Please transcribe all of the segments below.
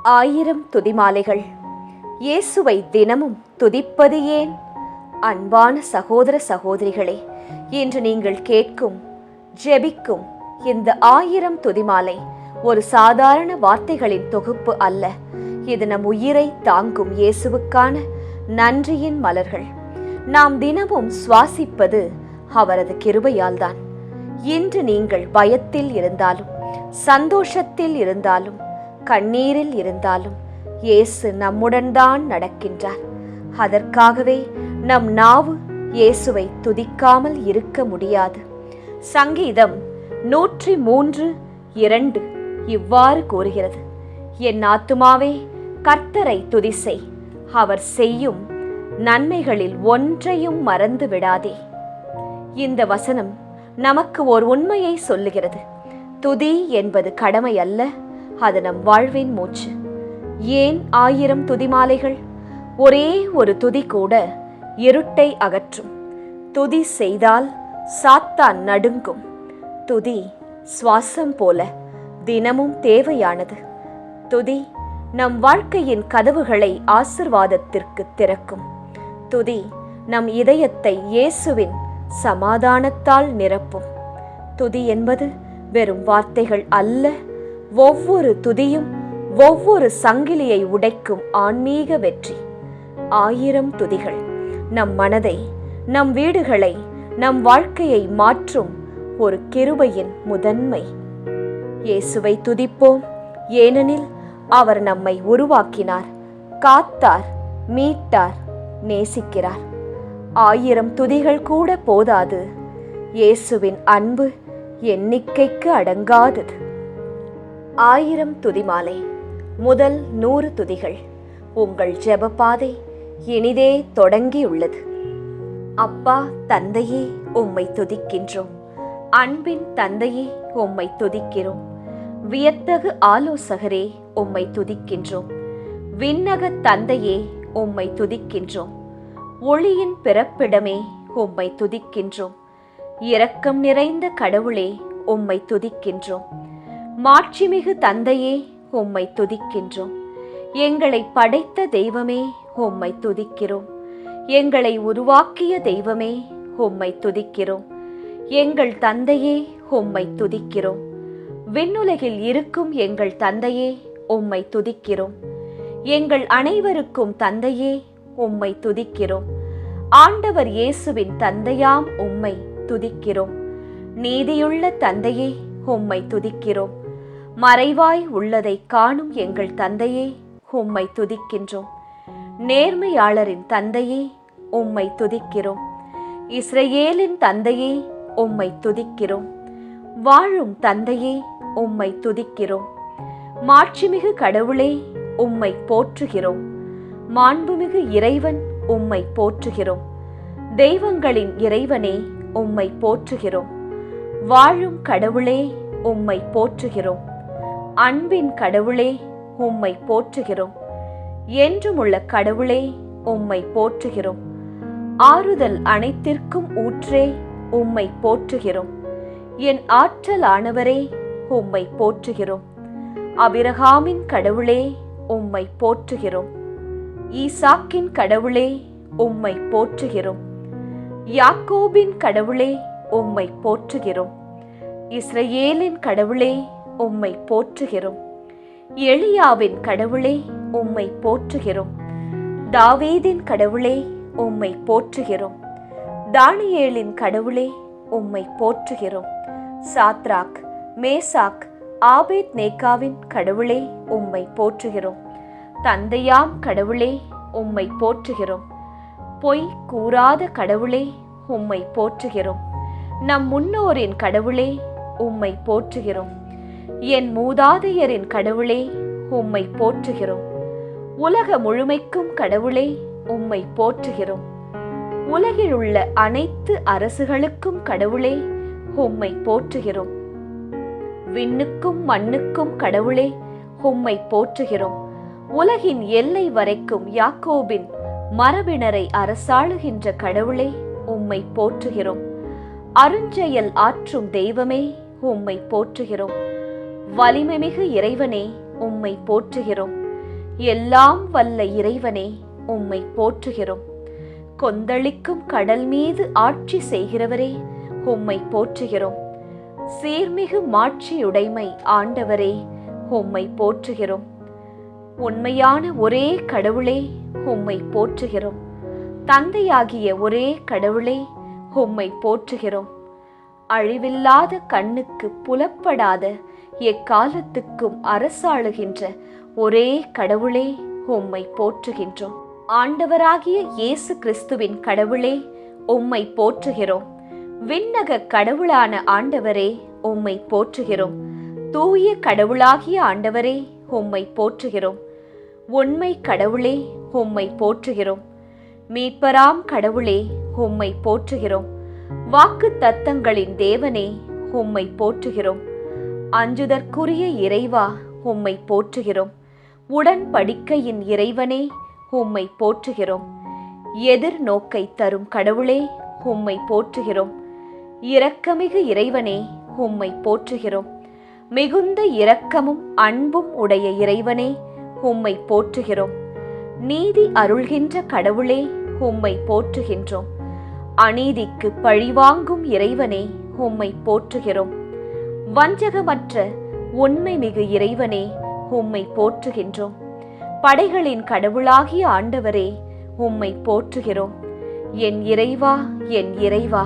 ஆயிரம் துதிமாலைகள். இயேசுவை தினமும் துதிப்பது ஏன்? அன்பான சகோதர சகோதரிகளே, இன்று நீங்கள் கேட்கும் ஜெபிக்கும் இந்த 1000 துதிமாலை ஒரு சாதாரண வார்த்தைகளின் தொகுப்பு அல்ல. இது நம் உயிரை தாங்கும் இயேசுவுக்கான நன்றியின் மலர்கள். நாம் தினமும் சுவாசிப்பது அவரது கிருபையால்தான். இன்று நீங்கள் பயத்தில் இருந்தாலும், சந்தோஷத்தில் இருந்தாலும், கண்ணீரில் இருந்தாலும் இயேசு நம்முடன் தான் நடக்கின்றார். அதற்காகவே நம் நாவு இயேசுவை துதிக்காமல் இருக்க முடியாது. சங்கீதம் 103:2 இவ்வாறு கூறுகிறது: என் ஆத்துமாவே கர்த்தரை துதி செய், அவர் செய்யும் நன்மைகளில் ஒன்றையும் மறந்து விடாதே. இந்த வசனம் நமக்கு ஓர் உண்மையை சொல்லுகிறது. துதி என்பது கடமை அல்ல, அது நம் வாழ்வின் மூச்சு. ஏன் 1000 துதிமாலைகள்? ஒரே ஒரு துதி கூட இருட்டை அகற்றும். துதி செய்தால் சாத்தான் நடுங்கும். துதி சுவாசம் போல தினமும் தேவையானது. துதி நம் வாழ்க்கையின் கதவுகளை ஆசீர்வாதத்திற்கு திறக்கும். துதி நம் இதயத்தை இயேசுவின் சமாதானத்தால் நிரப்பும். துதி என்பது வெறும் வார்த்தைகள் அல்ல, ஒவ்வொரு துதியும் ஒவ்வொரு சங்கிலியை உடைக்கும் ஆன்மீக வெற்றி. 1000 துதிகள் நம் மனதை, நம் வீடுகளை, நம் வாழ்க்கையை மாற்றும் ஒரு கிருபையின் முதன்மை. இயேசுவை துதிப்போம், ஏனெனில் அவர் நம்மை உருவாக்கினார், காத்தார், மீட்டார், நேசிக்கிறார். 1000 துதிகள் கூட போதாது. இயேசுவின் அன்பு எண்ணிக்கைக்கு அடங்காதது. 1000 துதிமாலை. முதல் 100 துதிகள். உங்கள் ஜெபப்பாதை இனிதே தொடங்கியுள்ளது. அப்பா தந்தையே, உம்மை துதிக்கின்றோம். அன்பின் தந்தையே, உம்மை துதிக்கிறோம். வியத்தகு ஆலோசகரே, உம்மை துதிக்கின்றோம். விண்ணக தந்தையே, உம்மை துதிக்கின்றோம். ஒளியின் பிறப்பிடமே, உம்மை துதிக்கின்றோம். இரக்கம் நிறைந்த கடவுளே, உம்மை துதிக்கின்றோம். மாட்சிமிகு தந்தையே, உம்மை துதிக்கின்றோம். எங்களை படைத்த தெய்வமே, உம்மை துதிக்கிறோம். எங்களை உருவாக்கிய தெய்வமே, உம்மை துதிக்கிறோம். எங்கள் தந்தையே, உம்மை துதிக்கிறோம். விண்ணுலகில் இருக்கும் எங்கள் தந்தையே, உம்மை துதிக்கிறோம். எங்கள் அனைவருக்கும் தந்தையே, உம்மை துதிக்கிறோம். ஆண்டவர் இயேசுவின் தந்தையாம் உம்மை துதிக்கிறோம். நீதியுள்ள தந்தையே, உம்மை துதிக்கிறோம். மறைவாய் உள்ளதை காணும் எங்கள் தந்தையே, உம்மை துதிக்கின்றோம். நேர்மையாளரின் தந்தையே, உம்மை துதிக்கிறோம். இஸ்ரவேலின் தந்தையே, உம்மை துதிக்கிறோம். வாழும் தந்தையே, உம்மை துதிக்கிறோம். மாட்சிமிகு கடவுளே, உம்மை போற்றுகிறோம். மாண்புமிகு இறைவன், உம்மை போற்றுகிறோம். தெய்வங்களின் இறைவனே, உம்மை போற்றுகிறோம். வாழும் கடவுளே, உம்மை போற்றுகிறோம். அன்பின் கடவுளே, உம்மை போற்றுகிறோம். என்றுமுள்ள கடவுளே, உம்மை போற்றுகிறோம். ஆறுதல் அனைத்திற்கும் ஊற்றே, உம்மை போற்றுகிறோம். என் ஆற்றலானவரே, உம்மை போற்றுகிறோம். அபிரகாமின் கடவுளே, உம்மை போற்றுகிறோம். ஈசாக்கின் கடவுளே, உம்மை போற்றுகிறோம். யாக்கோபின் கடவுளே, உம்மை போற்றுகிறோம். இஸ்ரவேலின் கடவுளே, உம்மை போற்றுகிறோம். எலியாவின் கடவுளே, உம்மை போற்றுகிறோம். தாவீதின் கடவுளே, உம்மை போற்றுகிறோம். தானியேலின் கடவுளே, உம்மை போற்றுகிறோம். சாத்ராக், மேசாக், ஆபேத்நேகாவின் கடவுளே, உம்மை போற்றுகிறோம். தந்தையாம் கடவுளே, உம்மை போற்றுகிறோம். பொய் கூறாத கடவுளே, உம்மை போற்றுகிறோம். நம் முன்னோரின் கடவுளே, உம்மை போற்றுகிறோம். என் மூதாதையரின் கடவுளே, உம்மை போற்றுகிறோம். உலக முழுமைக்கும் கடவுளே, உம்மை போற்றுகிறோம். உலகில் உள்ள அனைத்து அரசுகளுக்கும் கடவுளே, உம்மை போற்றுகிறோம். விண்ணுக்கும் மண்ணுக்கும் கடவுளே, உம்மை போற்றுகிறோம். உலகின் எல்லை வரைக்கும் யாக்கோபின் மரபினரை அரசாளுகின்ற கடவுளே, உம்மை போற்றுகிறோம். அருஞ்செயல் ஆற்றும் தெய்வமே, உம்மை போற்றுகிறோம். வலிமைமிகு இறைவனே, உம்மை போற்றுகிறோம். எல்லாம் வல்ல இறைவனே, உம்மை போற்றுகிறோம். கொந்தளிக்கும் கடல் மீது ஆட்சி செய்கிறவரே, உம்மை போற்றுகிறோம். சீர்மிகு மாட்சியுடைமை ஆண்டவரே, உம்மை போற்றுகிறோம். உண்மையான ஒரே கடவுளே, உம்மை போற்றுகிறோம். தந்தையாகிய ஒரே கடவுளே, உம்மை போற்றுகிறோம். அழிவில்லாத கண்ணுக்கு புலப்படாத எக்காலத்துக்கும் அரசாளுகின்ற ஒரே கடவுளே, உம்மை போற்றுகின்றோம். ஆண்டவராகிய இயேசு கிறிஸ்துவின் கடவுளே, உம்மை போற்றுகிறோம். விண்ணக கடவுளான ஆண்டவரே, உம்மை போற்றுகிறோம். தூய கடவுளாகிய ஆண்டவரே, உம்மை போற்றுகிறோம். உண்மை கடவுளே, உம்மை போற்றுகிறோம். மீட்பராம் கடவுளே, உம்மை போற்றுகிறோம். வாக்கு தத்தங்களின் தேவனே, உம்மை போற்றுகிறோம். அஞ்சுதற்குரிய இறைவா, உம்மை போற்றுகிறோம். உடன்படிக்கையின் இறைவனே, உம்மை போற்றுகிறோம். எதிர்நோக்கை தரும் கடவுளே, உம்மை போற்றுகிறோம். இரக்கமிகு இறைவனே, உம்மை போற்றுகிறோம். மிகுந்த இரக்கமும் அன்பும் உடைய இறைவனே, உம்மை போற்றுகிறோம். நீதி அருள்கின்ற கடவுளே, உம்மை போற்றுகின்றோம். அநீதிக்கு பழிவாங்கும் இறைவனே, உம்மை போற்றுகிறோம். வஞ்சகமற்ற உண்மை மிகு இறைவனே, உம்மை போற்றுகின்றோம். படைகளின் கடவுளாகிய ஆண்டவரே, உம்மை போற்றுகிறோம். என் இறைவா, என் இறைவா,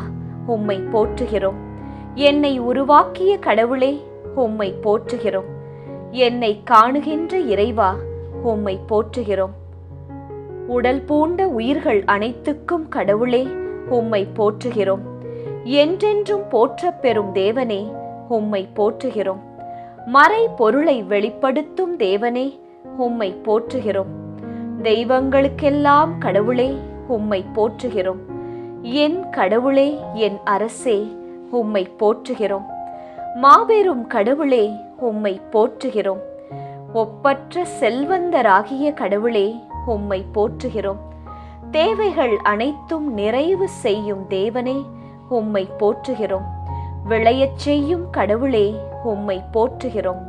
உம்மை போற்றுகிறோம். என்னை உருவாக்கிய கடவுளே, உம்மை போற்றுகிறோம். என்னை காணுகின்ற இறைவா, உம்மை போற்றுகிறோம். உடல் பூண்ட உயிர்கள் அனைத்துக்கும் கடவுளே, உம்மை போற்றுகிறோம். என்றென்றும் போற்றப் பெறும் தேவனே, உம்மை போற்றுகிறோம். மறை பொருளை வெளிப்படுத்தும் தேவனே, உம்மை போற்றுகிறோம். தெய்வங்களுக்கெல்லாம் கடவுளே, உம்மை போற்றுகிறோம். என் கடவுளே, என் அரசே, உம்மை போற்றுகிறோம். மாபெரும் கடவுளே, உம்மை போற்றுகிறோம். ஒப்பற்ற செல்வந்தராகிய கடவுளே, உம்மை போற்றுகிறோம். தேவைகள் அனைத்தும் நிறைவு செய்யும் தேவனே, உம்மை போற்றுகிறோம். விளையச் செய்யும் கடவுளே, உம்மை போற்றுகிறோம்.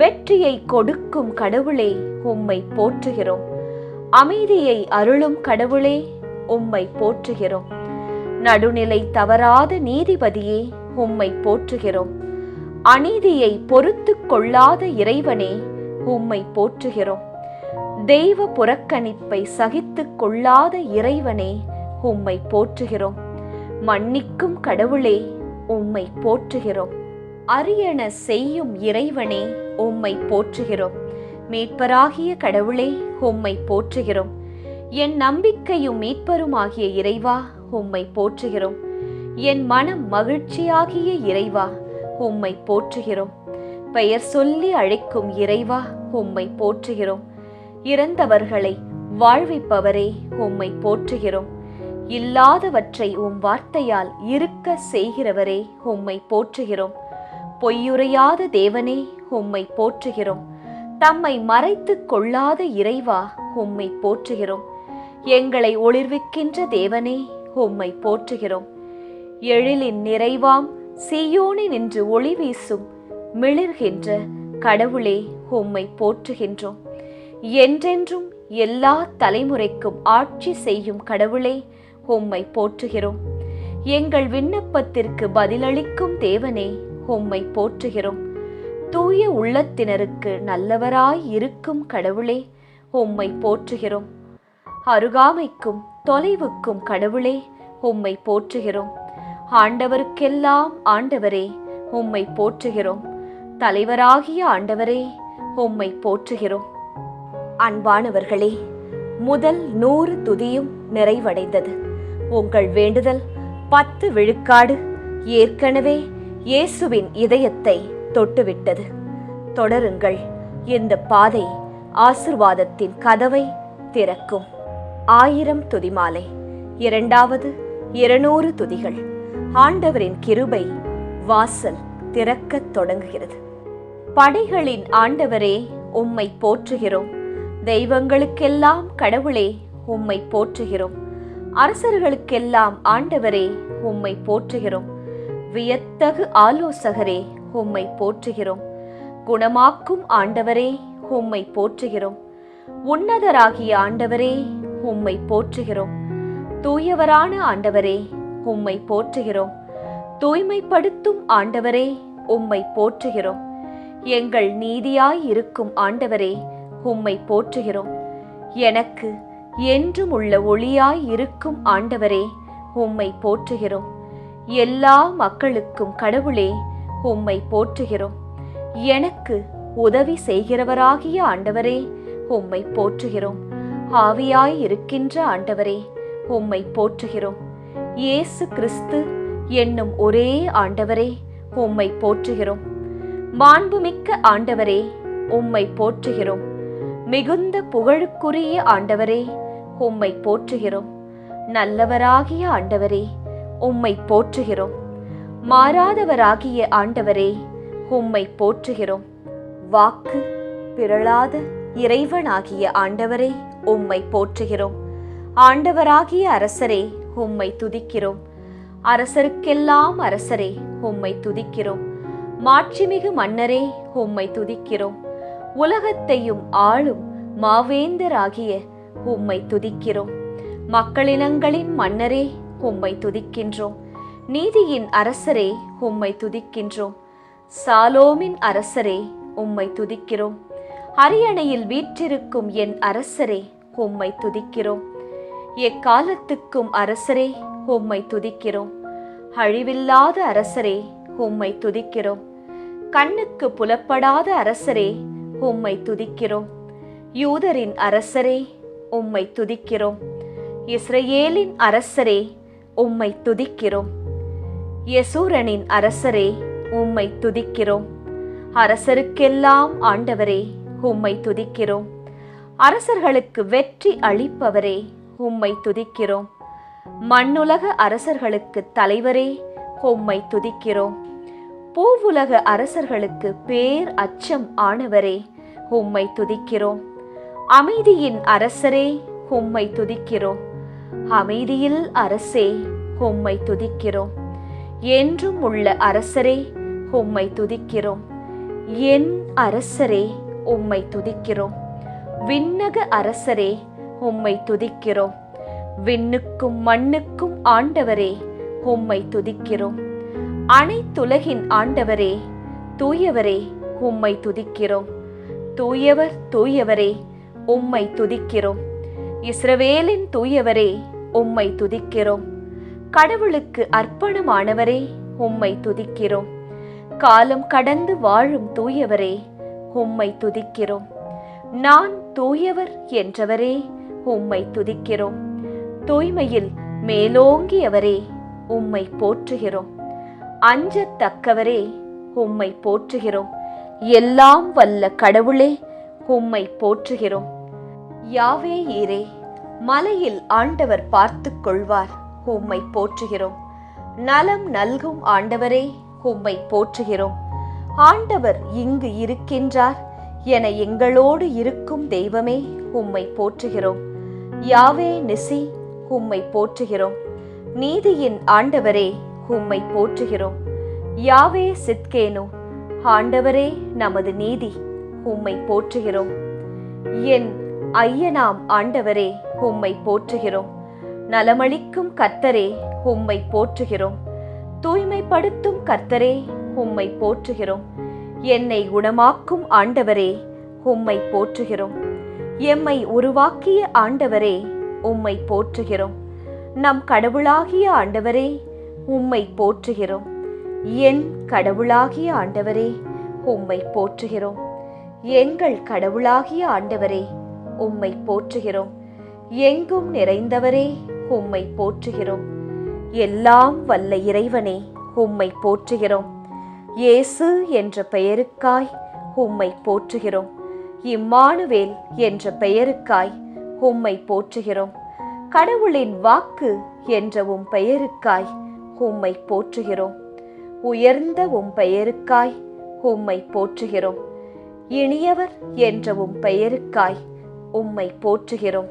வெற்றியை கொடுக்கும் கடவுளே, உம்மை போற்றுகிறோம். அமைதியை அருளும் கடவுளே, உம்மை போற்றுகிறோம். நடுநிலை தவறாத நீதிபதியே, உம்மை போற்றுகிறோம். அநீதியை பொறுத்து கொள்ளாத இறைவனே, உம்மை போற்றுகிறோம். தெய்வ புறக்கணிப்பை சகித்துக் கொள்ளாத இறைவனே, உம்மை போற்றுகிறோம். மன்னிக்கும் கடவுளே, உம்மை போற்றுகிறோம். அரியன செய்யும் இறைவனே, உம்மை போற்றுகிறோம். மீட்பராகிய கடவுளே, உம்மை போற்றுகிறோம். என் நம்பிக்கையும் மீட்பருமாகிய இறைவா, உம்மை போற்றுகிறோம். என் மனம் மகிழ்ச்சியாகிய இறைவா, உம்மை போற்றுகிறோம். பெயர் சொல்லி அழைக்கும் இறைவா, உம்மை போற்றுகிறோம். இறந்தவர்களை வாழ்விப்பவரே, உம்மை போற்றுகிறோம். இல்லாதவற்றை உம் வார்த்தையால் இருக்க செய்கிறவரே, உம்மை போற்றுகிறோம். பொய்யுரையாத தேவனே, உம்மை போற்றுகிறோம். தம்மை மறைத்துக் கொள்ளாத இறைவா, உம்மை போற்றுகிறோம். எங்களை ஒளிர்விக்கின்ற தேவனே, உம்மை போற்றுகிறோம். எழிலின் நிறைவாம் சீயோனி நின்று ஒளி வீசும் மிளிர்கின்ற கடவுளே, உம்மை போற்றுகின்றோம். என்றென்றும் எல்லா தலைமுறைக்கும் ஆட்சி செய்யும் கடவுளே, உம்மை போற்றுகிறோம். எங்கள் விண்ணப்பத்திற்கு பதிலளிக்கும் தேவனே, உம்மை போற்றுகிறோம். தூய உள்ளத்தினருக்கு நல்லவராய் இருக்கும் கடவுளே, உம்மை போற்றுகிறோம். அருகாமைக்கும் தொலைவுக்கும் கடவுளே, உம்மை போற்றுகிறோம். ஆண்டவருக்கெல்லாம் ஆண்டவரே, உம்மை போற்றுகிறோம். தலைவராகிய ஆண்டவரே, உம்மை போற்றுகிறோம். அன்பானவர்களே, முதல் 100 துதியும் நிறைவடைந்தது. உங்கள் வேண்டுதல் 10 விழுக்காடு ஏற்கனவே இயேசுவின் இதயத்தை தொட்டுவிட்டது. தொடருங்கள். இந்த பாதை ஆசிர்வாதத்தின் கதவை திறக்கும். 1000 துதிமாலை, 2வது 200 துதிகள். ஆண்டவரின் கிருபை வாசல் திறக்கத் தொடங்குகிறது. படைகளின் ஆண்டவரே, உம்மை போற்றுகிறோம். தெய்வங்களுக்கெல்லாம் கடவுளே, உம்மை போற்றுகிறோம். அரசர்களுக்கெல்லாம் ஆண்டவரே, உம்மை போற்றுகிறோம். வியத்தகு ஆலோசகரே, உம்மை போற்றுகிறோம். குணமாக்கும் ஆண்டவரே, உம்மை போற்றுகிறோம். உன்னதராகிய ஆண்டவரே, உம்மை போற்றுகிறோம். தூயவரான ஆண்டவரே, உம்மை போற்றுகிறோம். தூய்மைப்படுத்தும் ஆண்டவரே, உம்மை போற்றுகிறோம். எங்கள் நீதியாய் இருக்கும் ஆண்டவரே, உம்மை போற்றுகிறோம். எனக்கு என்றும் உள்ள ஒளியாய் இருக்கும் ஆண்டவரே, உம்மை போற்றுகிறோம். எல்லா மக்களுக்கும் கடவுளே, உம்மை போற்றுகிறோம். எனக்கு உதவி செய்கிறவராகிய ஆண்டவரே, உம்மை போற்றுகிறோம். ஆவியாய் இருக்கின்ற ஆண்டவரே, உம்மை போற்றுகிறோம். இயேசு கிறிஸ்து என்னும் ஒரே ஆண்டவரே, உம்மை போற்றுகிறோம். மாண்புமிக்க ஆண்டவரே, உம்மை போற்றுகிறோம். மிகுந்த புகழுக்குரிய ஆண்டவரே, உம்மை போற்றுகிறோம். நல்லவராகிய ஆண்டவரே, உம்மை போற்றுகிறோம். மாறாதவராகிய ஆண்டவரே, உம்மை போற்றுகிறோம். வாக்கு பிறழாத இறைவனாகிய ஆண்டவரே, உம்மை போற்றுகிறோம். ஆண்டவராகிய அரசரே, உம்மை துதிக்கிறோம். அரசருக்கெல்லாம் அரசரே, உம்மை துதிக்கிறோம். மாட்சிமிகு மன்னரே, உம்மை துதிக்கிறோம். உலகத்தையும் ஆளும் மாவேந்தராகிய உம்மை துதிக்கிறோம். மக்களினங்களின் மன்னரே, உம்மை துதிக்கின்றோம். நீதியின் அரசரே, உம்மை துதிக்கின்றோம். சாலோமின் அரசரே, உம்மை துதிக்கிறோம். அரியணையில் வீற்றிருக்கும் என் அரசரே, உம்மை துதிக்கிறோம். எக்காலத்துக்கும் அரசரே, உம்மை துதிக்கிறோம். அழிவில்லாத அரசரே, உம்மை துதிக்கிறோம். கண்ணுக்கு புலப்படாத அரசரே, உம்மை துதிக்கிறோம். யூதரின் அரசரே, உம்மை துதிக்கிறோம். இஸ்ரவேலின் அரசரே, உம்மை துதிக்கிறோம். யெசூரனின் அரசரே, உம்மை துதிக்கிறோம். அரசருக்கெல்லாம் ஆண்டவரே, உம்மை துதிக்கிறோம். அரசர்களுக்கு வெற்றி அளிப்பவரே, உம்மை துதிக்கிறோம். மண்ணுலக அரசர்களுக்கு தலைவரே, உம்மை துதிக்கிறோம். பூவுலக அரசர்களுக்கு பேர் அச்சம் ஆனவரே, உம்மை துதிக்கிறோம். அமைதியின் அரசரே, உம்மை துதிக்கிறோம். அமைதியில் அரசே, உம்மை துதிக்கிறோம். என்றும் உள்ள அரசரே, உம்மை துதிக்கிறோம். என் அரசரே, உம்மை துதிக்கிறோம். விண்ணக அரசரே, உம்மை துதிக்கிறோம். விண்ணுக்கும் மண்ணுக்கும் ஆண்டவரே, உம்மை துதிக்கிறோம். அனைத்துலகின் ஆண்டவரே, தூயவரே, உம்மை துதிக்கிறோம். தூயவர் தூயவரே, உம்மை துதிக்கிறோம். இஸ்ரவேலின் தூயவரே, உம்மை துதிக்கிறோம். கடவுளுக்கு அர்ப்பணமானவரே, உம்மை துதிக்கிறோம். காலம் கடந்து வாழும் தூயவரே, உம்மை துதிக்கிறோம். நான் தூயவர் என்றவரே, உம்மை துதிக்கிறோம். தூய்மையில் மேலோங்கியவரே, உம்மை போற்றுகிறோம். அஞ்சத்தக்கவரே, உம்மை போற்றுகிறோம். எல்லாம் வல்ல கடவுளே, உம்மை போற்றுகிறோம். யாவே ஈரே, மலையில் ஆண்டவர் பார்த்து கொள்வார், உம்மை போற்றுகிறோம். நலம் நல்கும் ஆண்டவரே, உம்மை போற்றுகிறோம். ஆண்டவர் இங்கு இருக்கின்றார் என எங்களோடு இருக்கும் தெய்வமே, உம்மை போற்றுகிறோம். யாவே நிசி, உம்மை போற்றுகிறோம். நீதியின் ஆண்டவரே, உம்மை போற்றுகிறோம். யாவே சித்கேனு, ஆண்டவரே நமது நீதி, உம்மை போற்றுகிறோம். என் ஐயனாம் ஆண்டவரே, உம்மை போற்றுகிறோம். நலமளிக்கும் கர்த்தரே, உம்மை போற்றுகிறோம். தூய்மைப்படுத்தும் கர்த்தரே, உம்மை போற்றுகிறோம். என்னை குணமாக்கும் ஆண்டவரே, உம்மை போற்றுகிறோம். எம்மை உருவாக்கிய ஆண்டவரே, உம்மை போற்றுகிறோம். நம் கடவுளாகிய ஆண்டவரே, உம்மை போற்றுகிறோம். என் கடவுளாகிய ஆண்டவரே, உம்மை போற்றுகிறோம். எங்கள் கடவுளாகிய ஆண்டவரே, உம்மை போற்றுகிறோம். எங்கும் நிறைந்தவரே, உம்மை போற்றுகிறோம். எல்லாம் வல்ல இறைவனே, உம்மை போற்றுகிறோம். இயேசு என்ற பெயருக்காய் உம்மை போற்றுகிறோம். இம்மானுவேல் என்ற பெயருக்காய் உம்மை போற்றுகிறோம். கடவுளின் வாக்கு என்ற உம் பெயருக்காய் உம்மை போற்றுகிறோம். உயர்ந்த உம் பெயருக்காய் உம்மை போற்றுகிறோம். இனியவர் என்ற உம் பெயருக்காய் உம்மை போற்றுகிறோம்.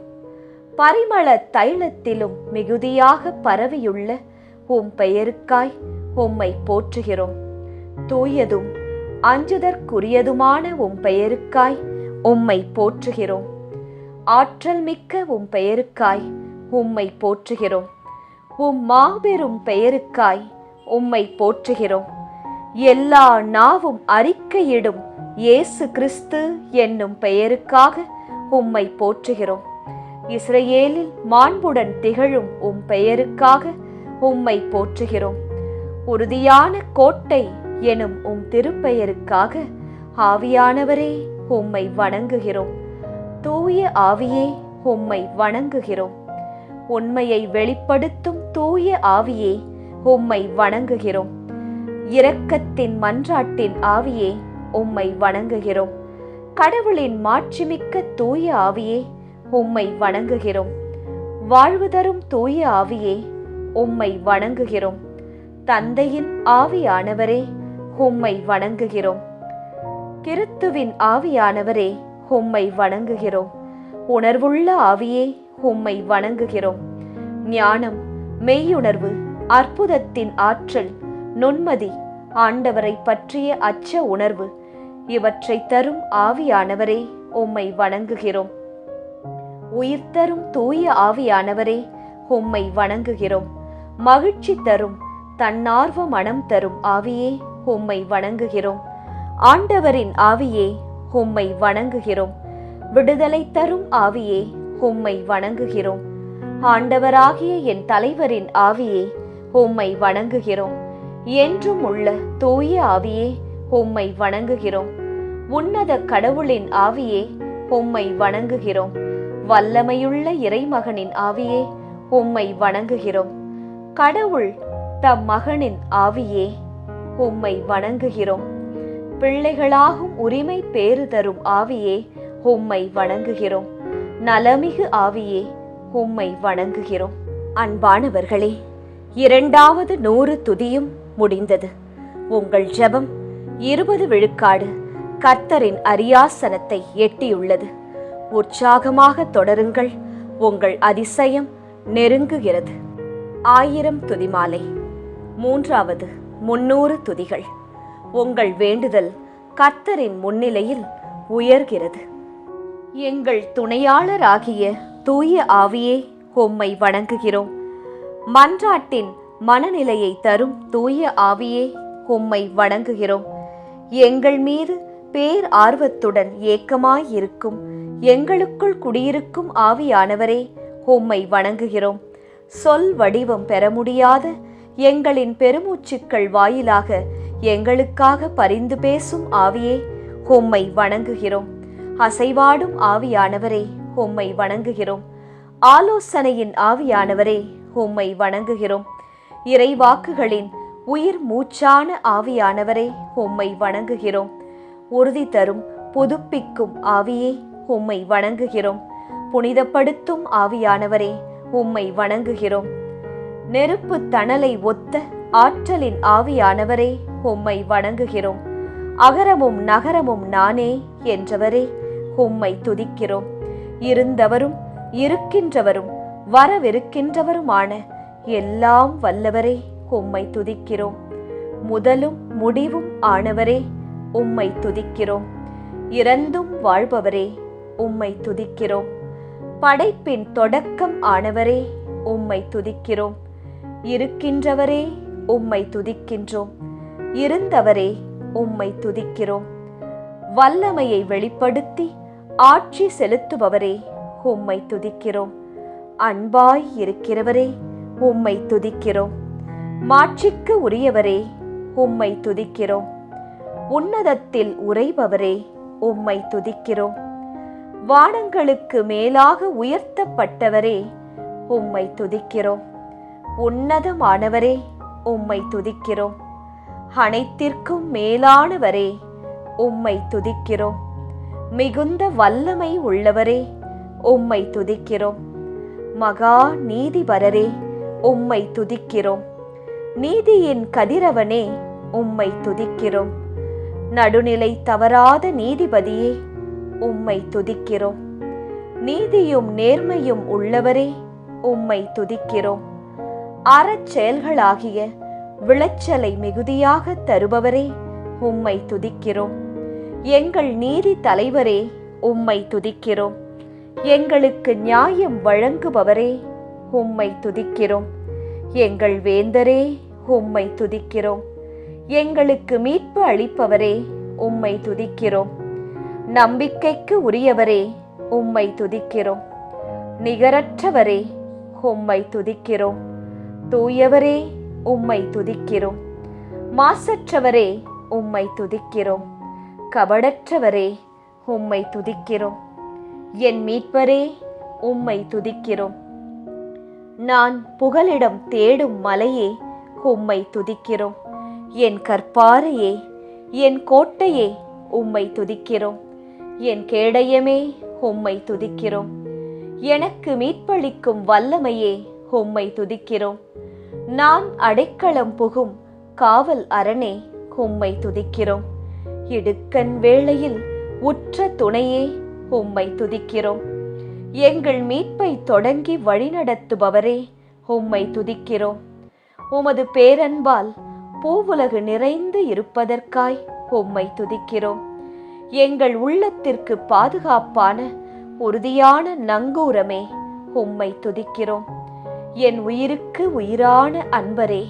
பரிமள தைலத்திலும் மிகுதியாக பரவியுள்ள உம் பெயருக்காய் உம்மை போற்றுகிறோம். தூயதும் அஞ்சுதற்குரியதுமான உம் பெயருக்காய் உம்மை போற்றுகிறோம். ஆற்றல் மிக்க உம் பெயருக்காய் உம்மை போற்றுகிறோம். உம் மாபெரும் பெயருக்காய் உம்மை போற்றுகிறோம். எல்லா நாவும் அறிக்கையிடும் இயேசு கிறிஸ்து என்னும் பெயருக்காக உம்மை போற்றுகிறோம். இஸ்ரவேலில் மாண்புடன் திகழும் உம் பெயருக்காக உம்மை போற்றுகிறோம். உறுதியான கோட்டை எனும் உம் திருப்பெயருக்காக ஆவியானவரே உம்மை வணங்குகிறோம். தூய ஆவியே உம்மை வணங்குகிறோம். உண்மையை வெளிப்படுத்தும் தூய ஆவியே உம்மை வணங்குகிறோம். இரக்கத்தின் மன்றாட்டின் ஆவியே உம்மை வணங்குகிறோம். கடவுளின் மாட்சிமிக்க தூய ஆவியே உம்மை வணங்குகிறோம். வாழ்வு தரும் தூய ஆவியே உம்மை வணங்குகிறோம். தந்தையின் ஆவியானவரே உம்மை வணங்குகிறோம். கிறிஸ்துவின் ஆவியானவரே உம்மை வணங்குகிறோம். உணர்வுள்ள ஆவியே உம்மை வணங்குகிறோம். ஞானம், மெய்யுணர்வு, அற்புதத்தின் ஆற்றல், நுண்மதி, ஆண்டவரை பற்றிய அச்ச உணர்வு இவற்றை தரும் ஆவியானவரே உம்மை வணங்குகிறோம். உயிர் தரும் தூய ஆவியானவரே உம்மை வணங்குகிறோம். மகிழ்ச்சி தரும் தன்னார்வ மனம் தரும் ஆவியே உம்மை வணங்குகிறோம். ஆண்டவரின் ஆவியே உம்மை வணங்குகிறோம். விடுதலை தரும் ஆவியே உம்மை வணங்குகிறோம். ஆண்டவராகிய என் தலைவரின் ஆவியே உம்மை வணங்குகிறோம். என்றும் உள்ள தூய ஆவியே உம்மை வணங்குகிறோம். உன்னத கடவுளின் ஆவியே உம்மை வணங்குகிறோம். வல்லமையுள்ள இறைமகனின் ஆவியே உம்மை வணங்குகிறோம். கடவுள் தம் மகனின் ஆவியே உம்மை வணங்குகிறோம். பிள்ளைகளாகும் உரிமை பேறு தரும் ஆவியே உம்மை வணங்குகிறோம். நலமிகு ஆவியே உம்மை வணங்குகிறோம். அன்பானவர்களே, 2வது 100 துதியும் முடிந்தது. உங்கள் ஜெபம் 20 விழுக்காடு கர்த்தரின் அரியாசனத்தை எட்டியுள்ளது. உற்சாகமாக தொடருங்கள். உங்கள் அதிசயம் நெருங்குகிறது. 1000 துதிமாலை. 3வது 300 துதிகள். உங்கள் வேண்டுதல் கர்த்தரின் முன்னிலையில் உயர்கிறது. எங்கள் துணையாளராகிய தூய ஆவியே உம்மை வணங்குகிறோம். மன்றாட்டின் மனநிலையை தரும் தூய ஆவியே உம்மை வணங்குகிறோம். எங்கள் மீது பேர் ஆர்வத்துடன் ஏக்கமாயிருக்கும் எங்களுக்குள் குடியிருக்கும் ஆவியானவரே உம்மை வணங்குகிறோம். சொல் வடிவம் பெற முடியாத எங்களின் பெருமூச்சுக்கள் வாயிலாக எங்களுக்காக பரிந்து பேசும் ஆவியே உம்மை வணங்குகிறோம். அசைவாடும் ஆவியானவரே உம்மை வணங்குகிறோம். ஆலோசனையின் ஆவியானவரே உம்மை வணங்குகிறோம். இறைவாக்குகளின் உயிர் மூச்சான ஆவியானவரே உம்மை வணங்குகிறோம். உறுதி தரும் புதுப்பிக்கும் ஆவியே உம்மை வணங்குகிறோம். புனிதப்படுத்தும் ஆவியானவரே உம்மை வணங்குகிறோம். நெருப்பு தணலை ஒத்த ஆற்றலின் ஆவியானவரே உம்மை வணங்குகிறோம். அகரமும் நகரமும் நானே என்றவரே உம்மை துதிக்கிறோம். இருந்தவரும் இருக்கின்றவரும் வரவிருக்கின்றவருமான எல்லாம் வல்லவரே உம்மை துதிக்கிறோம். முதலும் முடிவும் ஆனவரே உம்மை துதிக்கிறோம். இறந்தும் வாழ்பவரே உம்மை துதிக்கிறோம். படைப்பின் தொடக்கம் ஆனவரே உம்மை துதிக்கிறோம். இருக்கின்றவரே உம்மை துதிக்கின்றோம். இருந்தவரே உம்மை துதிக்கிறோம். வல்லமையை வெளிப்படுத்தி ஆட்சி செலுத்துபவரே உம்மை துதிக்கிறோம். அன்பாய் இருக்கிறவரே உம்மை துதிக்கிறோம். மாட்சிக்கு உரியவரே உம்மை துதிக்கிறோம். உன்னதத்தில் உறைபவரே உம்மை துதிக்கிறோம். வானங்களுக்கு மேலாக உயர்த்தப்பட்டவரே உம்மை துதிக்கிறோம். உன்னதமானவரே உம்மை துதிக்கிறோம். அனைத்திற்கும் மேலானவரே உம்மை துதிக்கிறோம். மிகுந்த வல்லமை உள்ளவரே உம்மை துதிக்கிறோம். மகா நீதிபரரே உம்மை துதிக்கிறோம். நீதியின் கதிரவனே உம்மை துதிக்கிறோம். நடுநிலை தவறாத நீதிபதியே உம்மை துதிக்கிறோம். நீதியும் நேர்மையும் உள்ளவரே உம்மை துதிக்கிறோம். அறச்செயல்களாகிய விளைச்சலை மிகுதியாக தருபவரே உம்மை துதிக்கிறோம். எங்கள் நீதி தலைவரே உம்மை துதிக்கிறோம். எங்களுக்கு நியாயம் வழங்குபவரே, உம்மை துதிக்கிறோம். எங்கள் வேந்தரே, உம்மை துதிக்கிறோம். எங்களுக்கு மீட்பு அளிப்பவரே, உம்மை துதிக்கிறோம். நம்பிக்கைக்கு உரியவரே, உம்மை துதிக்கிறோம். நிகரற்றவரே, உம்மை துதிக்கிறோம். தூயவரே, உம்மை துதிக்கிறோம். மாசற்றவரே, உம்மை துதிக்கிறோம். கபடற்றவரே, உம்மை துதிக்கிறோம். என் மீட்பரே, உம்மை துதிக்கிறோம். நான் புகலிடம் தேடும் மலையே, உம்மை துதிக்கிறோம். என் கற்பாரையே, என் கோட்டையே, உம்மை துதிக்கிறோம். என் கேடயமே, உம்மை துதிக்கிறோம். எனக்கு மீட்பளிக்கும் வல்லமையே, உம்மை துதிக்கிறோம். நான் அடைக்கலம் புகும் காவல் அரணே, உம்மை துதிக்கிறோம். இடுக்கண் வேளையில் உற்ற துணையே, உம்மை துதிக்கிறோம். எங்கள் மீட்பை தொடங்கி வழிநடத்துபவரே, உம்மை துதிக்கிறோம். உமது பேரன்பால் பூவுலகு நிறைந்து இருப்பதற்காய் உம்மை துதிக்கிறோம். எங்கள் உள்ளத்திற்கு பாதுகாப்பான உறுதியான நங்கூரமே, உம்மை துதிக்கிறோம். என் உயிருக்கு உயிரான அன்பரே,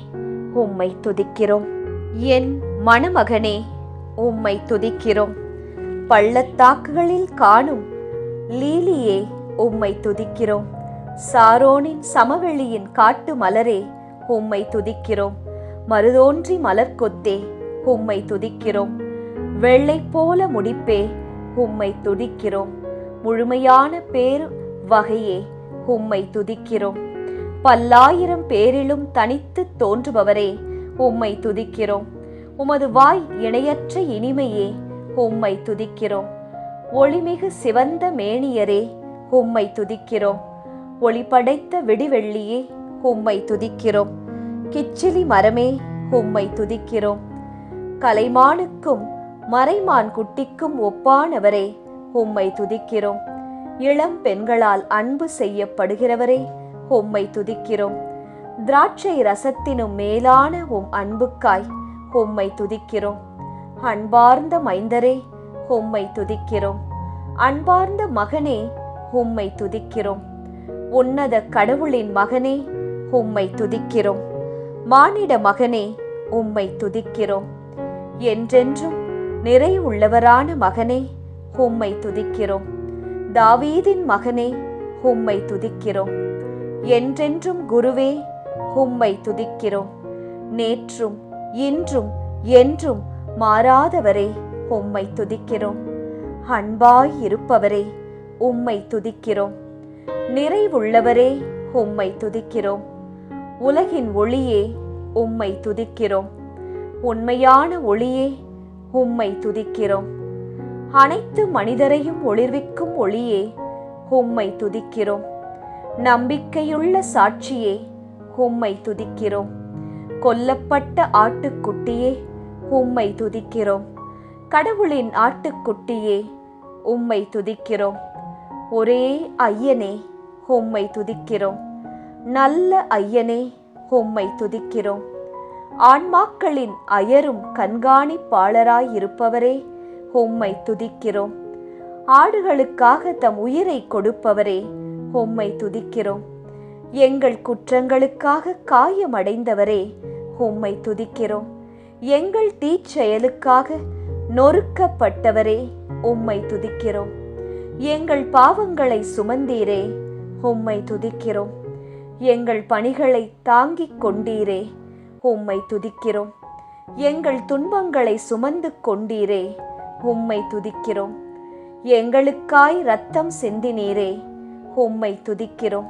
உம்மை துதிக்கிறோம். என் மணமகனே, உம்மை துதிக்கிறோம். பள்ளத்தாக்குகளில் காணும் லீலியே, உம்மை துதிக்கிறோம். சாரோனின் சமவெளியின் காட்டு மலரே, உம்மை துதிக்கிறோம். மருதோன்றி மலர்கொத்தே, உம்மை துதிக்கிறோம். வெள்ளை போல முடிப்பே, உம்மை துதிக்கிறோம். முழுமையான பேர் வகையே, உம்மை துதிக்கிறோம். பல்லாயிரம் பேரிலும் தனித்து தோன்றுபவரே, உம்மை துதிக்கிறோம். உமது வாய் இணையற்ற இனிமையே, உம்மை துதிக்கிறோம். ஒளிமிகு சிவந்த மேனியரே, உம்மை துதிக்கிறோம். ஒளி படைத்த விடிவெள்ளியே, உம்மை துதிக்கிறோம். கிச்சிலி மரமே, உம்மை துதிக்கிறோம். கலைமானுக்கும் மறைமான் குட்டிக்கும் ஒப்பானவரே, உம்மை துதிக்கிறோம். இளம் பெண்களால் அன்பு செய்யப்படுகிறவரே, உம்மை துதிக்கிறோம். திராட்சை ரசத்தினும் மேலான உம் அன்புக்காய் உம்மை துதிக்கிறோம். அன்பார்ந்த மைந்தரே, உம்மை துதிக்கிறோம். அன்பார்ந்த மகனே, உம்மை துதிக்கிறோம். உன்னத கடவுளின் மகனே, உம்மை துதிக்கிறோம். மானிட மகனே, உம்மை துதிக்கிறோம். என்றென்றும் நிறைவுள்ளவரான மகனே, உம்மை துதிக்கிறோம். தாவீதின் மகனே, உம்மை துதிக்கிறோம். என்றென்றும் குருவே, உம்மை துதிக்கிறோம். நேற்றும் இன்றும் என்றும் மாறாதவரே, உம்மை துதிக்கிறோம். அன்பாய் இருப்பவரே, உம்மை துதிக்கிறோம். நிறைவுள்ளவரே, உம்மை துதிக்கிறோம். உலகின் ஒளியே, உம்மை துதிக்கிறோம். உண்மையான ஒளியே, உம்மை துதிக்கிறோம். அனைத்து மனிதரையும் ஒளிர்விக்கும் ஒளியே, உம்மை துதிக்கிறோம். நம்பிக்கையுள்ள சாட்சியே, உம்மை துதிக்கிறோம். கொல்லப்பட்ட ஆட்டுக்குட்டியே, உம்மை துதிக்கிறோம். கடவுளின் ஆட்டுக்குட்டியே, உம்மை துதிக்கிறோம். ஒரே ஐயனே, உம்மை துதிக்கிறோம். நல்ல ஐயனே, உம்மை துதிக்கிறோம். ஆன்மாக்களின் அயரும் கண்காணிப்பாளராயிருப்பவரே, உம்மை துதிக்கிறோம். ஆடுகளுக்காக தம் உயிரை கொடுப்பவரே, உம்மை துதிக்கிறோம். எங்கள் குற்றங்களுக்காக காயமடைந்தவரே, உம்மை துதிக்கிறோம். எங்கள் தீச்செயலுக்காக நொறுக்கப்பட்டவரே, உம்மை துதிக்கிறோம். எங்கள் பாவங்களை சுமந்தீரே, உம்மை துதிக்கிறோம். எங்கள் பணிகளை தாங்கிக் கொண்டீரே, உம்மை துதிக்கிறோம். எங்கள் துன்பங்களை சுமந்து கொண்டீரே, உம்மை துதிக்கிறோம். எங்களுக்காய் இரத்தம் சிந்தினீரே, உம்மை துதிக்கிறோம்.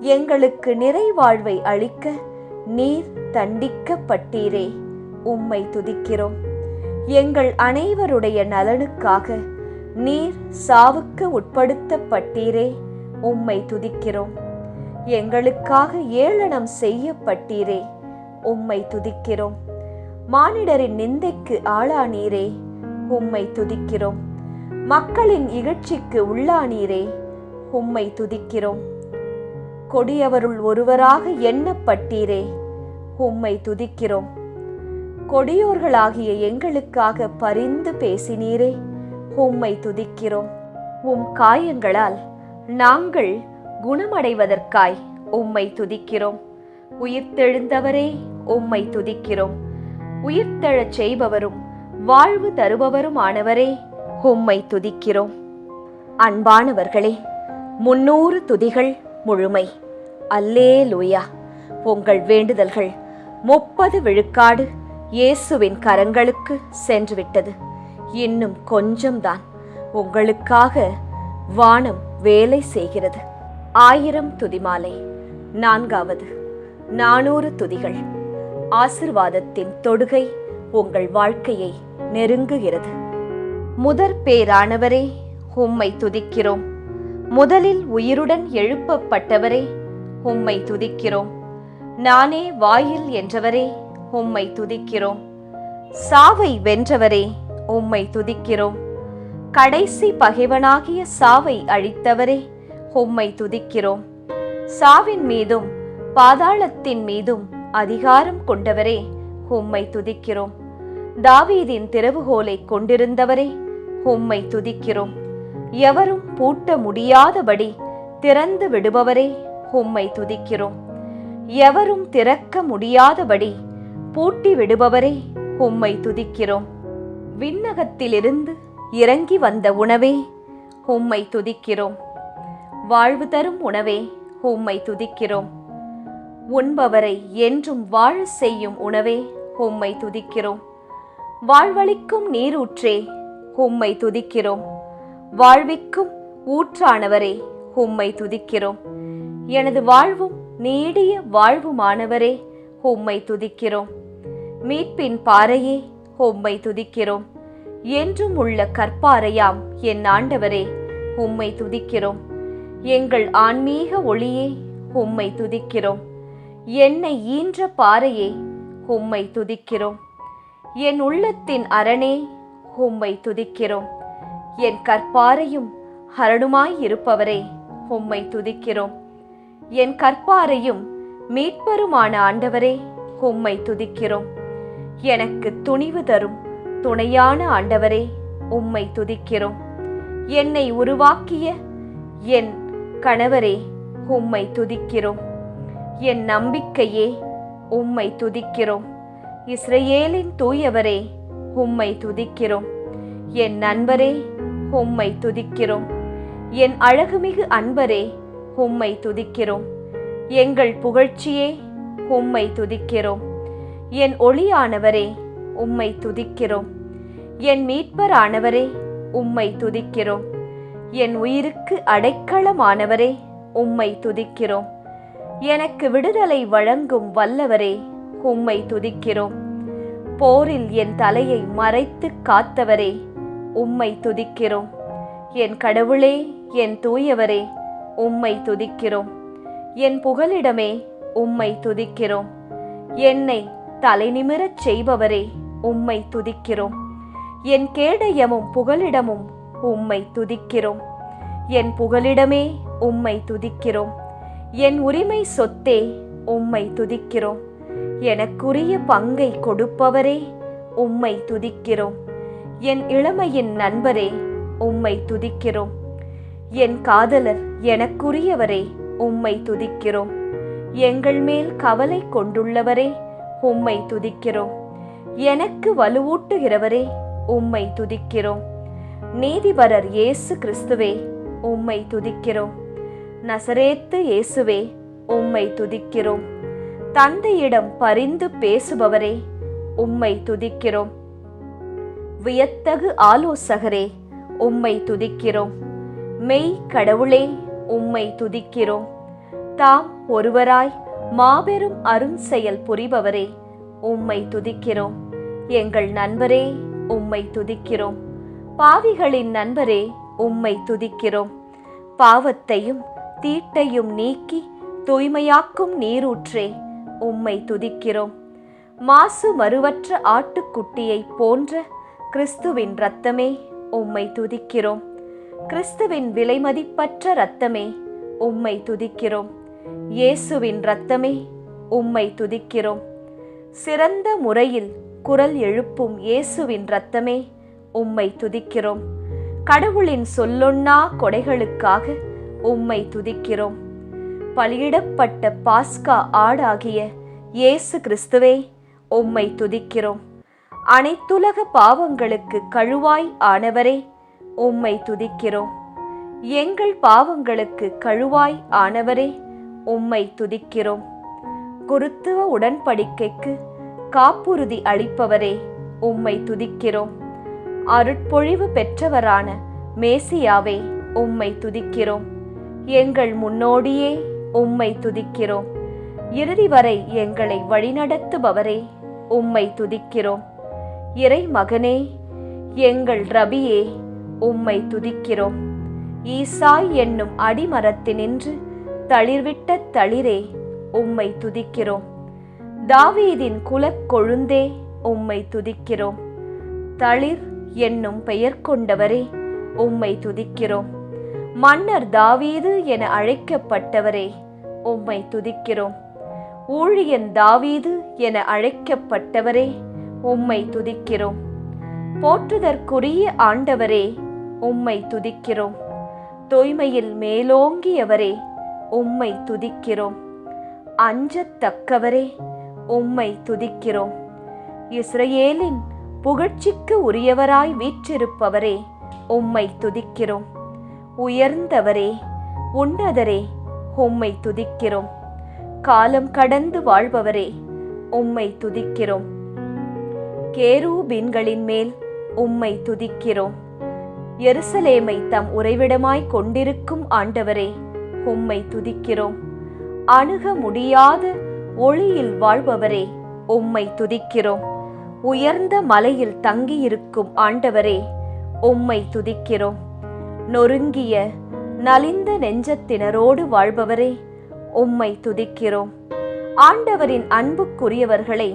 எங்களுக்கு நிறைவாழ்வை அளிக்க நீர் தண்டிக்கப்பட்டீரே, உம்மை துதிக்கிறோம். எங்கள் அனைவருடைய நலனுக்காக நீர் சாவுக்கு உட்படுத்தப்பட்டீரே, உம்மை துதிக்கிறோம். எங்களுக்காக ஏளனம் செய்யப்பட்டீரே, உம்மை துதிக்கிறோம். மானிடரின் நிந்தைக்கு ஆளானீரே, உம்மை துதிக்கிறோம். மக்களின் இகழ்ச்சிக்கு உள்ளானீரே, உம்மை துதிக்கிறோம். கொடியவருள் ஒருவராக எண்ணப்பட்டீரே, உம்மை துதிக்கிறோம். கொடியோர்களாகிய எங்களுக்காக பரிந்து பேசினீரே, உம்மை துதிக்கிறோம். உம் காயங்களால் நாங்கள் குணமடைவதற்காய் உம்மை துதிக்கிறோம். உயிர்த்தெழுந்தவரே, உம்மை துதிக்கிறோம். உயிர்த்தெழச் செய்பவரும் வாழ்வு தருபவருமானவரே, உம்மை துதிக்கிறோம். அன்பானவர்களே, 300 துதிகள் முழுமை. அல்லேலூயா. உங்கள் வேண்டுதல்கள் 30 விழுக்காடு இயேசுவின் கரங்களுக்கு சென்றுவிட்டது. இன்னும் கொஞ்சம்தான். உங்களுக்காக வானம் வேலை செய்கிறது. 1000 துதிமாலை. 4வது 400 துதிகள். ஆசிர்வாதத்தின் தொடுகை உங்கள் வாழ்க்கையை நெருங்குகிறது. முதற் பேரானவரே, உம்மை துதிக்கிறோம். முதலில் உயிருடன் எழுப்பப்பட்டவரே, உம்மை துதிக்கிறோம். நானே வாயில் என்றவரே, உம்மை துதிக்கிறோம். சாவை வென்றவரே, உம்மை துதிக்கிறோம். கடைசி பகைவனாகிய சாவை அழித்தவரே, உம்மை துதிக்கிறோம். சாவின் மீதும் பாதாளத்தின் மீதும் அதிகாரம் கொண்டவரே, உம்மை துதிக்கிறோம். தாவீதின் திறவுகோலை கொண்டிருந்தவரே, உம்மை துதிக்கிறோம். எவரும் பூட்ட முடியாதபடி திறந்து விடுபவரே, உம்மை துதிக்கிறோம். எவரும் திறக்க முடியாதபடி பூட்டி விடுபவரே, உம்மை துதிக்கிறோம். விண்ணகத்திலிருந்து இறங்கி வந்த உணவே, உம்மை துதிக்கிறோம். வாழ்வு தரும் உணவே, உம்மை துதிக்கிறோம். உண்பவரை என்றும் வாழ செய்யும் உணவே, உம்மை துதிக்கிறோம். வாழ்வளிக்கும் நீரூற்றே, உம்மை துதிக்கிறோம். வாழ்விக்கும் ஊற்றானவரே, உம்மை துதிக்கிறோம். எனது வாழ்வும் நீடிய வாழ்வுமானவரே, உம்மை துதிக்கிறோம். மீட்பின் பாறையே, உம்மை துதிக்கிறோம். என்றும் உள்ள கற்பாறையாம் என் ஆண்டவரே, உம்மை துதிக்கிறோம். எங்கள் ஆன்மீக ஒளியே, உம்மை துதிக்கிறோம். என்னை ஈன்ற பாறையே, உம்மை துதிக்கிறோம். என் உள்ளத்தின் அரணே, உம்மை துதிக்கிறோம். என் கற்பாறையும் அரணுமாயிருப்பவரே, உம்மை துதிக்கிறோம். என் கற்பாறையும் மீட்பருமான ஆண்டவரே, உம்மை துதிக்கிறோம். எனக்கு துணிவு தரும் துணையான ஆண்டவரே, உம்மை துதிக்கிறோம். என்னை உருவாக்கிய என் கணவரே, உம்மை துதிக்கிறோம். என் நம்பிக்கையே, உம்மை துதிக்கிறோம். இஸ்ரவேலின் தூயவரே, உம்மை துதிக்கிறோம். என் நண்பரே, உம்மை துதிக்கிறோம். என் அழகுமிகு அன்பரே, உம்மை துதிக்கிறோம். எங்கள் புகழ்ச்சியே, உம்மை துதிக்கிறோம். என் ஒளியானவரே, உம்மை துதிக்கிறோம். என் மீட்பரானவரே, உம்மை துதிக்கிறோம். என் உயிருக்கு அடைக்கலமானவரே, உம்மை துதிக்கிறோம். எனக்கு விடுதலை வழங்கும் வல்லவரே, உம்மை துதிக்கிறோம். போரில் என் தலையை மறைத்து காத்தவரே, உம்மை துதிக்கிறோம். என் கடவுளே, என் தூயவரே, உம்மை துதிக்கிறோம். என் புகலிடமே, உம்மை துதிக்கிறோம். என்னை தலைநிமிரச் செய்பவரே, உம்மை துதிக்கிறோம். என் கேடயமும் புகலிடமும் உம்மை துதிக்கிறோம். என் புகலிடமே, உம்மை துதிக்கிறோம். என் உரிமை சொத்தே, உம்மை துதிக்கிறோம். எனக்குரிய பங்கை கொடுப்பவரே, உம்மை துதிக்கிறோம். என் இளமையின் நண்பரே, உம்மை துதிக்கிறோம். என் காதலர் எனக்குரியவரே, உம்மை துதிக்கிறோம். எங்கள் மேல் கவலை கொண்டுள்ளவரே, உம்மை துதிக்கிறோம். எனக்கு வலுவூட்டுகிறவரே, உம்மை துதிக்கிறோம். நீதிபரர் இயேசு கிறிஸ்துவே, உம்மை துதிக்கிறோம். நசரேத்து இயேசுவே, உம்மை துதிக்கிறோம். தந்தையிடம் பரிந்து பேசுபவரே, உம்மை துதிக்கிறோம். வியத்தகு ஆலோசகரே, உம்மை துதிக்கிறோம். மெய் கடவுளே, உம்மை துதிக்கிறோம். தாம் ஒருவராய் மாபெரும் அருஞ்செயல் புரிபவரே, உம்மை துதிக்கிறோம். எங்கள் நண்பரே, உம்மை துதிக்கிறோம். பாவிகளின் நண்பரே, உம்மை துதிக்கிறோம். பாவத்தையும் தீட்டையும் நீக்கி தூய்மையாக்கும் நீரூற்றே, உம்மை துதிக்கிறோம். மாசு மறுவற்ற ஆட்டுக்குட்டியை போன்ற கிறிஸ்துவின் இரத்தமே, உம்மை துதிக்கிறோம். கிறிஸ்துவின் விலைமதிப்பற்ற இரத்தமே, உம்மை துதிக்கிறோம். இயேசுவின் இரத்தமே, உம்மை துதிக்கிறோம். சிறந்த முறையில் குரல் எழுப்பும் இயேசுவின் இரத்தமே, உம்மை துதிக்கிறோம். கடவுளின் சொல்லொண்ணா கொடைகளுக்காக உம்மை துதிக்கிறோம். பலியிடப்பட்ட பாஸ்கா ஆடாகிய இயேசு கிறிஸ்துவே, உம்மை துதிக்கிறோம். அனைத்துலக பாவங்களுக்கு கழுவாய் ஆனவரே, உம்மை துதிக்கிறோம். எங்கள் பாவங்களுக்கு கழுவாய் ஆனவரே, உம்மை துதிக்கிறோம். குருத்துவ உடன்படிக்கைக்கு காப்புறுதி அளிப்பவரே, உம்மை துதிக்கிறோம். அருட்பொழிவு பெற்றவரான மேசியாவே, உம்மை துதிக்கிறோம். எங்கள் முன்னோடியே, உம்மை துதிக்கிறோம். இறுதி வரை எங்களை வழிநடத்துபவரே, உம்மை துதிக்கிறோம். இறை மகனே, எங்கள் ரபியே, உம்மை துதிக்கிறோம். ஈசாய் என்னும் அடிமரத்தினின்று தளிர்விட்ட தளிரே, உம்மை துதிக்கிறோம். தாவீதின் குலக் கொழுந்தே, உம்மை துதிக்கிறோம். தளிர் என்னும் பெயர் கொண்டவரே, உம்மை துதிக்கிறோம். மன்னர் தாவீது என அழைக்கப்பட்டவரே, உம்மை துதிக்கிறோம். ஊழியன் தாவீது என அழைக்கப்பட்டவரே, உம்மை துதிக்கிறோம். போற்றுதற்குரிய ஆண்டவரே, உம்மை துதிக்கிறோம். தூய்மையில் மேலோங்கியவரே, உம்மை துதிக்கிறோம். அஞ்சத்தக்கவரே, உம்மை துதிக்கிறோம். இஸ்ரவேலின் புகழ்ச்சிக்கு உரியவராய் வீற்றிருப்பவரே, உம்மை துதிக்கிறோம். உயர்ந்தவரே, உன்னதரே, உம்மை துதிக்கிறோம். காலம் கடந்து வாழ்பவரே, உம்மை துதிக்கிறோம். கேரூபீன்களின் மேல் உம்மை துதிக்கிறோம். எருசலேமை தம் உறைவிடமாய் கொண்டிருக்கும் ஆண்டவரே, உம்மை துதிக்கிறோம். அணுக முடியாத ஒளியில் வாழ்பவரே, உம்மை துதிக்கிறோம். உயர்ந்த மலையில் தங்கியிருக்கும் ஆண்டவரே, உம்மை துதிக்கிறோம். நொறுங்கிய நலிந்த நெஞ்சத்தினரோடு வாழ்பவரே, உம்மை துதிக்கிறோம். ஆண்டவரின் அன்புக்குரியவர்களை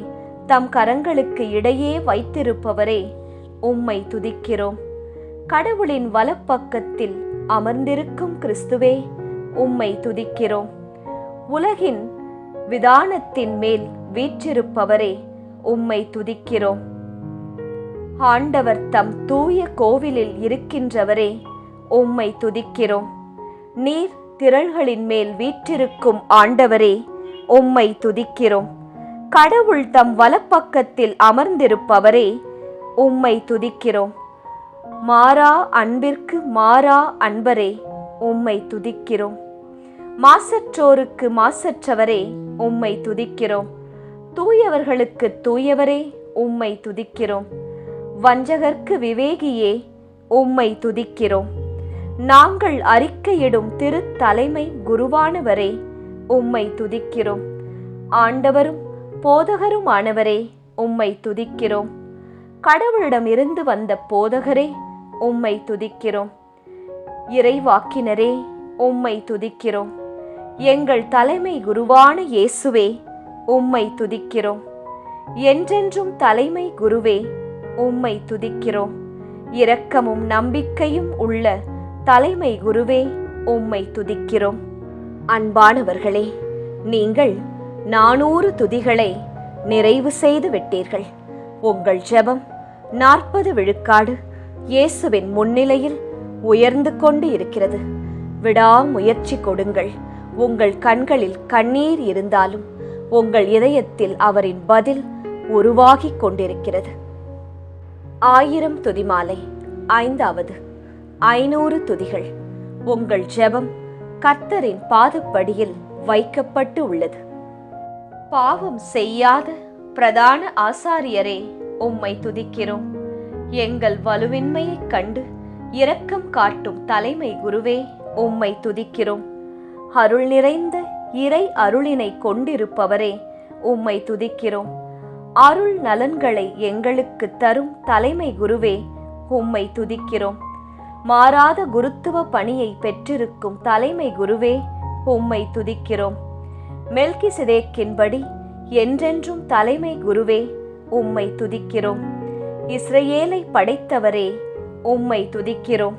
தம் கரங்களுக்கு இடையே வைத்திருப்பவரே, உம்மை துதிக்கிறோம். கடவுளின் வலப்பக்கத்தில் அமர்ந்திருக்கும் கிறிஸ்துவே, உம்மை துதிக்கிறோம். உலகின் விதானத்தின் மேல் வீற்றிருப்பவரே, உம்மை துதிக்கிறோம். ஆண்டவர் தம் தூய கோவிலில் இருக்கின்றவரே, உம்மை துதிக்கிறோம். நீர் திரள்களின் மேல் வீற்றிருக்கும் ஆண்டவரே, உம்மை துதிக்கிறோம். கடவுள் தம் வலப்பக்கத்தில் அமர்ந்திருப்பவரே, உம்மை துதிக்கிறோம். மாறா அன்பிற்கு மாறா அன்பரே, உம்மை துதிக்கிறோம். மாசற்றோருக்கு மாசற்றவரே, உம்மை துதிக்கிறோம். தூயவர்களுக்கு தூயவரே, உம்மை துதிக்கிறோம். வஞ்சகர்க்கு விவேகியே, உம்மை துதிக்கிறோம். நாங்கள் அறிக்கையிடும் திருத்தலைமை குருவானவரே, உம்மை துதிக்கிறோம். ஆண்டவரும் போதகருமானவரே, உம்மை துதிக்கிறோம். கடவுளிடம் இருந்து வந்த போதகரே, உம்மை துதிக்கிறோம். இறைவாக்கினரே, உம்மை துதிக்கிறோம். எங்கள் தலைமை குருவான இயேசுவே, உம்மை துதிக்கிறோம். என்றென்றும் தலைமை குருவே, உம்மை துதிக்கிறோம். இரக்கமும் நம்பிக்கையும் உள்ள தலைமை குருவே, உம்மை துதிக்கிறோம். அன்பானவர்களே, நீங்கள் 400 துதிகளை நிறைவு செய்து விட்டீர்கள். உங்கள் ஜெபம் 40 விழுக்காடு இயேசுவின் முன்னிலையில் உயர்ந்து கொண்டு இருக்கிறது. விடாமுயற்சி கொடுங்கள். உங்கள் கண்களில் கண்ணீர் இருந்தாலும் உங்கள் இதயத்தில் அவரின் பதில் உருவாகி கொண்டிருக்கிறது. 1000 துதிமாலை 5வது 500 துதிகள். உங்கள் ஜெபம் கர்த்தரின் பாதப்படியில் வைக்கப்பட்டு உள்ளது. பாவம் செய்யாத பிரதான ஆசாரியரே, உம்மை துதிக்கிறோம். எங்கள் வலுவின்மையைக் கண்டு இரக்கம் காட்டும் தலைமை குருவே, உம்மை துதிக்கிறோம். அருள் நிறைந்த இறை அருளினை கொண்டிருப்பவரே, உம்மை துதிக்கிறோம். அருள் நலன்களை எங்களுக்கு தரும் தலைமை குருவே, உம்மை துதிக்கிறோம். மாறாத குருத்துவ பணியை பெற்றிருக்கும் தலைமை குருவே, உம்மை துதிக்கிறோம். மெல்கிசேதேக்கின்படி என்றென்றும் தலைமை குருவே, உம்மை துதிக்கிறோம். இஸ்ரவேலை படைத்தவரே, உம்மை துதிக்கிறோம்.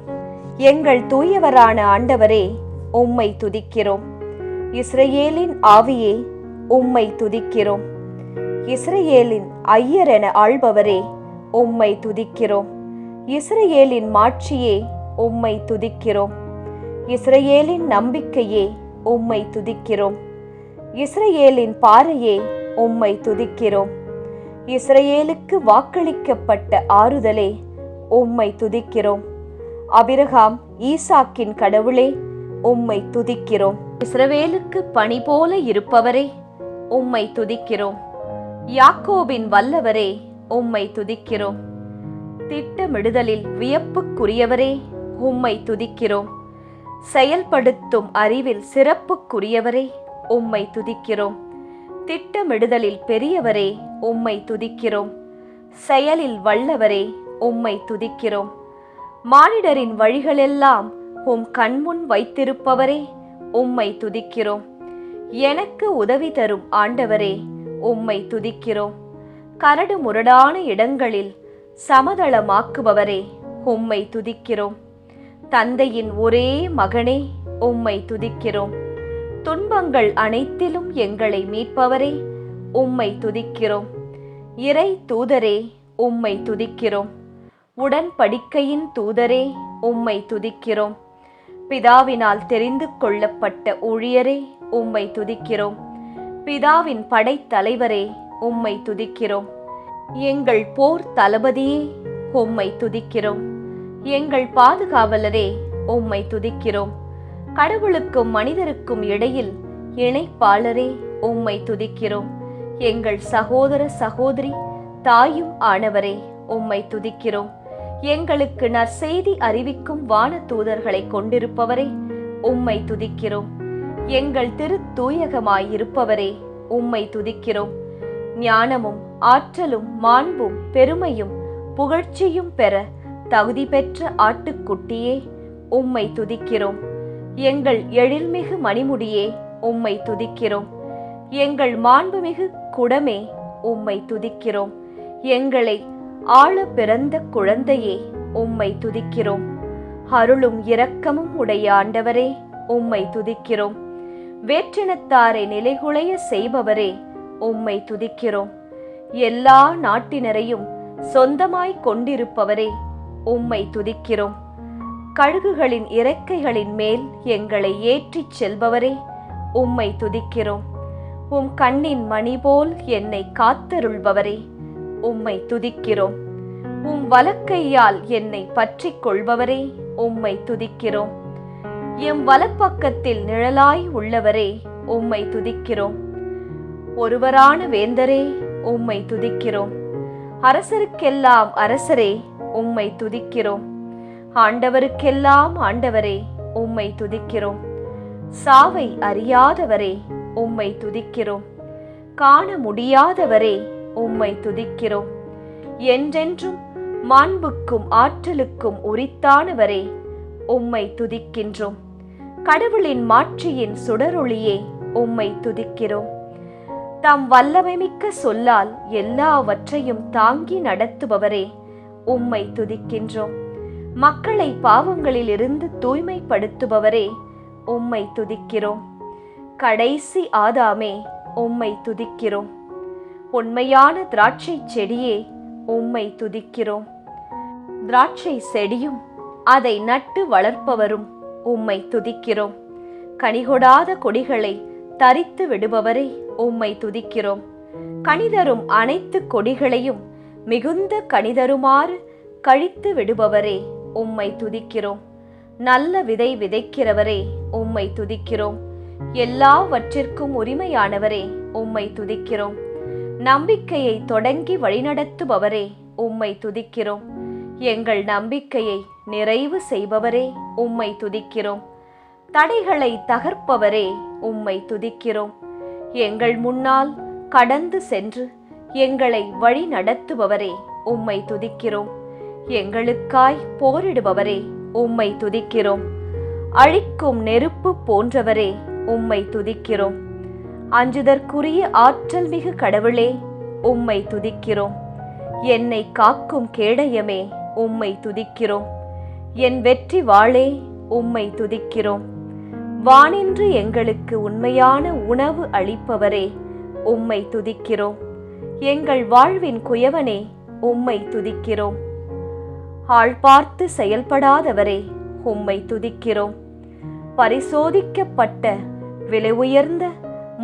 எங்கள் தூயவரான ஆண்டவரே, உம்மை துதிக்கிறோம். இஸ்ரவேலின் ஆவியே, உம்மை துதிக்கிறோம். இஸ்ரவேலின் ஐயர் என ஆள்பவரே, உம்மை துதிக்கிறோம். இஸ்ரவேலின் மாட்சியே, உம்மை துதிக்கிறோம். இஸ்ரவேலின் நம்பிக்கையே உம்மை துதிக்கிறோம். இஸ்ரவேலின் பாறையே உம்மை துதிக்கிறோம். இஸ்ரவேலுக்கு வாக்களிக்கப்பட்ட ஆறுதலே உம்மை துதிக்கிறோம். ஆபிரகாம் ஈசாக்கின் கடவுளே உம்மை துதிக்கிறோம். இஸ்ரவேலுக்கு பனி போல இருப்பவரே உம்மை துதிக்கிறோம். யாக்கோபின் வல்லவரே உம்மை துதிக்கிறோம். திட்டமிடுதலில் வியப்புக்குரியவரே உம்மை துதிக்கிறோம். செயல்படுத்தும் அறிவில் சிறப்புக்குரியவரே உம்மை துதிக்கிறோம். திட்டமிடுதலில் பெரியவரே உம்மை துதிக்கிறோம். செயலில் வல்லவரே உம்மை துதிக்கிறோம். மானிடரின் வழிகளெல்லாம் உம் கண்முன் வைத்திருப்பவரே உம்மை துதிக்கிறோம். எனக்கு உதவி தரும் ஆண்டவரே உம்மை துதிக்கிறோம். கரடு முரடான இடங்களில் சமதளமாக்குபவரே உம்மை துதிக்கிறோம். தந்தையின் ஒரே மகனே உம்மை துதிக்கிறோம். துன்பங்கள் அனைத்திலும் எங்களை மீட்பவரே உம்மை துதிக்கிறோம். இறை தூதரே உம்மை துதிக்கிறோம். உடன்படிக்கையின் தூதரே உம்மை துதிக்கிறோம். பிதாவினால் தெரிந்து கொள்ளப்பட்ட ஊழியரே உம்மை துதிக்கிறோம். பிதாவின் படைத்தலைவரே உம்மை துதிக்கிறோம். எங்கள் போர் தளபதியே உம்மை துதிக்கிறோம். எங்கள் பாதுகாவலரே உம்மை துதிக்கிறோம். கடவுளுக்கும் மனிதருக்கும் இடையில் இணைப்பாளரே உம்மை துதிக்கிறோம். எங்கள் சகோதர சகோதரி தாயும் ஆனவரே உம்மை துதிக்கிறோம். எங்களுக்கு நற்செய்தி அறிவிக்கும் வான தூதர்களை கொண்டிருப்பவரே உம்மை துதிக்கிறோம். எங்கள் திருத்தூயகமாயிருப்பவரே உம்மை துதிக்கிறோம். ஞானமும் ஆற்றலும் மாண்பும் பெருமையும் புகழ்ச்சியும் பெற தகுதி பெற்ற ஆட்டுக்குட்டியே உம்மை துதிக்கிறோம். எங்கள் எழில்மிகு மணிமுடியே உம்மை துதிக்கிறோம். எங்கள் மாண்புமிகு குடமே உம்மை துதிக்கிறோம். எங்களை ஆள பிறந்த குழந்தையே உம்மை துதிக்கிறோம். அருளும் இரக்கமும் உடைய ஆண்டவரே உம்மை துதிக்கிறோம். வேற்றினத்தாரை நிலைகுலைய செய்பவரே உம்மை துதிக்கிறோம். எல்லா நாட்டினரையும் சொந்தமாய் கொண்டிருப்பவரே உம்மை துதிக்கிறோம். கழுகுகளின் இறக்கைகளின் மேல் எங்களை ஏற்றிச் செல்பவரே உம்மை துதிக்கிறோம். உம் கண்ணின் மணி போல் என்னை காத்தருள்பவரே உம்மை துதிக்கிறோம். உம் வலக்கையால் என்னை பற்றிக் கொள்பவரே உம்மை துதிக்கிறோம். எம் வலப்பக்கத்தில் நிழலாய் உள்ளவரே உம்மை துதிக்கிறோம். ஒருவரான வேந்தரே உம்மை துதிக்கிறோம். அரசருக்கெல்லாம் அரசரே உம்மை துதிக்கிறோம். ஆண்டவருக்கெல்லாம் ஆண்டவரே உம்மை துதிக்கிறோம். சாவை அறியாதவரே உம்மை துதிக்கிறோம். காண முடியாதவரே உம்மை துதிக்கிறோம். என்றென்றும் மாண்புக்கும் ஆற்றலுக்கும் உரித்தானவரே உம்மை துதிக்கின்றோம். கடவுளின் மாட்சியின் சுடரொளியே உம்மை துதிக்கிறோம். தம் வல்லமைமிக்க சொல்லால் எல்லாவற்றையும் தாங்கி நடத்துபவரே உம்மை துதிக்கின்றோம். மக்களை பாவங்களில் இருந்து தூய்மைப்படுத்துபவரே உம்மை துதிக்கிறோம். கடைசி ஆதாமே உம்மை துதிக்கிறோம். உண்மையான திராட்சை செடியே உம்மை துதிக்கிறோம். திராட்சை செடியும் அதை நட்டு வளர்ப்பவரும் உம்மை துதிக்கிறோம். கனிகொடாத கொடிகளை தரித்து விடுபவரே உம்மை துதிக்கிறோம். கனிதரும் அனைத்து கொடிகளையும் மிகுந்த கனிதருமாறு கழித்து விடுபவரே உம்மை துதிக்கிறோம். நல்ல விதை விதைக்கிறவரே உம்மை துதிக்கிறோம். எல்லாவற்றிற்கும் உரிமையானவரே உம்மை துதிக்கிறோம். நம்பிக்கையை தொடங்கி வழிநடத்துபவரே உம்மை துதிக்கிறோம். எங்கள் நம்பிக்கையை நிறைவு செய்பவரே உம்மை துதிக்கிறோம். தடைகளை தகர்ப்பவரே உம்மை துதிக்கிறோம். எங்கள் முன்னால் கடந்து சென்று எங்களை வழி நடத்துபவரே உம்மை துதிக்கிறோம். எங்களுக்காய் போரிடுபவரே உம்மை துதிக்கிறோம். அழிக்கும் நெருப்பு போன்றவரே உம்மை துதிக்கிறோம். அஞ்சுதற்குரிய ஆற்றல் மிகு கடவுளே உம்மை துதிக்கிறோம். என்னை காக்கும் கேடயமே உம்மை துதிக்கிறோம். என் வெற்றி வாளே உம்மை துதிக்கிறோம். வானின்று எங்களுக்கு உண்மையான உணவு அளிப்பவரே உம்மை துதிக்கிறோம். எங்கள் வாழ்வின் குயவனே உம்மை துதிக்கிறோம். ஆள் பார்த்து செயல்படாதவரே உம்மை துதிக்கிறோம். பரிசோதிக்கப்பட்ட விலை உயர்ந்த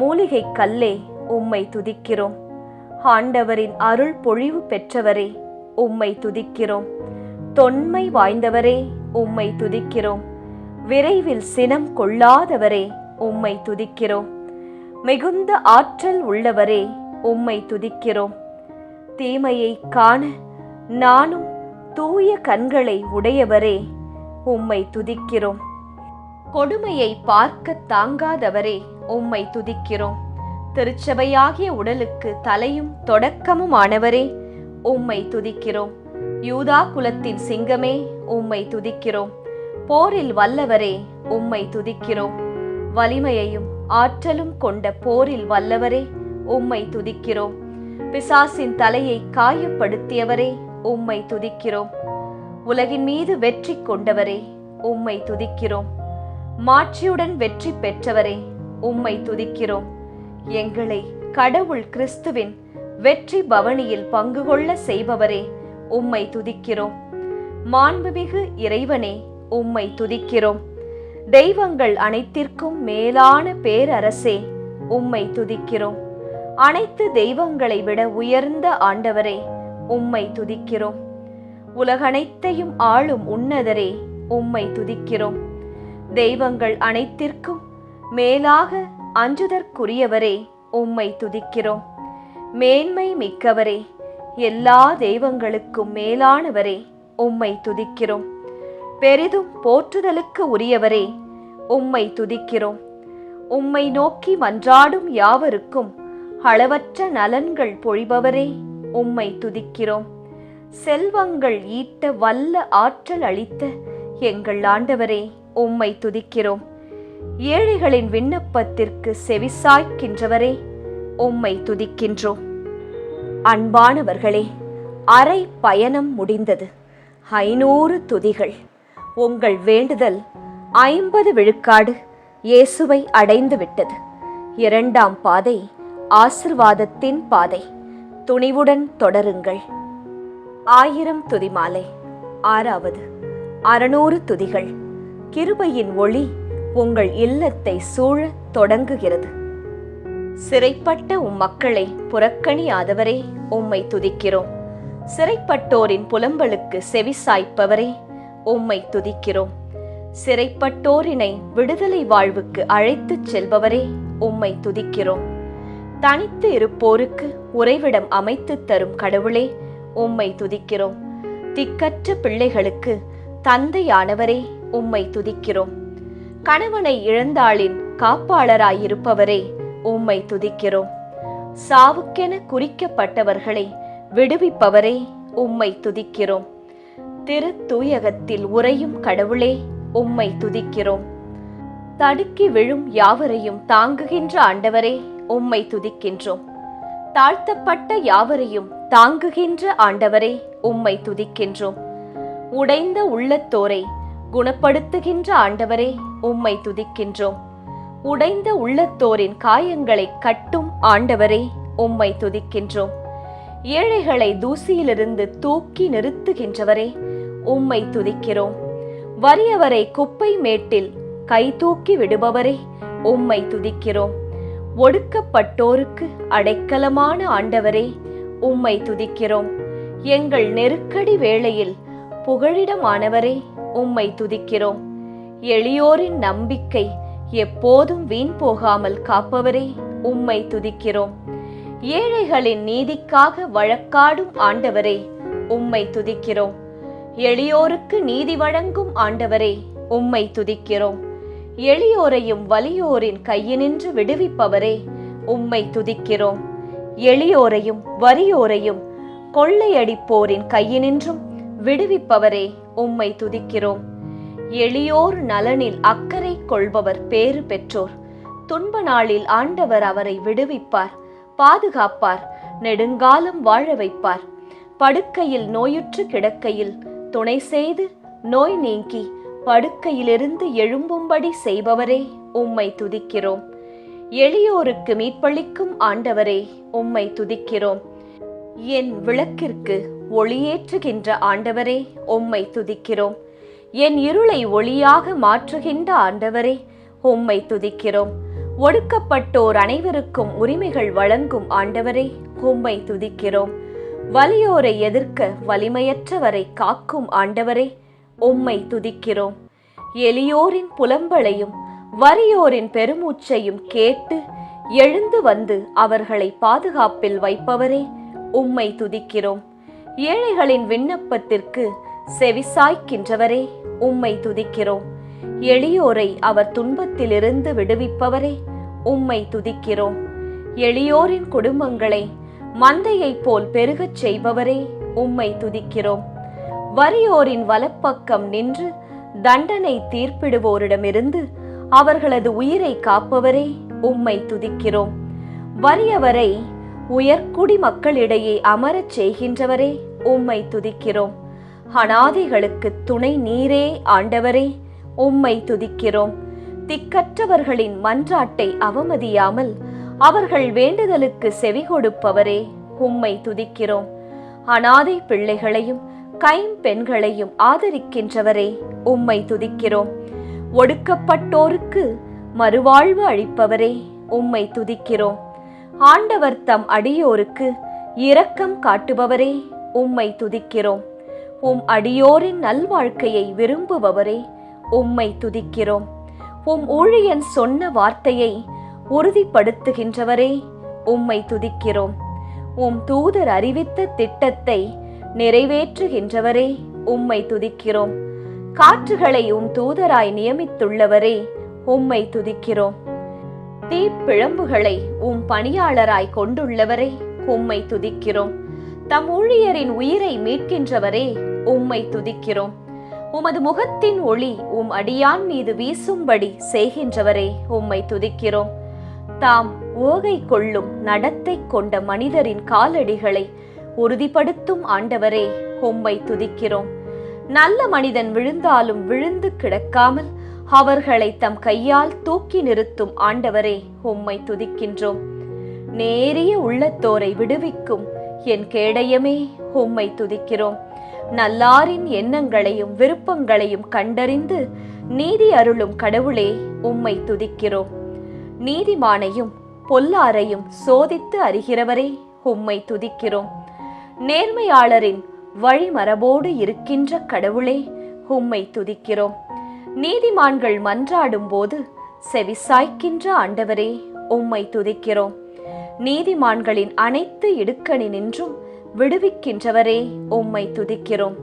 மூலிகை கல்லே உம்மை துதிக்கிறோம். ஆண்டவரின் அருள் பொழிவு பெற்றவரே உம்மை துதிக்கிறோம். தொன்மை வாய்ந்தவரே உம்மை துதிக்கிறோம். விரைவில் சினம் கொள்ளாதவரே உம்மை துதிக்கிறோம். மிகுந்த ஆற்றல் உள்ளவரே உம்மை துதிக்கிறோம். தீமையை காண நானும் தூய கண்களை உடையவரே உம்மை துதிக்கிறோம். கொடுமையை பார்க்க தாங்காதவரே உம்மை துதிக்கிறோம். திருச்சபையாகிய உடலுக்கு தலையும் தொடக்கமுமானவரே உம்மை துதிக்கிறோம். யூதா குலத்தின் சிங்கமே உம்மை துதிக்கிறோம். போரில் வல்லவரே உம்மை துதிக்கிறோம். வலிமையையும் ஆற்றலும் கொண்ட போரில் வல்லவரே உம்மை துதிக்கிறோம். பிசாசின் தலையை காயப்படுத்தியவரே உம்மை துதிக்கிறோம். உலகின் மீது வெற்றி கொண்டவரே உம்மை துதிக்கிறோம். மாட்சியுடன் வெற்றி பெற்றவரே உம்மை துதிக்கிறோம். எங்களை கடவுள் கிறிஸ்துவின் வெற்றி பவனியில் பங்கு கொள்ள செய்பவரே உம்மை துதிக்கிறோம். மாண்புமிகு இறைவனே உம்மை துதிக்கிறோம். தெய்வங்கள் அனைத்திற்கும் மேலான பேரரசே உம்மை துதிக்கிறோம். அனைத்து தெய்வங்களை விட உயர்ந்த ஆண்டவரே உம்மை துதிக்கிறோம். உலகனைத்தையும் ஆளும் உன்னதரே உம்மை துதிக்கிறோம். தெய்வங்கள் அனைத்திற்கும் மேலாக அஞ்சுதற்குரியவரே உம்மை துதிக்கிறோம். மேன்மை மிக்கவரே, எல்லா தெய்வங்களுக்கும் மேலானவரே உம்மை துதிக்கிறோம். பெரிதும் போற்றுதலுக்கு உரியவரே உம்மை துதிக்கிறோம். உம்மை நோக்கி மன்றாடும் யாவருக்கும் அளவற்ற நலன்கள் பொழிபவரே உம்மை துதிக்கிறோம். செல்வங்கள் ஈட்ட வல்ல ஆற்றல் அளித்த எங்கள் ஆண்டவரே உம்மை துதிக்கிறோம். ஏழைகளின் விண்ணப்பத்திற்கு செவிசாய்க்கின்றவரே உம்மை துதிக்கின்றோம். அன்பானவர்களே, அரை பயணம் முடிந்தது. 500 துதிகள். உங்கள் வேண்டுதல் 50 விழுக்காடு இயேசுவை அடைந்து விட்டது. 2ஆம் பாதை ஆசிர்வாதத்தின் பாதை. துணிவுடன் தொடருங்கள். 1000 துதிமாலை. 6வது 600 துதிகள். கிருபையின் ஒளி உங்கள் இல்லத்தை சூழ தொடங்குகிறது. சிறைப்பட்ட மக்களை புறக்கணியாதவரே உம்மை துதிக்கிறோம். சிறைப்பட்டோரின் புலம்பலுக்கு செவிசாய்ப்பவரே உம்மை துதிக்கிறோம். சிறைப்பட்டோரினை விடுதலை வாழ்வுக்கு அழைத்துச் செல்பவரே உம்மை துதிக்கிறோம். தனித்து இருப்போருக்கு உறைவிடம் அமைத்து தரும் கடவுளே உம்மை துதிக்கிறோம். திக்கற்ற பிள்ளைகளுக்கு தந்தையானவரே உம்மை துதிக்கிறோம். கணவனை இழந்தாளின் காப்பாளராயிருப்பவரே உம்மை துதிக்கிறோம். சாவுக்கென குறிக்கப்பட்டவர்களை விடுவிப்பவரே உம்மை துதிக்கிறோம். திரு தூயகத்தில் உறையும் கடவுளே உம்மை துதிக்கிறோம். தடுக்கி விழும் யாவரையும் தாங்குகின்ற ஆண்டவரே உம்மை துதிக்கின்றோம். தாழ்த்தப்பட்ட யாவரையும் தாங்குகின்ற ஆண்டவரே உம்மை துதிக்கின்றோம். உடைந்த உள்ளத்தோரை குணப்படுத்துகின்ற ஆண்டவரே உம்மை துதிக்கின்றோம். உடைந்த உள்ளத்தோரின் காயங்களை கட்டும் ஆண்டவரே உம்மை துதிக்கின்றோம். ஏழைகளை தூசியிலிருந்து தூக்கி நிறுத்துகின்றவரே உம்மை துதிக்கிறோம். வறியவரை குப்பை மேட்டில் கை தூக்கி விடுபவரே உம்மை துதிக்கிறோம். ஒடுக்கப்பட்டோருக்கு அடைக்கலமான ஆண்டவரே உம்மை துதிக்கிறோம். எங்கள் நெருக்கடி வேளையில் புகழிடமானவரே உம்மை துதிக்கிறோம். எளியோரின் நம்பிக்கை எப்போதும் வீண் போகாமல் காப்பவரே உம்மை துதிக்கிறோம். ஏழைகளின் நீதிக்காக வழக்காடும் ஆண்டவரே உம்மை துதிக்கிறோம். எளியோருக்கு நீதி வழங்கும் ஆண்டவரே உம்மை துதிக்கிறோம். எளியோரையும் வலியோரின் கையினின்று விடுவிப்பவரே உம்மை துதிக்கிறோம். எளியோரையும் வறியோரையும் கொள்ளையடிப்போரின் கையினின்றும் விடுவிப்பவரே உம்மை துதிக்கிறோம். எளியோர் நலனில் அக்கறை கொள்பவர் பேறு பெற்றோர். துன்ப நாளில் ஆண்டவர் அவரை விடுவிப்பார், பாதுகாப்பார், நெடுங்காலம் வாழ வைப்பார். படுக்கையில் நோயுற்று கிடக்கையில் துணை செய்து நோய் நீங்கி படுக்கையிலிருந்து எழும்பும்படி செய்பவரே உம்மை துதிக்கிறோம். எளியோருக்கு மீட்பளிக்கும் ஆண்டவரே உம்மை துதிக்கிறோம். என் விளக்கிற்கு ஒளியேற்றுகின்ற ஆண்டவரே உம்மை துதிக்கிறோம். என் இருளை ஒளியாக மாற்றுகின்ற ஆண்டவரே, உம்மை துதிக்கிறோம். ஒடுக்கப்பட்டோர் அனைவருக்கும் உரிமைகள் வழங்கும் ஆண்டவரே, உம்மை துதிக்கிறோம். வலியோரை எதிர்க்க வலிமையற்றவரை காக்கும் ஆண்டவரே, உம்மை துதிக்கிறோம். எளியோரின் புலம்பலையும் வறியோரின் பெருமூச்சையும் கேட்டு எழுந்து வந்து அவர்களை பாதுகாப்பில் வைப்பவரே, உம்மை துதிக்கிறோம். ஏழைகளின் விண்ணப்பத்திற்கு செவிசாய்க்கின்றவரே, உம்மை துதிக்கிறோம். எளியோரை அவர் துன்பத்திலிருந்து விடுவிப்பவரே, உம்மை துதிக்கிறோம். எளியோரின் குடும்பங்களை மந்தையைப் போல் பெருகச் செய்பவரே, உம்மை துதிக்கிறோம். வறியோரின் வலப்பக்கம் நின்று தண்டனை தீர்ப்பிடுவோரிடமிருந்து அவர்களது உயிரை காப்பவரே, உம்மை துதிக்கிறோம். வறியவரை உயர்குடி மக்களிடையே அமரச் செய்கின்றவரே, உம்மை துதிக்கிறோம். அநாதைகளுக்கு துணை நீரே ஆண்டவரே, உம்மை துதிக்கிறோம். திக்கற்றவர்களின் மன்றாட்டை அவமதியாமல் அவர்கள் வேண்டுதலுக்கு செவி கொடுப்பவரே, உம்மை துதிக்கிறோம். அநாதை பிள்ளைகளையும் கைம்பெண்களையும் ஆதரிக்கின்றவரே, உம்மை துதிக்கிறோம். ஒடுக்கப்பட்டோருக்கு மறுவாழ்வு அளிப்பவரே, உம்மை துதிக்கிறோம். ஆண்டவர் தம் அடியோருக்கு இரக்கம் காட்டுபவரே, உம்மை துதிக்கிறோம். உம் அடியோரின் நல்வாழ்க்கையை விரும்புபவரே, உம்மை துதிக்கிறோம். உம் ஊழியன் சொன்ன வார்த்தையை உறுதிப்படுத்துகின்றவரே, உம்மை துதிக்கிறோம். உம் தூதர் அறிவித்த திட்டத்தை நிறைவேற்றுகின்றவரே, உம்மை துதிக்கிறோம். காற்றுகளை உம் தூதராய் நியமித்துள்ளவரே, உம்மை துதிக்கிறோம். தீப்பிழம்புகளை உம் பணியாளராய் கொண்டுள்ளவரே, உம்மை துதிக்கிறோம். தம் ஊழியரின் உயிரை மீட்கின்றவரே, உம்மை துதிக்கிறோம். உமது முகத்தின் ஒளி உம் அடியான் மீது வீசும்படி செய்கின்றவரே, உம்மை துதிக்கிறோம். தாம் ஓகை கொள்ளும் நடத்தை கொண்ட மனிதரின் காலடிகளை உறுதிப்படுத்தும் ஆண்டவரே, உம்மை துதிக்கிறோம். நல்ல மனிதன் விழுந்தாலும் விழுந்து கிடக்காமல் அவர்களை தம் கையால் தூக்கி நிறுத்தும் ஆண்டவரே, உம்மை துதிக்கின்றோம். நேரிய உள்ளத்தோரை விடுவிக்கும் என் கேடயமே, உம்மை துதிக்கிறோம். நல்லாரின் எண்ணங்களையும் விருப்பங்களையும் கண்டறிந்து நீதி அருளும் கடவுளே, உம்மை துதிக்கிறோம். நீதிமானையும் பொல்லாரையும் சோதித்து அறிகிறவரே, உம்மை துதிக்கிறோம். நேர்மையாளரின் வழிமரபோடு இருக்கின்ற கடவுளே, உம்மை துதிக்கிறோம். நீதிமான்கள் மன்றாடும் போது செவிசாய்க்கின்ற ஆண்டவரே, உம்மை துதிக்கிறோம். நீதிமான்களின் அனைத்து இடுக்கணினின்றும் விடுவிக்கின்றவரே, உம்மை துதிக்கிறோம்.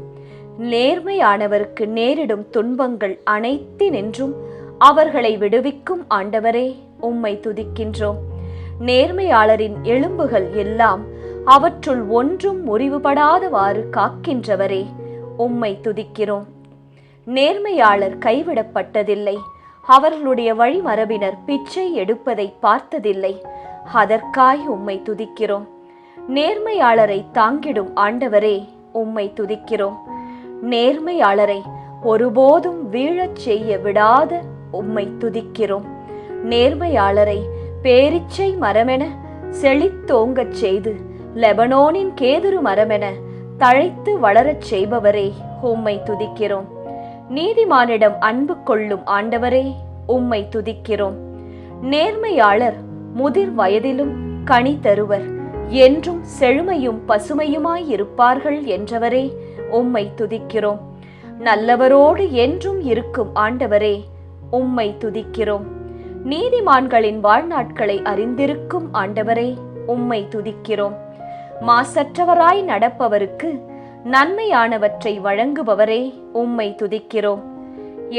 நேர்மையானவருக்கு நேரிடும் துன்பங்கள் அனைத்தினின்றும் அவர்களை விடுவிக்கும் ஆண்டவரே, உம்மை துதிக்கின்றோம். நேர்மையாளரின் எலும்புகள் எல்லாம் அவற்றுள் ஒன்றும் முறிவுபடாதவாறு காக்கின்றவரே, உம்மை துதிக்கிறோம். நேர்மையாளர் கைவிடப்பட்டதில்லை, அவர்களுடைய வழிமரபினர் பிச்சை எடுப்பதை பார்த்ததில்லை. அதற்காய் உம்மை துதிக்கிறோம். நேர்மையாளரை தாங்கிடும் ஆண்டவரே, உம்மை துதிக்கிறோம். நேர்மையாளரை ஒருபோதும் வீழச் செய்ய விடாத உம்மை துதிக்கிறோம். நேர்மையாளரை பேரிச்சை மரமென செழித்தோங்கச் செய்து லெபனோனின் கேதுரு மரமென தழைத்து வளரச் செய்பவரே, உம்மை துதிக்கிறோம். நீதிமானிடம் அன்பு கொள்ளும் ஆண்டவரே, உம்மை துதிக்கிறோம். நேர்மையாளர் முதிர் வயதிலும் கனி தருவர், என்றும் செழுமையும் பசுமையுமாயிருப்பார்கள் என்றவரே, உம்மை துதிக்கிறோம். நல்லவரோடு என்றும் இருக்கும் ஆண்டவரே, உம்மை துதிக்கிறோம். நீதிமான்களின் வாழ்நாட்களை அறிந்திருக்கும் ஆண்டவரே, உம்மை துதிக்கிறோம். மாசற்றவராய் நடப்பவருக்கு நன்மையானவற்றை வழங்குபவரே, உம்மை துதிக்கிறோம்.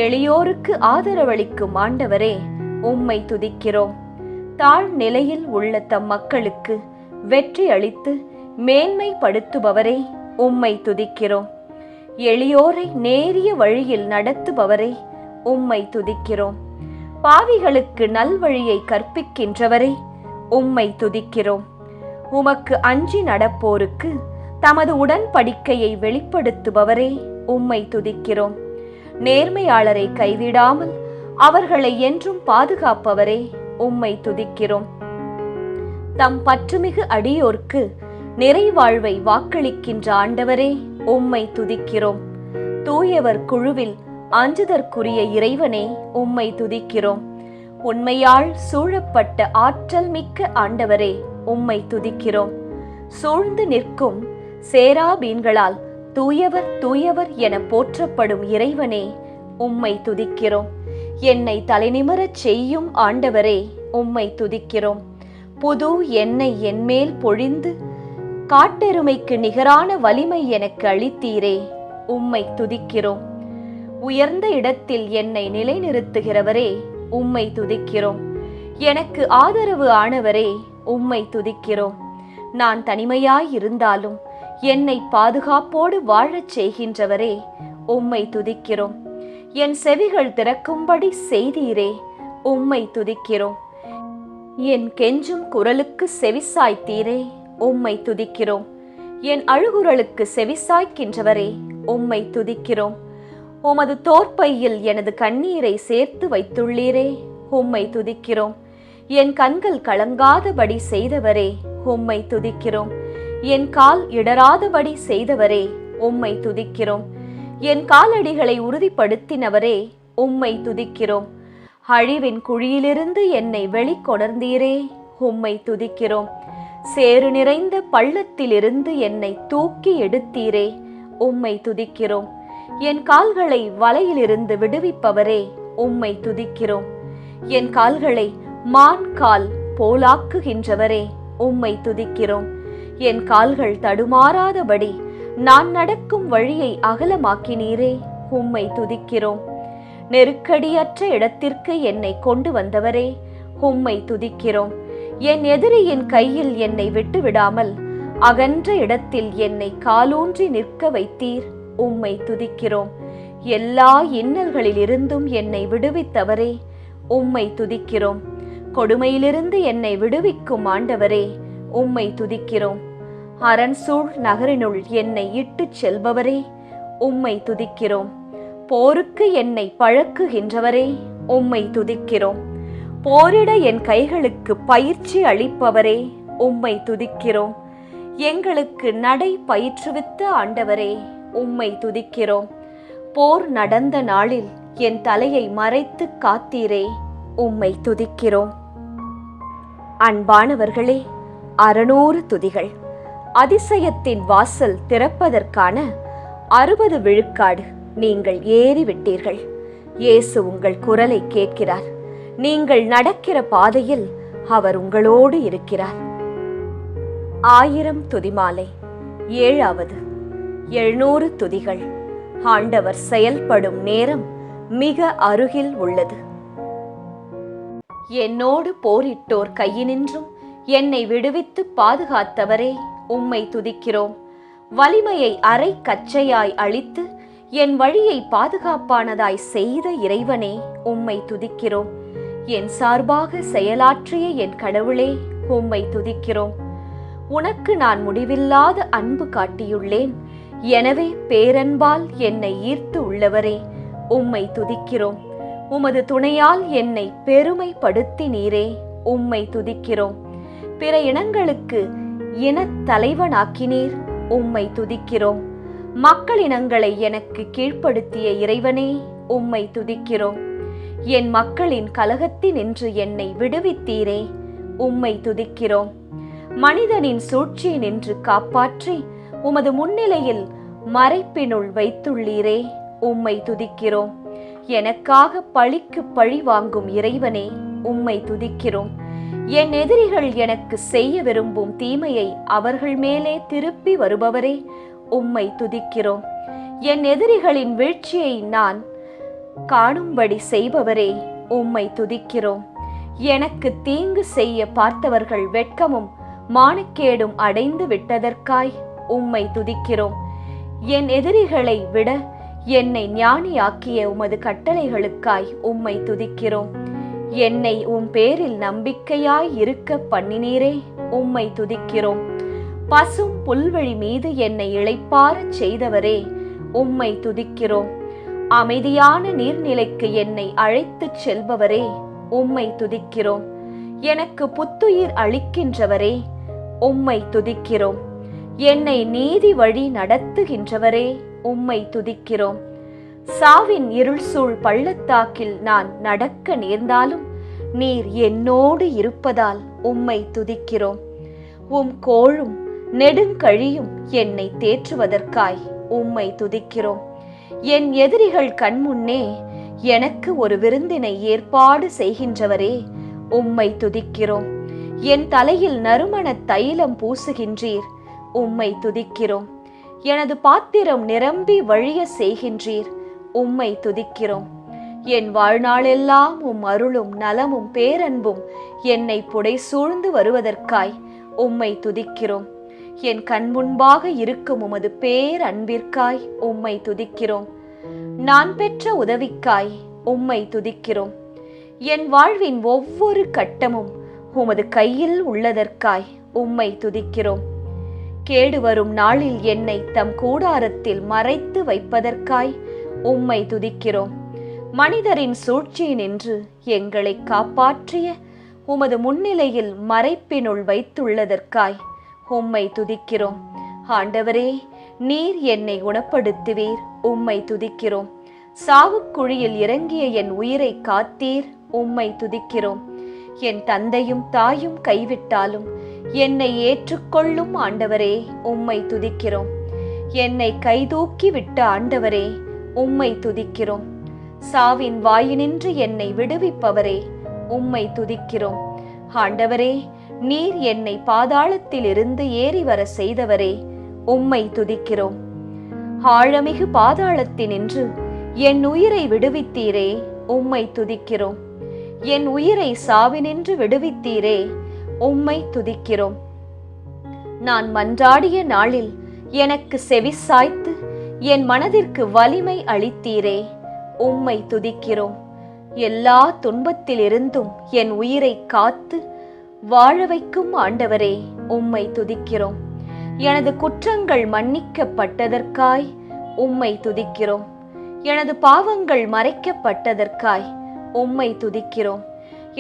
எளியோருக்கு ஆதரவளிக்கும் ஆண்டவரே, உம்மை துதிக்கிறோம். தாழ் நிலையில் உள்ள தம் மக்களுக்கு வெற்றி அளித்து மேன்மைப்படுத்துபவரே, உம்மை துதிக்கிறோம். எளியோரை நேரிய வழியில் நடத்துபவரே, உம்மை துதிக்கிறோம். பாவிகளுக்கு நல்வழியை கற்பிக்கின்றவரே, உம்மை துதிக்கிறோம். உமக்கு அஞ்சி நடப்போருக்கு தமது உடன்படிக்கையை வெளிப்படுத்துபவரே, உம்மை துதிக்கிறோம். நேர்மையாளரை கைவிடாமல் அவர்களை என்றும் பாதுகாப்பவரே, உம்மை துதிக்கிறோம். தம் பற்றுமிகு அடியோர்க்கு நிறைவாழ்வை வாக்களிக்கின்ற ஆண்டவரே, உம்மை துதிக்கிறோம். தூயவர் குழுவில் அஞ்சுதற்குரிய இறைவனே, உம்மை துதிக்கிறோம். உண்மையால் சூழப்பட்ட ஆற்றல் மிக்க ஆண்டவரே, உம்மை துதிக்கிறோம். சூழ்ந்து நிற்கும் சேராபீன்களால் தூயவர் தூயவர் என போற்றப்படும் இறைவனே, உம்மை துதிக்கிறோம். என்னை தலைநிமிரச் செய்யும் ஆண்டவரே, உம்மை துதிக்கிறோம். புது எண்ணெய் என்மேல் பொழிந்து காட்டெருமைக்கு நிகரான வலிமை எனக்கு அளித்தீரே, உம்மை துதிக்கிறோம். உயர்ந்த இடத்தில் என்னை நிலைநிறுத்துகிறவரே, உம்மை துதிக்கிறோம். எனக்கு ஆதரவு ஆனவரே, உம்மை துதிக்கிறோம். நான் தனிமையாய் இருந்தாலும் என்னை பாதுகாப்போடு வாழச் செய்கின்றவரே, உம்மை துதிக்கிறோம். என் செவிகள் திறக்கும்படி செய்தீரே, உம்மை துதிக்கிறோம். என் கெஞ்சும் குரலுக்கு செவிசாய்த்தீரே, உம்மை துதிக்கிறோம். என் அழுகுரலுக்கு செவிசாய்க்கின்றவரே, உம்மை துதிக்கிறோம். உமது தோற்பையில் எனது கண்ணீரை சேர்த்து வைத்துள்ளீரே, உம்மை துதிக்கிறோம். என் கண்கள் கலங்காதபடி செய்தவரே, உம்மை துதிக்கிறோம். என் கால் இடராதபடி செய்தவரே, உம்மை துதிக்கிறோம். என் காலடிகளை உறுதிப்படுத்தினவரே, உம்மை துதிக்கிறோம். அழிவின் குழியிலிருந்து என்னை வெளிக்கொணர்ந்தீரே, உம்மை துதிக்கிறோம். சேறு நிறைந்த பள்ளத்திலிருந்து என்னை தூக்கி எடுத்தீரே, உம்மை துதிக்கிறோம். என் கால்களை வலையிலிருந்து விடுவிப்பவரே, உம்மை துதிக்கிறோம். என் கால்களை மான் கால் போலாக்குகின்றவரே, உம்மை துதிக்கிறோம். என் கால்கள் தடுமாறாதபடி நான் நடக்கும் வழியை அகலமாக்கினீரே, உம்மை துதிக்கிறோம். நெருக்கடியற்ற இடத்திற்கு என்னை கொண்டு வந்தவரே, உம்மை துதிக்கிறோம். என் எதிரியின் கையில் என்னை விட்டுவிடாமல் அகன்ற இடத்தில் என்னை காலூன்றி நிற்க வைத்தீர், உம்மை துதிக்கிறோம். எல்லா இன்னல்களிலிருந்தும் என்னை விடுவித்தவரே, உம்மை துதிக்கிறோம். கொடுமையிலிருந்து என்னை விடுவிக்கும் ஆண்டவரே, உம்மை துதிக்கிறோம். அரண்சூழ் நகரினுள் என்னை இட்டுச் செல்பவரே, உம்மை துதிக்கிறோம். போருக்கு என்னை பழக்குகின்றவரே, உம்மை துதிக்கிறோம். போரிட என் கைகளுக்கு பயிற்சி அளிப்பவரே, உம்மை துதிக்கிறோம். எங்களுக்கு நடை பயிற்றுவித்த ஆண்டவரே, உம்மை துதிக்கிறோம். போர் நடந்த நாளில் என் தலையை மறைத்து காத்தீரே, உம்மை துதிக்கிறோம். அன்பானவர்களே, 600 துதிகள். அதிசயத்தின் வாசல் திறப்பதற்கான 60 விழுக்காடு நீங்கள் ஏறிவிட்டீர்கள். இயேசு உங்கள் குரலை கேட்கிறார். நீங்கள் நடக்கிற பாதையில் அவர் உங்களோடு இருக்கிறார். 1000 துதிமாலை. 7வது. 700 துதிகள். ஆண்டவர் செயல்படும் நேரம் மிக அருகில் உள்ளது. என்னோடு போரிட்டோர் கையினின்றும் என்னை விடுவித்து பாதுகாத்தவரே, உம்மை துதிக்கிறோம். வலிமையை அரை கச்சையாய் அளித்து என் வழியை பாதுகாப்பானதாய் செய்த இறைவனே, உம்மை துதிக்கிறோம். என் சார்பாக செயலாற்றிய என் கடவுளே, உம்மை துதிக்கிறோம். உனக்கு நான் முடிவில்லாத அன்பு காட்டியுள்ளேன். எனவே பேரன்பால் என்னை ஈர்த்து உள்ளவரே, உம்மை துதிக்கிறோம். உமது துணையால் என்னை பெருமைப்படுத்தினீரே, உம்மை துதிக்கிறோம். பிற இனங்களுக்கு இனத் தலைவனாக்கினீர், உம்மை துதிக்கிறோம். மக்களினங்களை எனக்கு கீழ்ப்படுத்திய இறைவனே, உம்மை துதிக்கிறோம். என் மக்களின் கலகத்தினின்று என்னை விடுவித்தீரே, உம்மை துதிக்கிறோம். மனிதனின் சூழ்ச்சியினின்று காப்பாற்றி உமது முன்னிலையில் மறைப்பினுள் வைத்துள்ளீரே, உம்மை துதிக்கிறோம். எனக்காக பழிக்கு பழி வாங்கும் இறைவனே, உம்மை துதிக்கிறோம். என் எதிரிகள் எனக்கு செய்ய விரும்பும் தீமையை அவர்கள் மேலே திருப்பி வருபவரே, உம்மை துதிக்கிறோம். என் எதிரிகளின் வீழ்ச்சியை நான் காணும்படி செய்பவரே, உம்மை துதிக்கிறோம். எனக்கு தீங்கு செய்ய பார்த்தவர்கள் வெட்கமும் மானக்கேடும் அடைந்து விட்டதற்காய் உம்மை துதிக்கிறோம். என் எதிரிகளை விட என்னை ஞானியாக்கிய உமது கட்டளைகளுக்காய் உம்மை துதிக்கிறோம். என்னை உம் பேரில் நம்பிக்கையாய் இருக்க பண்ணினீரே, உம்மை துதிக்கிறோம். பசும் புல்வெளி மீது என்னை இளைப்பாறச் செய்தவரே, உம்மை துதிக்கிறோம். அமைதியான நீர்நிலைக்கு என்னை அழைத்துச் செல்பவரே, உம்மை துதிக்கிறோம். எனக்கு புத்துயிர் அளிக்கின்றவரே, உம்மை துதிக்கிறோம். என்னை நீதி வழி நடத்துகின்றவரே, உம்மை துதிக்கிறோம். சாவின் இருள் சூழ் பள்ளத்தாக்கில் நான் நடக்க நேர்ந்தாலும் நீர் என்னோடு இருப்பதால் உம்மை துதிக்கிறோம். உம் கோளும் நெடுங்கழியும் என்னை தேற்றுவதற்காய் உம்மை துதிக்கிறோம். என் எதிரிகள் கண்முன்னே எனக்கு ஒரு விருந்தினை ஏற்பாடு செய்கின்றவரே, உம்மை துதிக்கிறோம். என் தலையில் நறுமண தைலம் பூசுகின்றீர், உம்மை துதிக்கிறோம். எனது பாத்திரம் நிரம்பி வழிய செய்கின்றீர், உம்மை துதிக்கிறோம். என் வாழ்நாளெல்லாம் உம் அருளும் நலமும் பேரன்பும் என்னை புடைசூழ்ந்து வருவதற்காய் உம்மை துதிக்கிறோம். என் கண் முன்பாக இருக்கும் உமது பேரன்பிற்காய் உம்மை துதிக்கிறோம். நான் பெற்ற உதவிக்காய் உம்மை துதிக்கிறோம். என் வாழ்வின் ஒவ்வொரு கட்டமும் உமது கையில் உள்ளதற்காய் உம்மை துதிக்கிறோம். கேடு வரும் நாளில் என்னை தம் கூடாரத்தில் மறைத்து வைப்பதற்காய் உம்மை துதிக்கிறோம். மனிதரின் சூழ்ச்சியினின்று எங்களை காப்பாற்றிய உமது முன்னிலையில் மறைப்பினுள் வைத்துள்ளதற்காய் உம்மை துதிக்கிறோம். ஆண்டவரே, நீர் என்னை குணப்படுத்துவீர், உம்மை துதிக்கிறோம். சாவுக்குழியில் இறங்கிய என் உயிரை காத்தீர், உம்மை துதிக்கிறோம். என் தந்தையும் தாயும் கைவிட்டாலும் என்னை ஏற்றுக்கொள்ளும் ஆண்டவரே, உம்மை துதிக்கிறோம். என்னை கைதூக்கி விட்ட ஆண்டவரே, உம்மை துதிக்கிறோம். சாவின் வாயினின்று என்னை விடுவிப்பவரே, உம்மை துதிக்கிறோம். ஆண்டவரே, நீர் என்னை பாதாளத்தில் இருந்து ஏறி வர செய்தவரே, உம்மை துதிக்கிறோம். ஆழமிகு பாதாளத்தினின்று என் உயிரை விடுவித்தீரே, உம்மை துதிக்கிறோம். என் உயிரை சாவினின்று விடுவித்தீரே, உம்மை துதிக்கிறோம். நான் மன்றாடிய நாளில் எனக்கு செவிசாய்த்து என் மனதிற்கு வலிமை அளித்தீரே, உம்மை துதிக்கிறோம். எல்லா துன்பத்திலிருந்தும் என் உயிரை காத்து வாழ வைக்கும் ஆண்டவரே, உம்மை துதிக்கிறோம். எனது குற்றங்கள் மன்னிக்கப்பட்டதற்காய் உம்மை துதிக்கிறோம். எனது பாவங்கள் மறைக்கப்பட்டதற்காய் உம்மை துதிக்கிறோம்.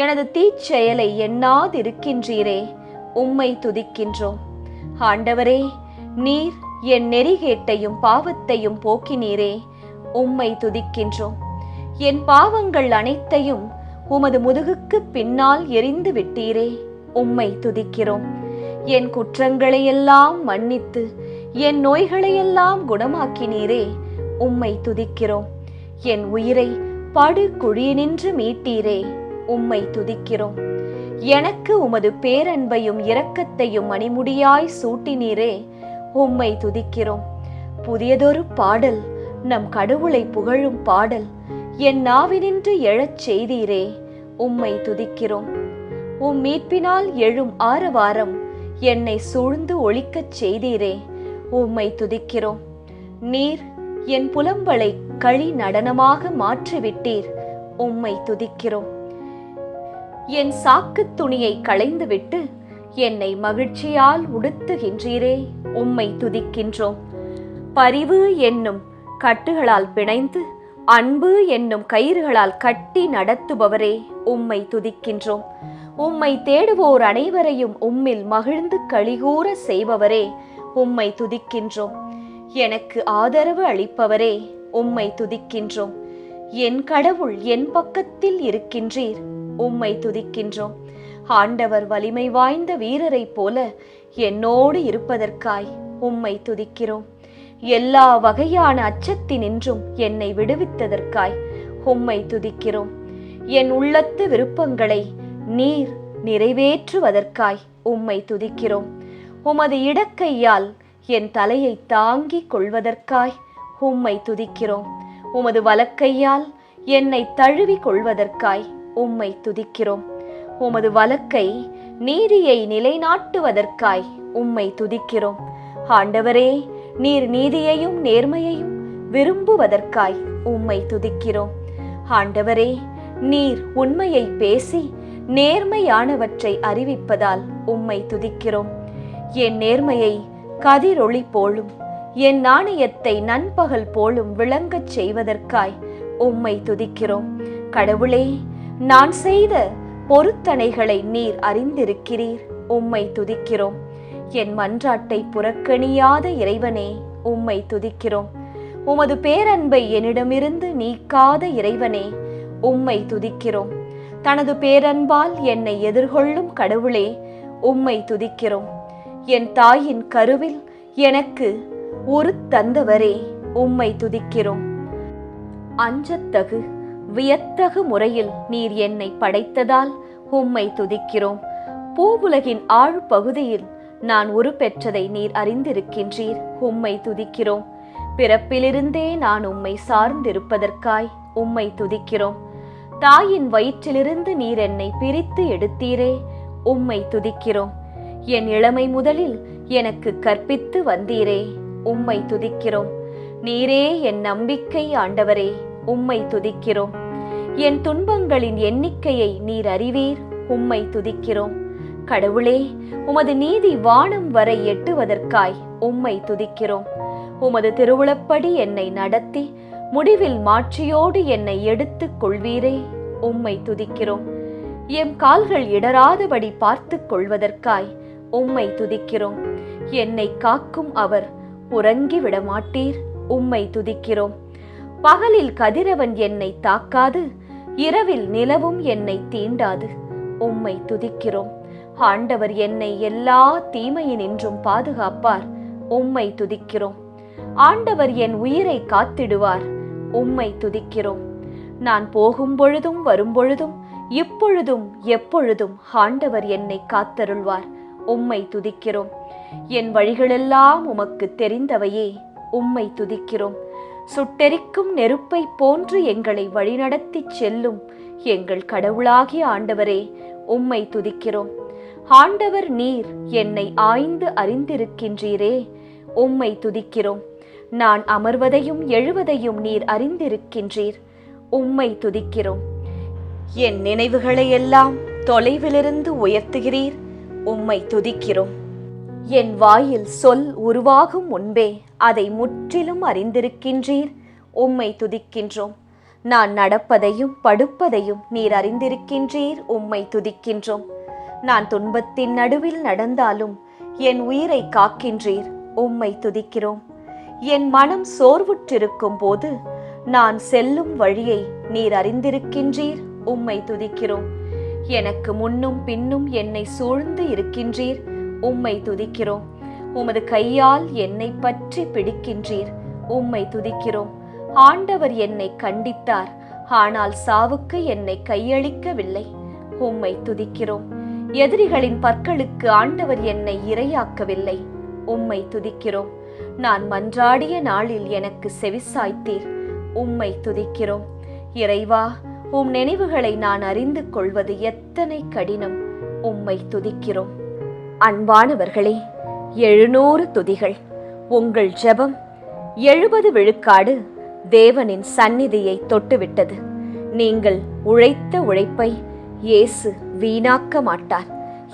எனது தீச்செயலை எண்ணாதிருக்கின்றீரே, உம்மை துதிக்கின்றோம். ஆண்டவரே, நீர் என் நெறிகேட்டையும் பாவத்தையும் போக்கினீரே, உம்மை துதிக்கின்றோம். என் பாவங்கள் அனைத்தையும் உமது முதுகுக்கு பின்னால் எறிந்து விட்டீரே, உம்மை துதிக்கிறோம். என் குற்றங்களையெல்லாம் மன்னித்து என் நோய்களையெல்லாம் குணமாக்கினீரே, உம்மை துதிக்கிறோம். என் உயிரை படு குழியினின்று மீட்டீரே, உம்மை துதிக்கிறோம். எனக்கு உமது பேரன்பையும் இரக்கத்தையும் மணிமுடியாய் சூட்டினீரே, உம்மை துதிக்கிறோம். புதியதொரு பாடல், நம் கடவுளை புகழும் பாடல் என் நாவினின்று எழச் செய்தீரே, உம்மை துதிக்கிறோம். உம் மீட்பினால் எழும் ஆரவாரம் என்னை சூழ்ந்து ஒழிக்கச் செய்தீரே, உம்மை துதிக்கிறோம். நீர் என் புலம்பலை களி நடனமாக மாற்றிவிட்டீர், உம்மை துதிக்கிறோம். என் சாக்கு துணியை களைந்துவிட்டு என்னை மகிழ்ச்சியால் உடுத்துகின்றீரே, உம்மை துதிக்கின்றோம். பரிவு என்னும் கட்டுகளால் பிணைந்து அன்பு என்னும் கயிறுகளால் கட்டி நடத்துபவரே, உம்மை துதிக்கின்றோம். உம்மை தேடுவோர் அனைவரையும் உம்மில் மகிழ்ந்து களிகூற செய்பவரே, உம்மை துதிக்கின்றோம். எனக்கு ஆதரவு அளிப்பவரே, உம்மை துதிக்கின்றோம். என் கடவுள் என் பக்கத்தில் இருக்கின்றீர், உம்மை துதிக்கின்றோம். ஆண்டவர் வலிமை வாய்ந்த வீரரைப் போல என்னோடு இருப்பதற்காய் உம்மை துதிக்கிறோம். எல்லா வகையான அச்சத்தினின்றும் என்னை விடுவித்ததற்காய் உம்மை துதிக்கிறோம். என் உள்ளத்து விருப்பங்களை நீர் நிறைவேற்றுவதற்காய் உம்மை துதிக்கிறோம். உமது இடக்கையால் என் தலையை தாங்கிக் கொள்வதற்காய் உம்மை துதிக்கிறோம். உமது வலக்கையால் என்னை தழுவி கொள்வதற்காய் உம்மை துதிக்கிறோம். உமது வலக்கை நீதியை நிலைநாட்டுவதற்காய் உம்மை துதிக்கிறோம். ஆண்டவரே, நீர் நீதியையும் நேர்மையையும் விரும்புவதற்காய் உம்மை துதிக்கிறோம். ஆண்டவரே, நீர் உண்மையை பேசி நேர்மையானவற்றை அறிவிப்பதால் உம்மை துதிக்கிறோம். என் நேர்மையை கதிரொளி போலும் என் நாணயத்தை நண்பகல் போலும் விளங்கச் செய்வதற்காய் உம்மை துதிக்கிறோம். கடவுளே, நான் செய்த பொருத்தனைகளை நீர் அறிந்திருக்கிறீர், உம்மை துதிக்கிறோம். என் மன்றாட்டை புறக்கணியாத இறைவனே, உம்மை துதிக்கிறோம். உமது பேரன்பை என்னிடமிருந்து நீக்காத இறைவனே, உம்மை துதிக்கிறோம். தனது பேரன்பால் என்னை எதிர்கொள்ளும் கடவுளே, உம்மை துதிக்கிறோம். என் தாயின் கருவில் எனக்கு ஒரு தந்தவரே, உம்மை துதிக்கிறோம். அஞ்சத்தகு வியத்தகு முறையில் நீர் என்னை படைத்ததால் உம்மை துதிக்கிறோம். பூவுலகின் ஆழ்பகுதியில் நான் உருப்பெற்றதை நீர் அறிந்திருக்கின்றீர், உம்மை துதிக்கிறோம். பிறப்பிலிருந்தே நான் உம்மை சார்ந்திருப்பதற்காய் உம்மை துதிக்கிறோம். தாயின் வயிற்றிலிருந்து நீர் என்னை பிரித்து எடுத்தீரே, உம்மை துதிக்கிறோம். என் இளமை முதலில் எனக்கு கற்பித்து வந்தீரே, உம்மை துதிக்கிறோம். நீரே என் நம்பிக்கை ஆண்டவரே, உம்மை துதிக்கிறோம். என் துன்பங்களின் எண்ணிக்கையை நீர் அறிவீர், உம்மை துதிக்கிறோம். கடவுளே, உமது நீதி வானம் வரை எட்டுவதற்காய் உம்மை துதிக்கிறோம். உமது திருவுளப்படி என்னை நடத்தி முடிவில் மாட்சியோடு என்னை எடுத்துக் கொள்வீரே, உம்மை துதிக்கிறோம். எம் கால்கள் இடராதபடி பார்த்து கொள்வதற்காய் உம்மை துதிக்கிறோம். என்னை காக்கும் அவர் உறங்கிவிட மாட்டீர், உம்மை துதிக்கிறோம். பகலில் கதிரவன் என்னை தாக்காது, இரவில் நிலவும் என்னை தீண்டாது, உம்மை துதிக்கிறோம். ஆண்டவர் என்னை எல்லா தீமையினின்றும் பாதுகாப்பார், உம்மை துதிக்கிறோம். ஆண்டவர் என் உயிரை காத்திடுவார், உம்மை துதிக்கிறோம். நான் போகும் பொழுதும் வரும்பொழுதும் இப்பொழுதும் எப்பொழுதும் ஆண்டவர் என்னை காத்தருள்வார், உம்மை துதிக்கிறோம். என் வழிகளெல்லாம் உமக்கு தெரிந்தவையே, உம்மை துதிக்கிறோம். சுட்டெரிக்கும் நெருப்பை போன்று எங்களை வழிநடத்தி செல்லும் எங்கள் கடவுளாகிய ஆண்டவரே, உம்மை துதிக்கிறோம். ஆண்டவர் நீர் என்னை ஆய்ந்து அறிந்திருக்கின்றீரே, உம்மை துதிக்கிறோம். நான் அமர்வதையும் எழுவதையும் நீர் அறிந்திருக்கின்றீர், உம்மை துதிக்கிறோம். என் நினைவுகளை எல்லாம் தொலைவிலிருந்து உயர்த்துகிறீர், உம்மை துதிக்கிறோம். என் வாயில் சொல் உருவாகும் முன்பே அதை முற்றிலும் அறிந்திருக்கின்றீர், உம்மை துதிக்கின்றோம். நான் நடப்பதையும் படுப்பதையும் நீர் அறிந்திருக்கின்றீர், உம்மை துதிக்கின்றோம். நான் துன்பத்தின் நடுவில் நடந்தாலும் என் உயிரை காக்கின்றீர், உம்மை துதிக்கிறோம். என் மனம் சோர்வுற்றிருக்கும் போது நான் செல்லும் வழியை நீர் அறிந்திருக்கின்றீர், உம்மை துதிக்கிறோம். எனக்கு முன்னும் பின்னும் என்னை சூழ்ந்து இருக்கின்றீர், உம்மை துதிக்கிறோம். உமது கையால் என்னை பற்றி பிடிக்கின்றீர், உம்மை துதிக்கிறோம். ஆண்டவர் என்னை கண்டித்தார், ஆனால் சாவுக்கு என்னை கையளிக்கவில்லை, உம்மை துதிக்கிறோம். எதிரிகளின் பற்களுக்கு ஆண்டவர் என்னை இரையாக்கவில்லை, உம்மை துதிக்கிறோம். நான் மன்றாடிய நாளில் எனக்கு செவிசாய்த்தீர், உம்மை துதிக்கிறோம். இறைவா, உம் நினைவுகளை நான் அறிந்து கொள்வது எத்தனை கடினம், உம்மை துதிக்கிறோம். அன்பானவர்களே, 700 துதிகள். உங்கள் ஜெபம் 70 விழுக்காடு தேவனின் சந்நிதியை தொட்டுவிட்டது. நீங்கள் உழைத்த உழைப்பை இயேசு வீணாக்க மாட்டார்.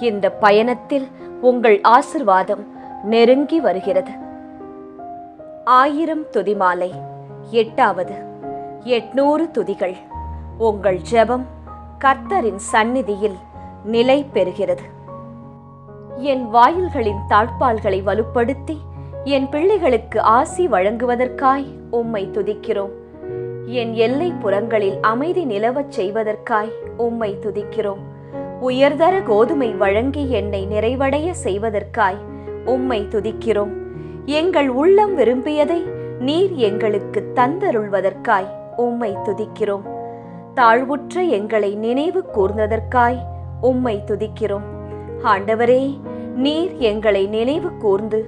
இந்த பயணத்தில் உங்கள் ஆசிர்வாதம் நெருங்கி வருகிறது. 1000 துதிமாலை 8வது. 800 துதிகள். உங்கள் ஜெபம் கர்த்தரின் சந்நிதியில் நிலை பெறுகிறது. என் வாயில்களின் தாழ்பால்களை வலுப்படுத்தி என் பிள்ளைகளுக்கு ஆசி வழங்குவதற்காய் உம்மை துதிக்கிறோம். என் எல்லை புறங்களில் அமைதி நிலவச் செய்வதற்காய் உம்மை துதிக்கிறோம். உயர்தர கோதுமை வழங்கி என்னை நிறைவடைய செய்வதற்காய் உம்மை துதிக்கிறோம். எங்கள் உள்ளம் விரும்பியதை நீர் எங்களுக்கு தந்தருள்வதற்காய் உம்மை துதிக்கிறோம். தாழ்வுற்ற எங்களை நினைவு கூர்ந்ததற்காய் உம்மை துதிக்கிறோம். ஆண்டவரே, நீர் எங்களை நினைவு கூர்ந்து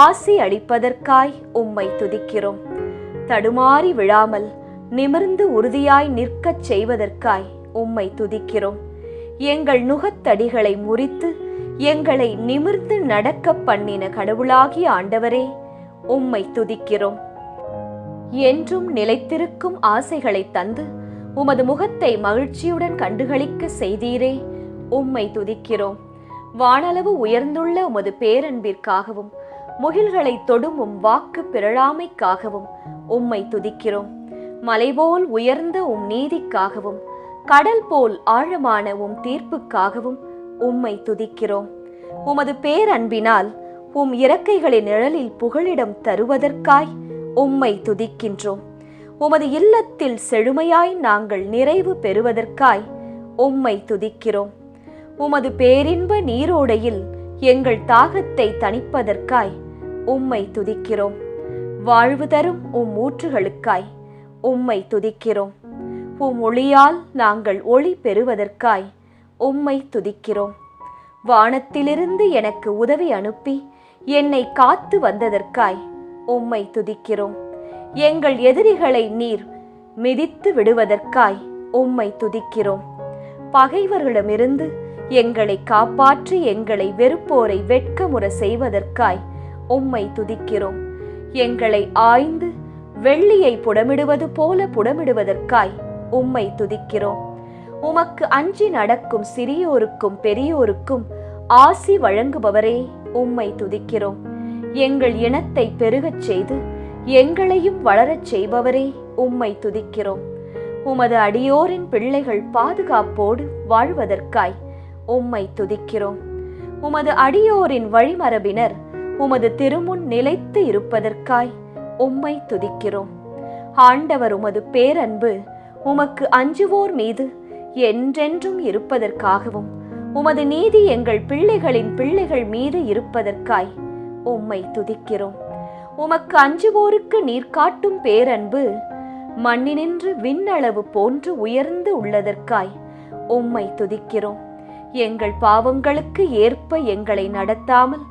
ஆசி அளிப்பதற்காய் உம்மை துதிக்கிறோம். தடுமாறி விழாமல் நிமிர்ந்து உறுதியாய் நிற்கச் செய்வதற்காய் உம்மை துதிக்கிறோம். எங்கள் நுகத்தடிகளை முறித்து எங்களை நிமிர்ந்து நடக்க பண்ணின கடவுளாகிய ஆண்டவரே, உம்மை துதிக்கிறோம். என்றும் நிலைத்திருக்கும் ஆசைகளை தந்து உமது முகத்தை மகிழ்ச்சியுடன் கண்டுகளிக்க செய்தீரே, உம்மை துதிக்கிறோம். வானளவு உயர்ந்துள்ள உமது பேரன்பிற்காகவும் முகில்களை தொடும் உம் வாக்கு பிறழாமைக்காகவும் உம்மை துதிக்கிறோம். மலைபோல் உயர்ந்த உம் நீதிக்காகவும் கடல் போல் ஆழமான உம் தீர்ப்புக்காகவும் உம்மை துதிக்கிறோம். உமது பேரன்பினால் உம் இறக்கைகளின் நிழலில் புகலிடம் தருவதற்காய் உம்மை துதிக்கின்றோம். உமது இல்லத்தில் செழுமையாய் நாங்கள் நிறைவு பெறுவதற்காய் உம்மை துதிக்கிறோம். உமது பேரின்ப நீரோடையில் எங்கள் தாகத்தை தணிப்பதற்காய் உம்மை துதிக்கிறோம். வாழ்வு தரும் உம் ஊற்றுகளுக்காய் உம்மை துதிக்கிறோம். உம் ஒளியால் நாங்கள் ஒளி பெறுவதற்காய் உம்மை துதிக்கிறோம். வானத்திலிருந்து எனக்கு உதவி அனுப்பி என்னை காத்து வந்ததற்காய் உம்மை துதிக்கிறோம். எங்கள் எதிரிகளை நீர் மிதித்து விடுவதற்காய் உம்மை துதிக்கிறோம். பகைவர்களிடமிருந்து எங்களை காப்பாற்றி எங்களை வெறுப்போரை வெட்கமுற செய்வதற்காய் உம்மை துதிக்கிறோம். எங்களை ஆய்ந்து வெள்ளியை புடமிடுவது போல புடமிடுவதற்காய் உம்மை துதிக்கிறோம். உமக்கு அஞ்சி நடக்கும் சிறியோருக்கும் பெரியோருக்கும் ஆசி வழங்குபவரே உம்மை துதிக்கிறோம். எங்கள் இனத்தை பெருகச் செய்து எங்களையும் வளரச் செய்பவரே உம்மை துதிக்கிறோம். உமது அடியோரின் பிள்ளைகள் பாதுகாப்போடு வாழ்வதற்காய் உம்மை துதிக்கிறோம். உமது அடியோரின் வழிமரபினர் உமது திருமுன் நிலைத்து இருப்பதற்காய் உம்மை துதிக்கிறோம். ஆண்டவர் உமது பேரன்பு உமக்கு அஞ்சுவோர் மீது என்றென்றும் இருப்பதற்காகவும் உமது நீதி எங்கள் பிள்ளைகளின் பிள்ளைகள் மீது இருப்பதற்காய் உம்மை துதிக்கிறோம். உமக்கு அஞ்சுவோருக்கு நீர் காட்டும் பேரன்பு மண்ணினின்று விண்ணளவு போன்று உயர்ந்து உள்ளதற்காய் உம்மை துதிக்கிறோம். எங்கள் பாவங்களுக்கு ஏற்ப எங்களை நடத்தாமல்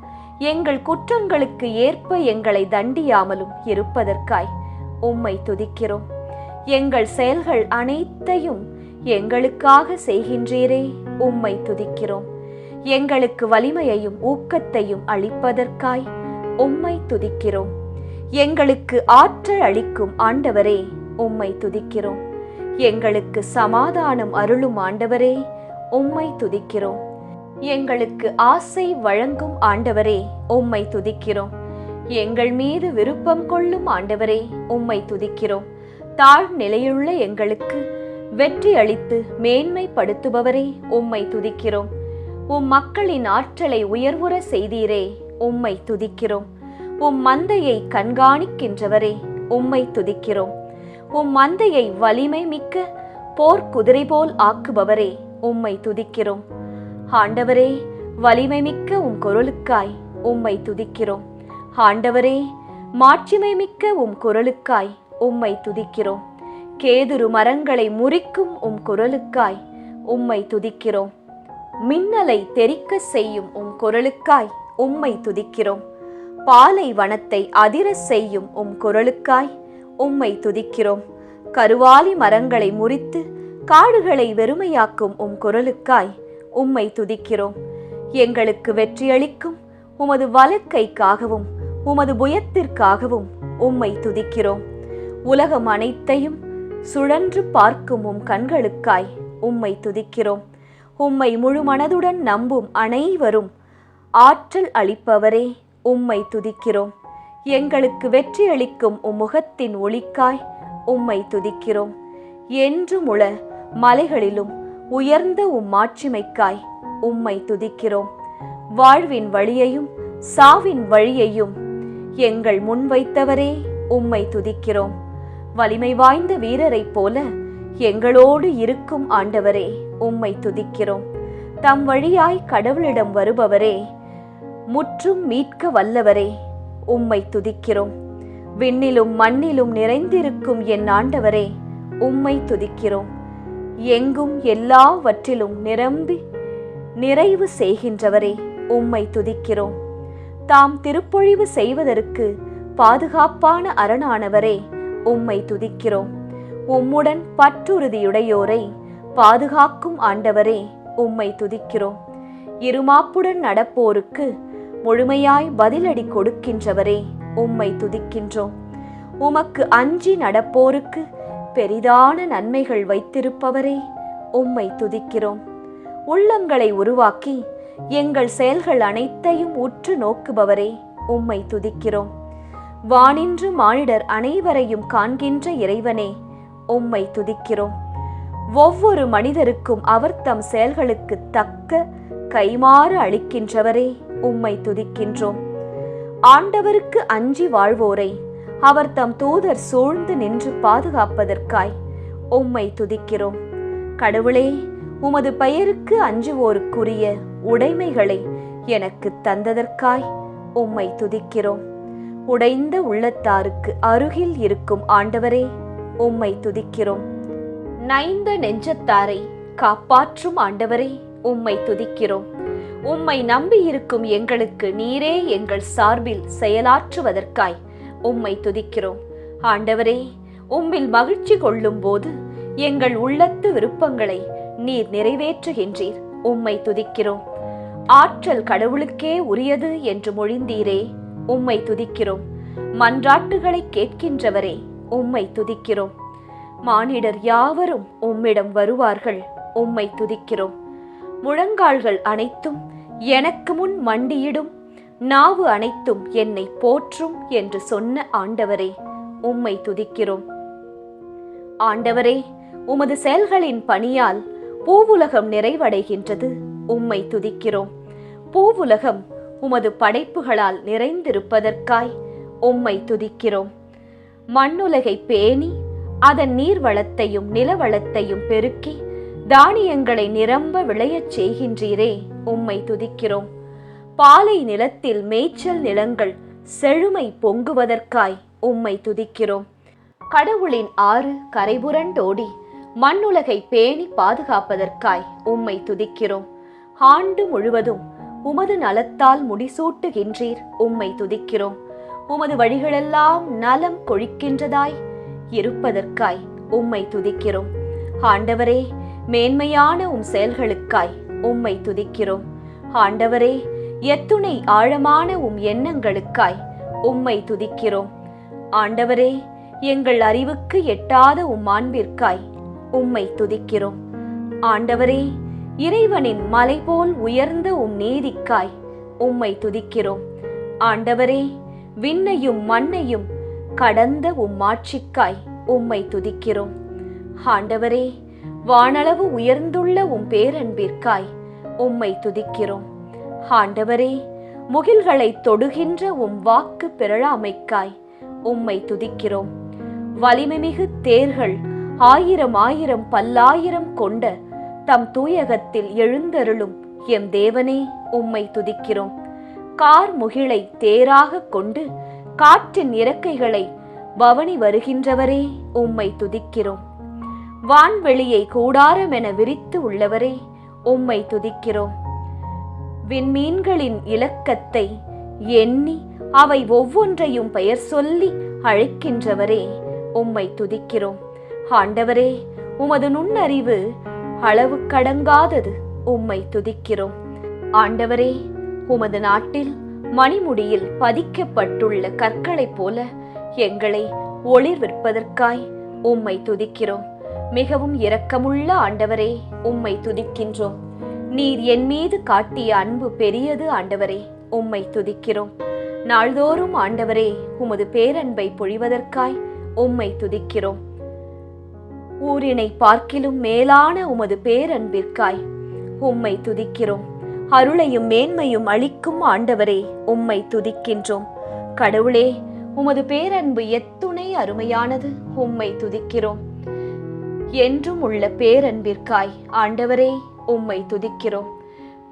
எங்கள் குற்றங்களுக்கு ஏற்ப எங்களை தண்டியாமலும் இருப்பதற்காய் உம்மை துதிக்கிறோம். எங்கள் செயல்கள் அனைத்தையும் எங்களுக்காக செய்கின்றீரே உம்மை துதிக்கிறோம். எங்களுக்கு வலிமையையும் ஊக்கத்தையும் அளிப்பதற்காய் உம்மை துதிக்கிறோம். எங்களுக்கு ஆற்றல் அளிக்கும் ஆண்டவரே உம்மை துதிக்கிறோம். எங்களுக்கு சமாதானம் அருளும் ஆண்டவரே உம்மை துதிக்கிறோம். எங்களுக்கு ஆசை வழங்கும் ஆண்டவரே உம்மை துதிக்கிறோம். எங்கள் மீது விருப்பம் கொள்ளும் ஆண்டவரே உம்மை துதிக்கிறோம். தாழ்நிலையுள்ள எங்களுக்கு வெற்றி அளித்து மேன்மைப்படுத்துபவரே உம்மை துதிக்கிறோம். உம் மக்களின் ஆற்றலை உயர்வுற செய்தீரே உம்மை துதிக்கிறோம். உம் மந்தையை கண்காணிக்கின்றவரே உம்மை துதிக்கிறோம். உம் மந்தையை வலிமை மிக்க போர்க்குதிரை போல் ஆக்குபவரே உம்மை துதிக்கிறோம். ஆண்டவரே, வலிமை மிக்க உம் குரலுக்காய் உம்மை துதிக்கிறோம். ஆண்டவரே, மாட்சிமை மிக்க உம் குரலுக்காய் உம்மை துதிக்கிறோம். கேதுரு மரங்களை முறிக்கும் உம் குரலுக்காய் உம்மை துதிக்கிறோம். மின்னலை தெறிக்க செய்யும் உம் குரலுக்காய் உம்மை துதிக்கிறோம். பாலை வனத்தை அதிர செய்யும் உம் குரலுக்காய் உம்மை துதிக்கிறோம். கருவாலி மரங்களை முறித்து காடுகளை வெறுமையாக்கும் உம் குரலுக்காய் உம்மை துதிக்கிறோம். எங்களுக்கு வெற்றியளிக்கும் உமது வலக்கைக்காகவும் உமது புயத்திற்காகவும் உம்மை துதிக்கிறோம். உலகம் அனைத்தையும் சுழன்று பார்க்கும் உம் கண்களுக்காய் உம்மை துதிக்கிறோம். உம்மை முழு மனதுடன் நம்பும் அனைவரும் ஆற்றல் அளிப்பவரே உம்மை துதிக்கிறோம். எங்களுக்கு வெற்றியளிக்கும் உம் முகத்தின் ஒளிக்காய் உம்மை துதிக்கிறோம். என்றும் உள மலைகளிலும் உயர்ந்த உம் மாட்சிமைக்காய் உம்மை துதிக்கிறோம். வாழ்வின் வழியையும் சாவின் வழியையும் எங்கள் முன்வைத்தவரே உம்மை துதிக்கிறோம். வலிமை வாய்ந்த வீரரைப் போல எங்களோடு இருக்கும் ஆண்டவரே உம்மை துதிக்கிறோம். தம் வழியாய் கடவுளிடம் வருபவரே, முற்றும் மீட்க வல்லவரே உம்மை துதிக்கிறோம். விண்ணிலும் மண்ணிலும் நிறைந்திருக்கும் என் ஆண்டவரே உம்மை துதிக்கிறோம். எங்கும் எல்லாவற்றிலும் நிரம்பி நிறைவு செய்கின்றவரே உம்மை துதிக்கிறோம். தாம் திருப்பொழிவு செய்வதற்கு பாதுகாப்பான அரணானவரே உம்மை துதிக்கிறோம். உம்முடன் பற்றுறுதியுடையோரை பாதுகாக்கும் ஆண்டவரே உம்மை துதிக்கிறோம். இருமாப்புடன் நடப்போருக்கு முழுமையாய் பதிலடி கொடுக்கின்றவரே உம்மை துதிக்கின்றோம். உமக்கு அஞ்சி நடப்போருக்கு பெரிதான நன்மைகள் வைத்திருப்பவரே உம்மை துதிக்கிறோம். உள்ளங்களை உருவாக்கி எங்கள் செயல்கள் அனைத்தையும் உற்று நோக்குபவரே உம்மை துதிக்கிறோம். வானின்று மானிடர் அனைவரையும் காண்கின்ற இறைவனே உம்மை துதிக்கிறோம். ஒவ்வொரு மனிதருக்கும் அவர் தம் செயல்களுக்கு தக்க கைமாறு அளிக்கின்றவரே உம்மை துதிக்கின்றோம். ஆண்டவருக்கு அஞ்சி வாழ்வோரை அவர் தம் தூதர் சூழ்ந்து நின்று பாதுகாப்பதற்காய் உம்மை துதிக்கிறோம். கடவுளே, உமது பெயருக்கு அஞ்சுவோருக்குரிய உடைமைகளை எனக்கு தந்ததற்காய் உம்மை துதிக்கிறோம். உடைந்த உள்ளத்தாருக்கு அருகில் இருக்கும் ஆண்டவரே, உம்மை துதிக்கிறோம். நைந்த நெஞ்சத்தாரை காப்பாற்றும் ஆண்டவரே, உம்மை துதிக்கிறோம். உம்மை நம்பியிருக்கும் எங்களுக்கு நீரே எங்கள் சார்பில் செயலாற்றுவதற்காய் உம்மை துதிக்கிறோம். ஆண்டவரே, உம்மில் மகிழ்ச்சி கொள்ளும் போது எங்கள் உள்ளத்து விருப்பங்களை நீர் நிறைவேற்றுகின்றீர். உம்மை துதிக்கிறோம். ஆற்றல் கடவுளுக்கே உரியது என்று மொழிந்தீரே, உம்மை துதிக்கிறோம். மன்றாட்டுகளை கேட்கின்றவரே, உம்மை துதிக்கிறோம். மானிடர் யாவரும் உம்மிடம் வருவார்கள், உம்மை துதிக்கிறோம். முழங்கால்கள் அனைத்தும் எனக்கு முன் மண்டியிடும், நாவு அனைத்தும் என்னை போற்றும் என்று சொன்ன ஆண்டவரே, உம்மை துதிக்கிறோம். ஆண்டவரே, உமது செயல்களின் பணியால் பூவுலகம் நிறைவடைகின்றது. உம்மை துதிக்கிறோம். பூவுலகம் உமது படைப்புகளால் நிறைந்திருப்பதற்காய் உம்மை துதிக்கிறோம். மண்ணுலகை பேணி அதன் நீர்வளத்தையும் நிலவளத்தையும் பெருக்கி தானியங்களை நிரம்ப விளையச் செய்கின்றீரே, உம்மை துதிக்கிறோம். பாலை நிலத்தில் மேய்ச்சல் நிலங்கள் செழுமை பொங்குவதற்காய் உம்மை துதிக்கிறோம். கடவுளின் ஆறு கரைபுரண்டோடி மண்ணுலகை பேணி பாதுகாப்பதற்காய் உம்மை துதிக்கிறோம். ஆண்டு முழுவதும் உமது நலத்தால் முடிசூட்டுகின்றீர், உம்மை துதிக்கிறோம். உமது வழிகளெல்லாம் நலம் கொழிக்கின்றதாய் இருப்பதற்காய் உம்மை துதிக்கிறோம். ஆண்டவரே, மேன்மையான உம் செயல்களுக்காய் உம்மை துதிக்கிறோம். ஆண்டவரே, எத்துணை ஆழமான உம் எண்ணங்களுக்காய் உம்மை துதிக்கிறோம். ஆண்டவரே, எங்கள் அறிவுக்கு எட்டாத உம் மாண்பிற்காய் உம்மை துதிக்கிறோம். ஆண்டவரே, இறைவனின் மலை போல் உயர்ந்த உம் நீதிக்காய் உம்மை துதிக்கிறோம். ஆண்டவரே, விண்ணையும் மண்ணையும் கடந்த உம் ஆட்சிக்காய் உம்மை துதிக்கிறோம். ஆண்டவரே, வானளவு உயர்ந்துள்ள உம் பேரன்பிற்காய் உம்மை துதிக்கிறோம். ஆண்டவரே, முகில்களை தொடுகின்ற உம் வாக்கு பிறழாமைக்காய் உம்மை துதிக்கிறோம். வலிமைமிகு தேர்கள் ஆயிரம் ஆயிரம் பல்லாயிரம் கொண்ட தம் தூயகத்தில் எழுந்தருளும் எம் தேவனே, உம்மை துதிக்கிறோம். கார் முகிலை தேராக கொண்டு காற்றின் இறக்கைகளை பவனி வருகின்றவரே, உம்மை துதிக்கிறோம். வான்வெளியை கூடாரம் என விரித்து உள்ளவரே, உம்மை துதிக்கிறோம். விண்மீன்களின் இலக்கத்தை எண்ணி அவை ஒவ்வொன்றையும் பெயர் சொல்லி அழைக்கின்றவரே, உம்மை துதிக்கிறோம். ஆண்டவரே, உமது நுண்ணறிவு அளவு கடங்காதது, உம்மை துதிக்கிறோம். ஆண்டவரே, உமது நாட்டில் மணிமுடியில் பதிக்கப்பட்டுள்ள கற்களைப் போல எங்களை ஒளிர்விற்பதற்காய் உம்மை துதிக்கிறோம். மிகவும் இரக்கமுள்ள ஆண்டவரே, உம்மை துதிக்கின்றோம். நீர் என் மீது காட்டிய அன்பு பெரியது ஆண்டவரே, உம்மை துதிக்கிறோம். நாள்தோறும் ஆண்டவரே, உமது பேரன்பை பொழிவதற்காய் உம்மை துதிக்கிறோம். ஊரினை பார்க்கிலும் மேலான உமது பேரன்பிற்காய் உம்மை துதிக்கிறோம். அருளையும் மேன்மையும் அளிக்கும் ஆண்டவரே, உம்மை துதிக்கின்றோம். கடவுளே, உமது பேரன்பு எத்துணை அருமையானது, உம்மை துதிக்கிறோம். என்றும் உள்ள பேரன்பிற்காய் ஆண்டவரே, உம்மை துதிக்கிறோம்.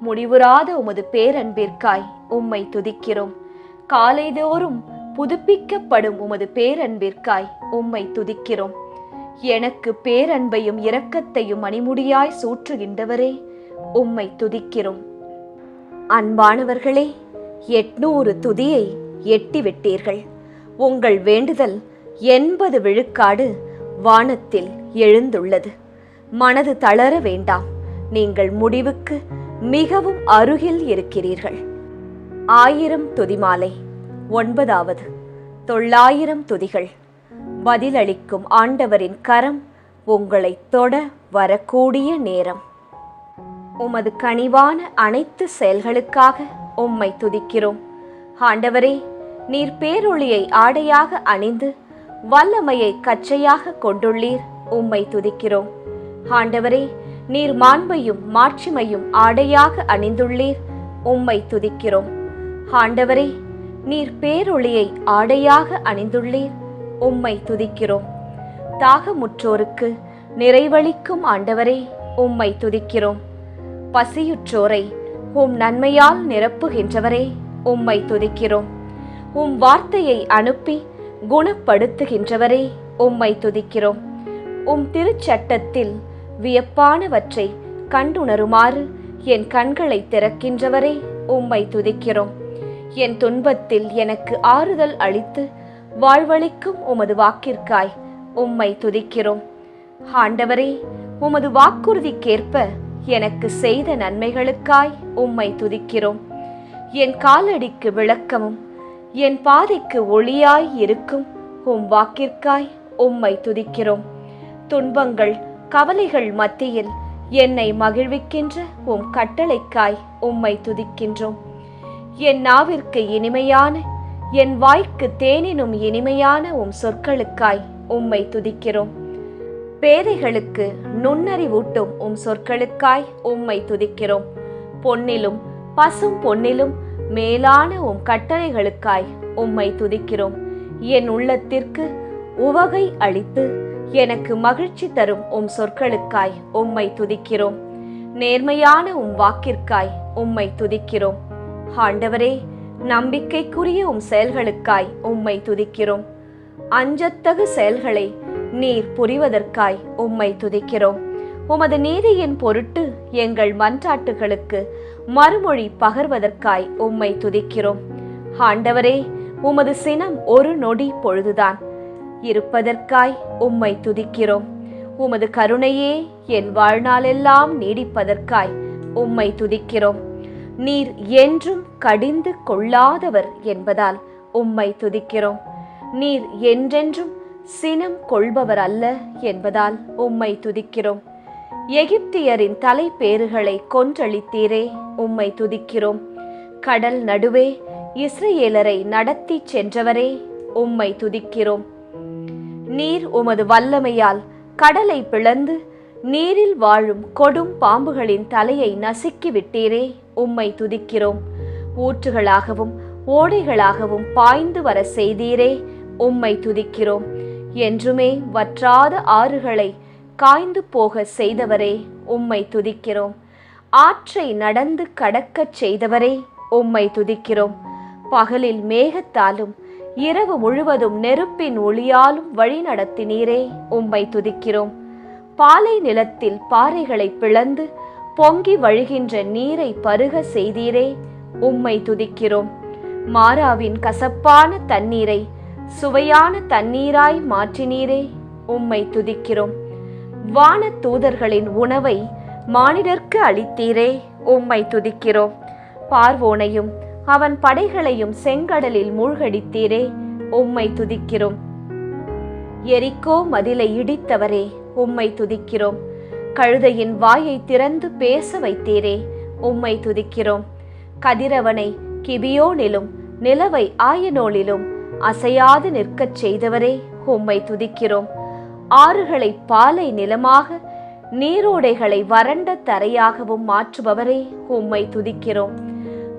முடிவுறாத உமது பேரன்பிற்காய் உம்மை துதிக்கிறோம். காலைதோறும் புதுப்பிக்கப்படும் உமது பேரன்பிற்காய் உம்மை துதிக்கிறோம். எனக்கு பேரன்பையும் இரக்கத்தையும் மணிமுடியாய் சூற்றுகின்றவரே, உம்மை துதிக்கிறோம். அன்பானவர்களே, 800 துதியை எட்டிவிட்டீர்கள். உங்கள் வேண்டுதல் 80 விழுக்காடு வானத்தில் எழுந்துள்ளது. மனது தளர வேண்டாம், நீங்கள் முடிவுக்கு மிகவும் அருகில் இருக்கிறீர்கள். 1000 துதிமாலை 9வது 900 துதிகள். பதிலளிக்கும் ஆண்டவரின் கரம் உங்களை தொட வரக்கூடிய நேரம். உமது கனிவான அனைத்து செயல்களுக்காக உம்மை துதிக்கிறோம். ஆண்டவரே, நீர் பேரொளியை ஆடையாக அணிந்து வல்லமையை கச்சையாக கொண்டுள்ளீர், உம்மை துதிக்கிறோம். ஆண்டவரே, நீர் மாண்பையும் மாட்சிமையும் ஆடையாக அணிந்துள்ளீர், உம்மை துதிக்கிறோம். ஆண்டவரே, நீர் பேரொளியை ஆடையாக அணிந்துள்ளீர். உம்மை துதிக்கிறோம். தாகமுற்றோருக்கு நிறைவளிக்கும் ஆண்டவரே, உம்மை துதிக்கிறோம். பசியுற்றோரை உம் நன்மையால் நிரப்புகின்றவரே, உம்மை துதிக்கிறோம். உம் வார்த்தையை அனுப்பி குணப்படுத்துகின்றவரே, உம்மை துதிக்கிறோம். உம் திருச்சட்டத்தில் வியப்பானவற்றை கண்டுணருமாறு என் கண்களை திறக்கின்றவரே, உம்மை துதிக்கிறோம். என் துன்பத்தில் எனக்கு ஆறுதல் அளித்து வாழ்வளிக்கும் உமது வாக்கிற்காய் உம்மை துதிக்கிறோம். ஆண்டவரே, உமது வாக்குறுதிக்கேற்ப எனக்கு செய்த நன்மைகளுக்காய் உம்மை துதிக்கிறோம். என் காலடிக்கு விளக்கமும் என் பாதைக்கு ஒளியாய் இருக்கும் உம் வாக்கிற்காய் உம்மை துதிக்கிறோம். துன்பங்கள் கவலைகள் மத்தியில் என்னை மகிழ்விக்கின்ற உம் கட்டளைக்காய் உம்மை துதிக்கின்றோம். என் நாவிற்கு இனிமையான, என் வாய்க்கு தேனினும் இனிமையான உம் சொற்களுக்காய் உம்மை துதிக்கிறோம். பேதைகளுக்கு நுண்ணறிவூட்டும் உம் சொற்களுக்காய் உம்மை துதிக்கிறோம். பொன்னிலும் பசும் பொன்னிலும் மேலான உம் கட்டளைகளுக்காய் உம்மை துதிக்கிறோம். என் உள்ளத்திற்கு உவகை அளித்து எனக்கு மகிழ்ச்சி தரும் உம் சொற்களுக்காய் உம்மை துதிக்கிறோம். நேர்மையான உம் வாக்கிற்காய் உம்மை துதிக்கிறோம். ஆண்டவரே, நம்பிக்கைக்குரிய உம் செயல்களுக்காய் உம்மை துதிக்கிறோம். அஞ்சத்தகு செயல்களை நீர் புரிவதற்காய் உம்மை துதிக்கிறோம். உமது நீதியின் பொருட்டு எங்கள் மன்றாட்டுகளுக்கு மறுமொழி பகர்வதற்காய் உம்மை துதிக்கிறோம். ஆண்டவரே, உமது சினம் ஒரு நொடி பொழுதுதான் இருப்பதற்காய் உம்மை துதிக்கிறோம். உமது கருணையே என் வாழ்நாளெல்லாம் நீடிப்பதற்காய் உம்மை துதிக்கிறோம். நீர் என்றும் கடிந்து கொள்ளாதவர் என்பதால் உம்மை துதிக்கிறோம். நீர் என்றென்றும் சினம் கொள்பவர் அல்ல என்பதால் உம்மை துதிக்கிறோம். எகிப்தியரின் தலைப்பேறுகளை கொன்றளித்தீரே, உம்மை துதிக்கிறோம். கடல் நடுவே இஸ்ரவேலரை நடத்தி சென்றவரே, உம்மை துதிக்கிறோம். நீர் உமது வல்லமையால் கடலை பிளந்து நீரில் வாழும் கொடும் பாம்புகளின் தலையை நசுக்கி விட்டீரே, உம்மை துதிக்கிறோம். ஊற்றுகளாகவும் ஓடைகளாகவும் பாய்ந்து வர செய்தீரே, உம்மை துதிக்கிறோம். என்றுமே வற்றாத ஆறுகளை காய்ந்து போக செய்தவரே, உம்மை துதிக்கிறோம். ஆற்றை நடந்து கடக்கச் செய்தவரே, உம்மை துதிக்கிறோம். பகலில் மேகத்தாலும் இரவு முழுவதும் நெருப்பின் ஒளியாலும் வழி நடத்தினீரே, உம்மை துதிக்கிறோம். பாலை நிலத்தில் பாறைகளை பிளந்து பொங்கி வழிகின்ற நீரை பருக செய்தீரே, உம்மை துதிக்கிறோம். மாறாவின் கசப்பான தண்ணீரை சுவையான தண்ணீராய் மாற்றினீரே, உம்மை துதிக்கிறோம். வான தூதர்களின் உணவை மானிடர்க்கு அளித்தீரே, உம்மை துதிக்கிறோம். பார்வோனையும் அவன் படைகளையும் செங்கடலில் மூழ்கடித்தீரே, உம்மை துதிக்கிறோம். எரிகோ மதிலை இடித்தவரே, உம்மை துதிக்கிறோம். கழுதையின் வாயை திறந்து பேச வைத்தீரே, உம்மை துதிக்கிறோம். கதிரவனை கிபியோனிலும் நிலவை ஆயனோலிலும் அசையாது நிற்கச் செய்தவரே, உம்மை துதிக்கிறோம். ஆறுகளை பாலை நிலமாக நீரோடைகளை வறண்ட தரையாகவும் மாற்றுபவரே, உம்மை துதிக்கிறோம்.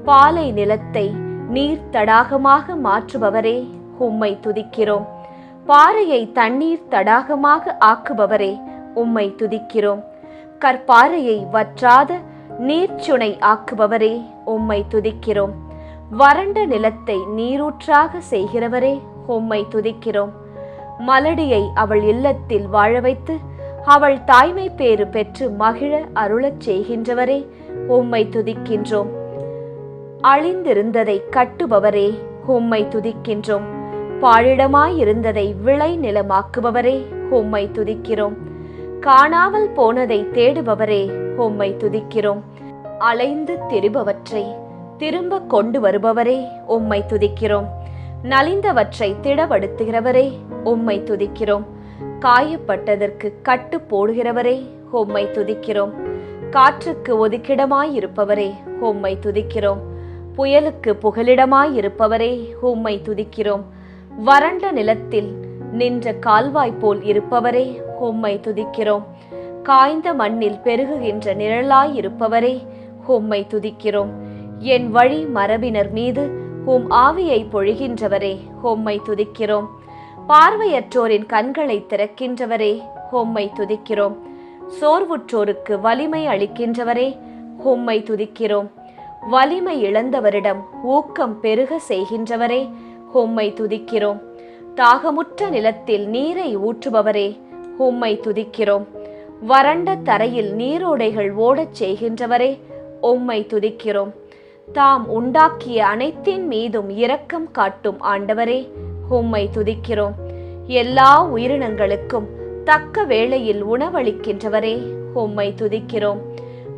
பாலை நிலத்தை நீர் தடாகமாக மாற்றுபவரே, உம்மை துதிக்கிறோம். பாறையை தண்ணீர் தடாகமாக ஆக்குபவரே, உம்மை துதிக்கிறோம். கற்பாறையை வற்றாத நீர்ச்சுனை ஆக்குபவரே, உம்மை துதிக்கிறோம். வறண்ட நிலத்தை நீரூற்றாக செய்கிறவரே, உம்மை துதிக்கிறோம். மலடியை அவள் இல்லத்தில் வாழ வைத்து அவள் தாய்மை பேறு பெற்று மகிழ அருளச் செய்கின்றவரே, உம்மை துதிக்கின்றோம். அழிந்திருந்ததை கட்டுபவரே, உம்மை துதிக்கின்றோம். பாழிடமாயிருந்ததை விளை நிலமாக்குபவரே, உம்மை துதிக்கிறோம். காணாமல் போனதை தேடுபவரே, உம்மை துதிக்கிறோம். அலைந்து திரிபவற்றை திரும்ப கொண்டு வருபவரே, உம்மை துதிக்கிறோம். நலிந்தவற்றை திடப்படுத்துகிறவரே, உம்மை துதிக்கிறோம். காயப்பட்டதற்கு கட்டு போடுகிறவரே, உம்மை துதிக்கிறோம். காற்றுக்கு ஒதுக்கிடமாயிருப்பவரே, உம்மை துதிக்கிறோம். புயலுக்கு புகலிடமாயிருப்பவரே, உம்மை துதிக்கிறோம். வறண்ட நிலத்தில் நின்ற கால்வாய் போல் இருப்பவரே, உம்மை துதிக்கிறோம். காய்ந்த மண்ணில் பெருகுகின்ற நிழலாயிருப்பவரே, உம்மை துதிக்கிறோம். என் வழி மரபினர் மீது உம் ஆவியை பொழிகின்றவரே உம்மை துதிக்கிறோம். பார்வையற்றோரின் கண்களை திறக்கின்றவரே உம்மை துதிக்கிறோம். சோர்வுற்றோருக்கு வலிமை அளிக்கின்றவரே உம்மை துதிக்கிறோம். வலிமை இழந்தவரிடம் ஊக்கம் பெருக செய்கின்றவரே உம்மை துதிக்கிறோம். தாகமுற்ற நிலத்தில் நீரை ஊற்றுபவரே உம்மை துதிக்கிறோம். வறண்ட தரையில் நீரோடைகள் ஓடச் செய்கின்றவரே உம்மை துதிக்கிறோம். தாம் உண்டாக்கிய அனைத்தின் மீதும் இரக்கம் காட்டும் ஆண்டவரே உம்மை துதிக்கிறோம். எல்லா உயிரினங்களுக்கும் தக்க வேளையில் உணவளிக்கின்றவரே உம்மை துதிக்கிறோம்.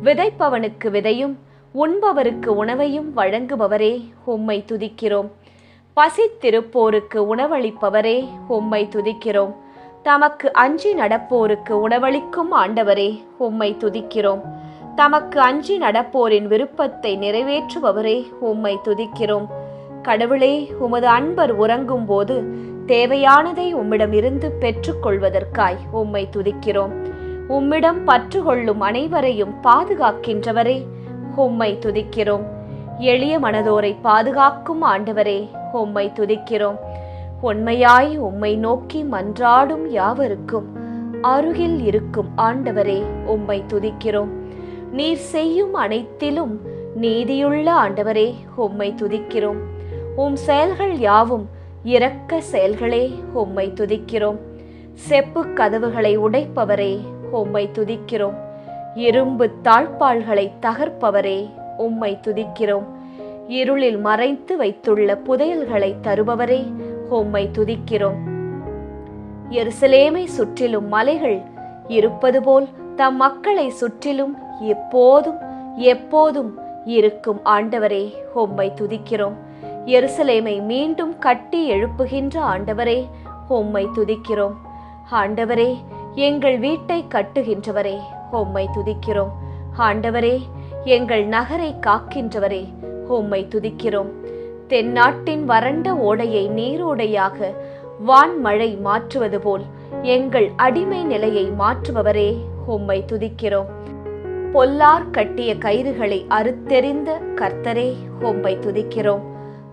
விதைப்பவனுக்கு விதையும் உண்பவருக்கு உணவையும் வழங்குபவரே உம்மை துதிக்கிறோம். பசித்திருப்போருக்கு உணவளிப்பவரே உம்மை துதிக்கிறோம். தமக்கு அஞ்சி நடப்போருக்கு உணவளிக்கும் ஆண்டவரே உம்மை துதிக்கிறோம். தமக்கு அஞ்சி நடப்போரின் விருப்பத்தை நிறைவேற்றுபவரே உம்மை துதிக்கிறோம். கடவுளே, உமது அன்பர் உறங்கும் போது தேவையானதை உம்மிடமிருந்து பெற்றுக்கொள்வதற்காய் உம்மை துதிக்கிறோம். உம்மிடம் பற்றுக்கொள்ளும் அனைவரையும் பாதுகாக்கின்றவரே உம்மை துதிக்கிறோம். எளிய மனதோரை பாதுகாக்கும் ஆண்டவரே உம்மை துதிக்கிறோம். உண்மையாய் உம்மை நோக்கி மன்றாடும் யாவருக்கும் அருகில் இருக்கும் ஆண்டவரே உம்மை துதிக்கிறோம். நீர் செய்யும் அனைத்திலும் நீதியுள்ள ஆண்டவரே உம்மை துதிக்கிறோம். உம் செயல்கள் யாவும் இரக்க செயல்களே உம்மை துதிக்கிறோம். செப்பு கதவுகளை உடைப்பவரே உம்மை துதிக்கிறோம். இரும்பு தாழ்பாள்களை தகர்ப்பவரே உம்மை துதிக்கிறோம். இருளில் மறைத்து வைத்துள்ள புதையல்களை தருபவரே உம்மை துதிக்கிறோம். எருசலேமை சுற்றிலும் மலைகள் இருப்பது போல் தம் மக்களை சுற்றிலும் எப்போதும் எப்போதும் இருக்கும் ஆண்டவரே உம்மை துதிக்கிறோம். எருசலேமை மீண்டும் கட்டி எழுப்புகின்ற ஆண்டவரே உம்மை துதிக்கிறோம். ஆண்டவரே, எங்கள் வீட்டை கட்டுகின்றவரே உம்மை துதிக்கிறோம். ஆண்டவரே, எங்கள் நகரை காக்கின்றவரே உம்மை துதிக்கிறோம். தென்னாட்டின் வறண்ட ஓடையை நீரோடையாக வான்மழை மாற்றுவது போல் எங்கள் அடிமை நிலையை மாற்றுபவரே உம்மை துதிக்கிறோம். பொல்லார் கட்டிய கயிறுகளை அறுத்தெறிந்த கர்த்தரே உம்மை துதிக்கிறோம்.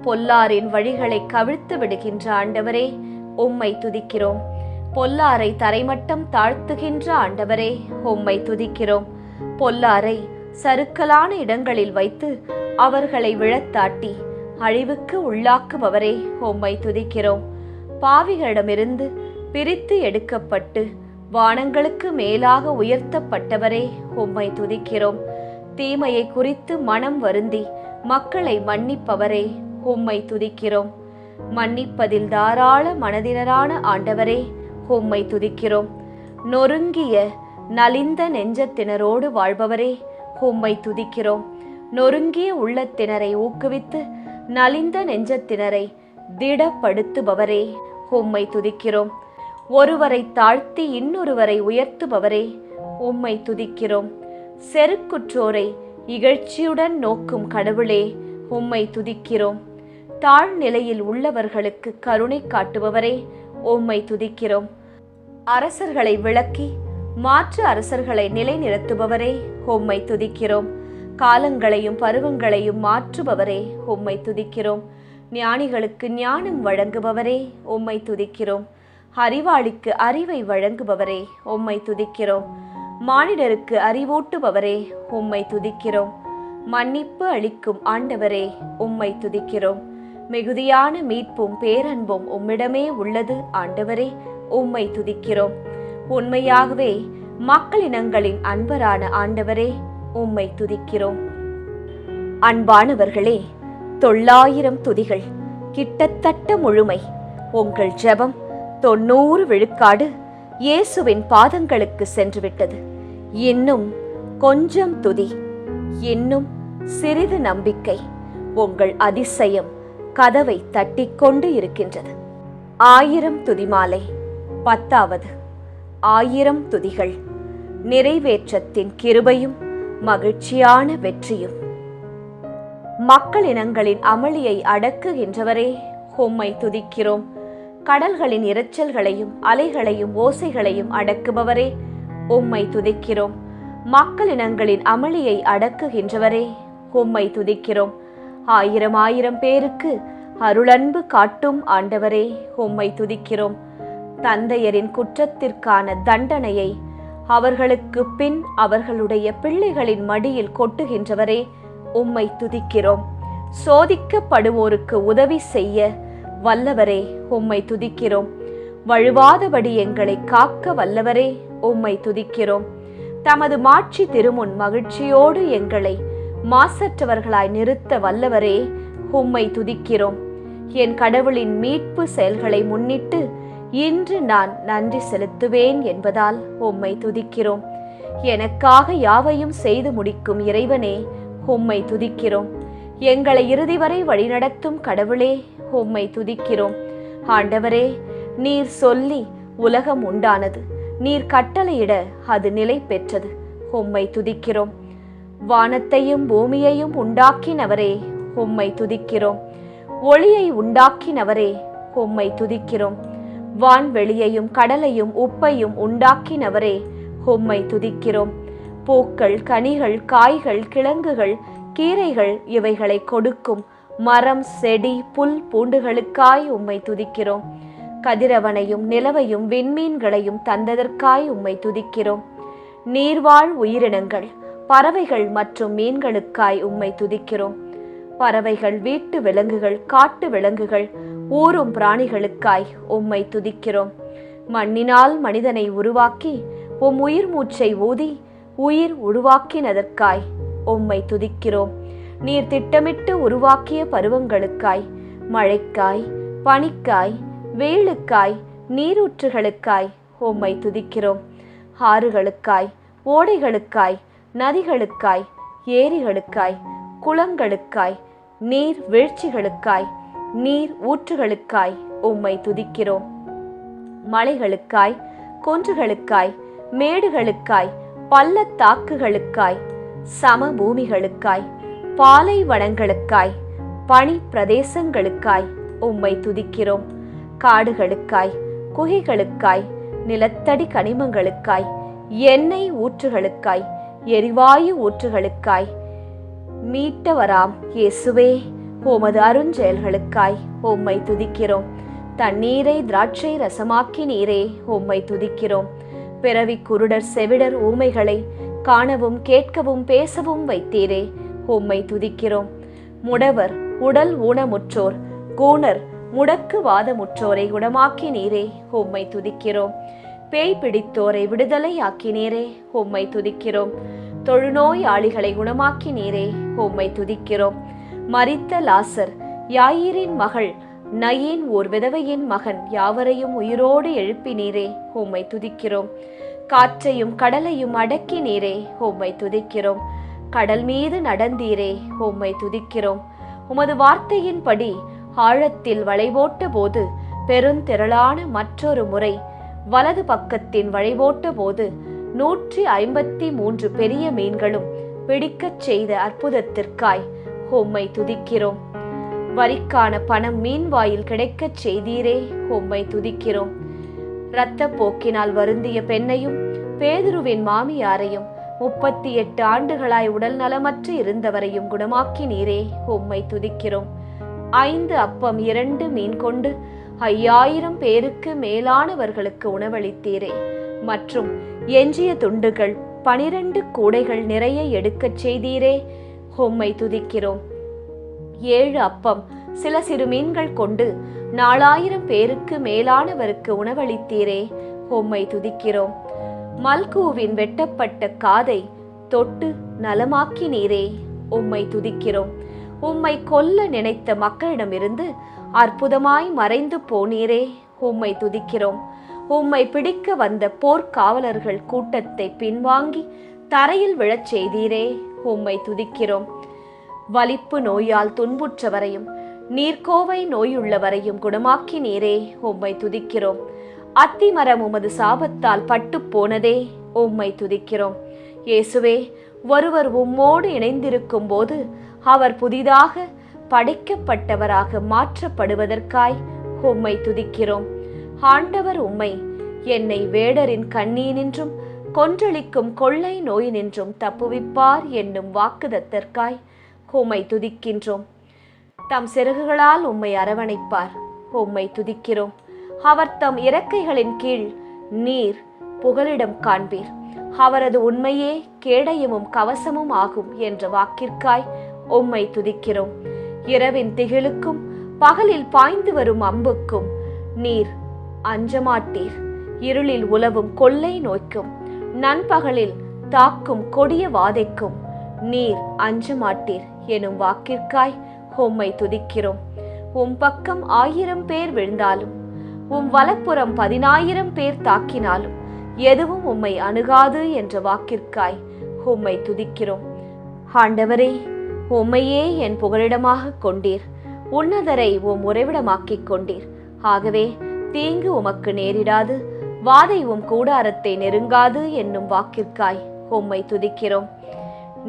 பொல்லாரின் வழிகளை கவிழ்த்து விடுகின்ற ஆண்டவரே உம்மை துதிக்கிறோம். பொல்லாரை தரைமட்டம் தாழ்த்துகின்ற ஆண்டவரே உம்மை துதிக்கிறோம். பொல்லாரை சறுக்கலான இடங்களில் வைத்து அவர்களை விழத்தாட்டி அழிவுக்கு உள்ளாக்குபவரே உம்மை துதிக்கிறோம். பாவிகளிடமிருந்து பிரித்து எடுக்கப்பட்டு வானங்களுக்கு மேலாக உயர்த்தப்பட்டவரே உம்மை துதிக்கிறோம். தீமையை குறித்து மனம் வருந்தி மக்களை மன்னிப்பவரே உம்மை துதிக்கிறோம். மன்னிப்பதில் தாராள மனதினரான ஆண்டவரே உம்மை துதிக்கிறோம். நொறுங்கிய நலிந்த நெஞ்சத்தினரோடு வாழ்பவரே உம்மை துதிக்கிறோம். நொறுங்கிய உள்ளத்தினரை ஊக்குவித்து நலிந்த நெஞ்சத்தினரை திடப்படுத்துபவரே உம்மை துதிக்கிறோம். ஒருவரை தாழ்த்தி இன்னொருவரை உயர்த்துபவரே உம்மை துதிக்கிறோம். செருக்குற்றோரை இகழ்ச்சியுடன் நோக்கும் கடவுளே உம்மை துதிக்கிறோம். தாழ்நிலையில் உள்ளவர்களுக்கு கருணை காட்டுபவரே உம்மை துதிக்கிறோம். அரசர்களை விளக்கி மாற்று அரசர்களை நிலைநிறுத்துபவரே உம்மை துதிக்கிறோம். காலங்களையும் பருவங்களையும் மாற்றுபவரே உம்மை துதிக்கிறோம். ஞானிகளுக்கு ஞானம் வழங்குபவரே உம்மை துதிக்கிறோம். அறிவாளிக்கு அறிவை வழங்குபவரே உம்மை துதிக்கிறோம். மானிடருக்கு அறிவூட்டுபவரே உம்மை துதிக்கிறோம். மன்னிப்பு அளிக்கும் ஆண்டவரே உம்மை துதிக்கிறோம். மிகுதியான மீட்பும் பேரன்பும் உம்மிடமே உள்ளது ஆண்டவரே உம்மை துதிக்கிறோம். உண்மையாகவே மக்களினங்களின் அன்பரான ஆண்டவரே உம்மை துதிக்கிறோம். அன்பானவர்களே, 900 துதிகள் கிட்டத்தட்ட முழுமை. உங்கள் ஜெபம் 90 விழுக்காடு இயேசுவின் பாதங்களுக்கு சென்றுவிட்டது. இன்னும் கொஞ்சம் துதி, இன்னும் சிறிது நம்பிக்கை. உங்கள் அதிசயம் கதவை தட்டிக்கொண்டு இருக்கின்றது. 1000 துதிமாலை 10வது. 1000 துதிகள் நிறைவேற்றத்தின் கிருபையும் மகிழ்ச்சியான வெற்றியும். மக்களினங்களின் அமளியை அடக்குகின்றவரே உம்மை துதிக்கிறோம். கடல்களின் இரைச்சல்களையும் அலைகளையும் ஓசைகளையும் அடக்குபவரே உம்மை துதிக்கிறோம். மக்களினங்களின் அமளியை அடக்குகின்றவரே உம்மை துதிக்கிறோம். ஆயிரம் ஆயிரம் பேருக்கு அருளன்பு காட்டும் ஆண்டவரே, உம்மை துதிக்கிறோம். தந்தையரின் குற்றத்திற்கான தண்டனையை அவர்களுக்கு பின் அவர்களுடைய பிள்ளைகளின் மடியில் கொட்டுகின்றவரே, உம்மை துதிக்கிறோம். சோதிக்கப்படுவோருக்கு உதவி செய்ய வல்லவரே, உம்மை துதிக்கிறோம். வழுவாதபடி எங்களை காக்க வல்லவரே, உம்மை துதிக்கிறோம். தமது மாட்சி திருமுன் மகிழ்ச்சியோடு எங்களை மாசற்றவர்களாய் நிறுத்த வல்லவரே, உம்மை துதிக்கிறோம். என் கடவுளின் மீட்பு செயல்களை முன்னிட்டு இன்று நான் நன்றி செலுத்துவேன் என்பதால் உம்மை துதிக்கிறோம். எனக்காக யாவையும் செய்து முடிக்கும் இறைவனே, உம்மை துதிக்கிறோம். எங்களை இறுதி வரை வழிநடத்தும் கடவுளே, உம்மை துதிக்கிறோம். ஆண்டவரே, நீர் சொல்லி உலகம் உண்டானது, நீர் கட்டளையிட அது நிலை பெற்றது. உம்மை துதிக்கிறோம். வானத்தையும் பூமியையும் உண்டாக்கினவரே, உம்மை துதிக்கிறோம். ஒளியை உண்டாக்கினவரே, உம்மை துதிக்கிறோம். வான்வெளியையும் கடலையும் உப்பையும் உண்டாக்கினவரே, உம்மை துதிக்கிறோம். பூக்கள், கனிகள், காய்கள், கிழங்குகள், கீரைகள் இவைகளை கொடுக்கும் மரம், செடி, புல், பூண்டுகளுக்காய் உம்மை துதிக்கிறோம். கதிரவனையும் நிலவையும் விண்மீன்களையும் தந்ததற்காய் உம்மை துதிக்கிறோம். நீர்வாழ் உயிரினங்கள், பறவைகள் மற்றும் மீன்களுக்காய் உம்மை துதிக்கிறோம். பறவைகள், வீட்டு விலங்குகள், காட்டு விலங்குகள், ஊரும் பிராணிகளுக்காய் உம்மை துதிக்கிறோம். மண்ணினால் மனிதனை உருவாக்கி உம் உயிர் மூச்சை ஊதி உயிர் உருவாக்கினதற்காய் உம்மை துதிக்கிறோம். நீர் திட்டமிட்டு உருவாக்கிய பருவங்களுக்காய், மழைக்காய், பனிக்காய், வெயிலுக்காய், நீரூற்றுகளுக்காய் உம்மை துதிக்கிறோம். ஆறுகளுக்காய், ஓடைகளுக்காய், நதிகளுக்காய், ஏரிகளுக்காய், குளங்களுக்காய், நீர் வீழ்ச்சிகளுக்காய், நீர் ஊற்றுகளுக்காய் உம்மை துதிக்கிறோம். மலைகளுக்காய், குன்றுகளுக்காய், மேடுகளுக்காய், பள்ளத்தாக்குகளுக்காய், சமபூமிகளுக்காய், பாலைவனங்களுக்காய், பனி பிரதேசங்களுக்காய் உம்மை துதிக்கிறோம். காடுகளுக்காய், குகைகளுக்காய், நிலத்தடி கனிமங்களுக்காய், எண்ணெய் ஊற்றுகளுக்காய், எரிவாயு ஊற்றுகளுக்காய், மீட்டவராம் இயேசுவே, உமது அருஞ்செயல்களுக்காய் உம்மை துதிக்கிறோம். தண்ணீரை திராட்சை ரசமாக்கி நீரே, உம்மை துதிக்கிறோம். பிறவி குருடர், செவிடர், ஊமைகளை காணவும் கேட்கவும் பேசவும் வைத்தீரே, உம்மை துதிக்கிறோம். முடவர், உடல் ஊனமுற்றோர், கூணர், முடக்கு வாதமுற்றோரை குணமாக்கி நீரே, உம்மை துதிக்கிறோம். பேய் பிடித்தோரை விடுதலை ஆக்கினீரே, உம்மை துதிக்கிறோம். தொழுநோயாளிகளை குணமாக்கி நீரே, உம்மை துதிக்கிறோம். மரித்த லாசர், யாயிரின் மகள், நயீன் ஓர் விதவையின் மகன் யாவரையும் உயிரோடு எழுப்பினீரே, உம்மை துதிக்கிறோம். காற்றையும் கடலையும் அடக்கி நீரே, உம்மை துதிக்கிறோம். கடல் மீது நடந்தீரே, உம்மை துதிக்கிறோம். உமது வார்த்தையின்படி ஆழத்தில் வளைவோட்ட போது பெருந்திரளான மற்றொரு முறை வலது பக்கத்தின் வளைவோட்ட போது 153 பெரிய மீன்களும் பிடிக்கச் செய்த அற்புதத்திற்காய் உம்மை துதிக்கிறோம். வரிக்கான பணம் மீன்வாயில் கிடைக்கச் செய்தீரே, உம்மை துதிக்கிறோம். இரத்த போக்கினால் வருந்திய பெண்ணையும் பேதுருவின் மாமியாரையும் 38 ஆண்டுகளாய் உடல் நலமற்று இருந்தவரையும் குணமாக்கி நீரே, உம்மை துதிக்கிறோம். 5 அப்பம் 2 மீன் கொண்டு 5000 பேருக்கு மேலானவர்களுக்கு உணவளித்தீரே, மற்றும் எஞ்சிய துண்டுகள் 12 கூடைகள் நிறைய எடுக்கச் செய்தீரே, உம்மை துதிக்கிறோம். 7 அப்பம் சில சிறு மீன்கள் கொண்டு 4000 பேருக்கு மேலானவருக்கு உணவளித்தீரே, உம்மை துதிக்கிறோம். மல்கூவின் வெட்டப்பட்ட காதை தொட்டு நலமாக்கி நீரே, உம்மை துதிக்கிறோம். உம்மை கொல்ல நினைத்த மக்களிடமிருந்து அற்புதமாய் மறைந்து போனீரே, உம்மை துதிக்கிறோம். உம்மை பிடிக்க வந்த போர்க்காவலர்கள் கூட்டத்தை பின்வாங்கி தரையில் விழச் செய்தீரே, உம்மை துதிக்கிறோம். வலிப்பு நோயால் துன்புற்றவரையும் நீர்க்கோவை நோயுள்ளவரையும் குணமாக்கி நீரே, உம்மை துதிக்கிறோம். அத்திமரம் உமது சாபத்தால் பட்டு போனதே, உம்மை துதிக்கிறோம். இயேசுவே, ஒருவர் உம்மோடு இணைந்திருக்கும் போது அவர் புதிதாக படைக்கப்பட்டவராக மாற்றப்படுவதற்காய் உம்மை துதிக்கிறோம். ஆண்டவர் உம்மை என்னை வேடரின் கண்ணீனின்றும் கொன்றளிக்கும் கொள்ளை நோயினின்றும் தப்புவிப்பார் என்னும் வாக்குதத்தற்காய் உம்மை துதிக்கின்றோம். தம் சிறகுகளால் உம்மை அரவணைப்பார். உம்மை துதிக்கிறோம். அவர் தம் இறக்கைகளின் கீழ் நீர் புகலிடம் காண்பீர். அவரது உண்மையே கேடயமும் கவசமும் ஆகும் என்ற வாக்கிற்காய் உம்மை துதிக்கிறோம். இரவின் திகிலுக்கும் பகலில் பாய்ந்து வரும் அம்புக்கும் நீர் அஞ்சமாட்டீர். இருளில் உலவும் கொள்ளை நோய்க்கும் நண்பகலில் தாக்கும் கொடிய வாதைக்கும் நீர் அஞ்சமாட்டீர் எனும் வாக்கிற்காய் உம்மை துதிக்கிறோம். உம் பக்கம் 1000 பேர் விழுந்தாலும் உம் வலப்புறம் 10,000 பேர் தாக்கினாலும் எதுவும் உம்மை அணுகாது என்ற வாக்கிற்காய் உம்மை துதிக்கிறோம். ஆண்டவரே, உம்மையே என் புகலிடமாக கொண்டீர். உன்னதரை உம் உறைவிடமாக்கிக் கொண்டீர். ஆகவே தீங்கு உமக்கு நேரிடாது, வாதை உம் கூடாரத்தை நெருங்காது என்னும் வாக்கிற்காய் உம்மை துதிக்கிறோம்.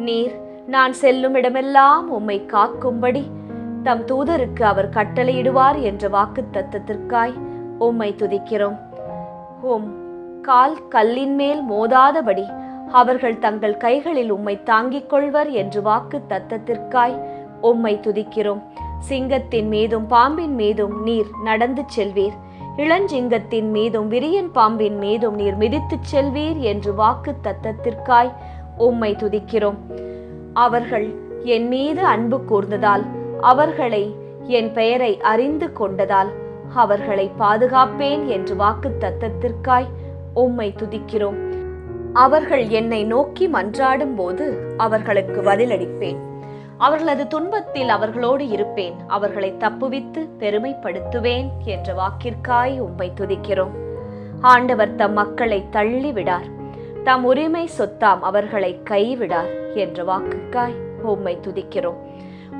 நீர் நான் செல்லும் இடமெல்லாம் உம்மை காக்கும்படி தம் தூதருக்கு அவர் கட்டளையிடுவார் என்ற வாக்கு தத்தத்திற்காய் உம்மை துதிக்கிறோம். உம் கால் கல்லின் மேல் மோதாதபடி அவர்கள் தங்கள் கைகளில் உம்மை தாங்கிக் கொள்வர் என்று வாக்கு தத்தத்திற்காய் உம்மை துதிக்கிறோம். சிங்கத்தின் மீதும் பாம்பின் மீதும் நீர் நடந்து செல்வீர். இளஞ்சிங்கத்தின் மீதும் விரியன் பாம்பின் மீதும் நீர் மிதித்துச் செல்வீர் என்று வாக்கு தத்தத்திற்காய் உம்மை துதிக்கிறோம். அவர்கள் என் மீது அன்பு கூர்ந்ததால், அவர்களை என் பெயரை அறிந்து கொண்டதால் அவர்களை பாதுகாப்பேன் என்று வாக்கு தத்தத்திற்காய் உம்மை துதிக்கிறோம். அவர்கள் என்னை நோக்கி மன்றாடும் போது அவர்களுக்கு பதிலளிப்பேன். அவர்களது துன்பத்தில் அவர்களோடு இருப்பேன். அவர்களை தப்புவித்து பெருமைப்படுத்துவேன் என்ற வாக்கிற்காய் உம்மை துதிக்கிறோம். ஆண்டவர் தம் மக்களை தள்ளிவிடார், தம் உரிமை சொத்தாம் அவர்களை கைவிடார் என்ற வாக்குக்காய் உம்மை துதிக்கிறோம்.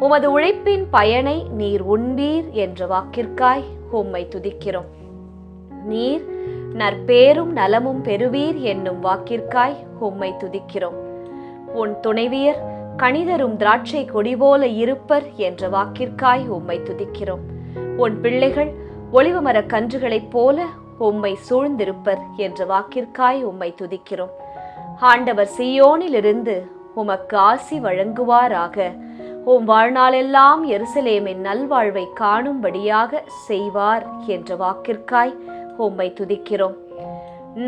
உமது உழைப்பின் பயனை நீர் உண்பீர் என்ற வாக்கிற்காய் உம்மை துதிக்கிறோம். நீர் நற்பேரும் நலமும் பெறுவீர் என்னும் வாக்கிற்காய் உம்மை துதிக்கிறோம். உன் துணைவியர் கனிதரும் திராட்சை கொடி போல இருப்பர் என்ற வாக்கிற்காய் உம்மை துதிக்கிறோம். உன் பிள்ளைகள் ஒலிவமர கன்றுகளைப் போல உம்மை சூழ்ந்திருப்பர் என்ற வாக்கிற்காய் உம்மை துதிக்கிறோம். ஆண்டவர் சீயோனிலிருந்து உமக்கு ஆசி வழங்குவாராக. உம் வாழ்நாளெல்லாம் எருசலேமின் நல்வாழ்வை காணும்படியாக செய்வார் என்ற வாக்கிற்காய் உம்மை துதிக்கிறோம்.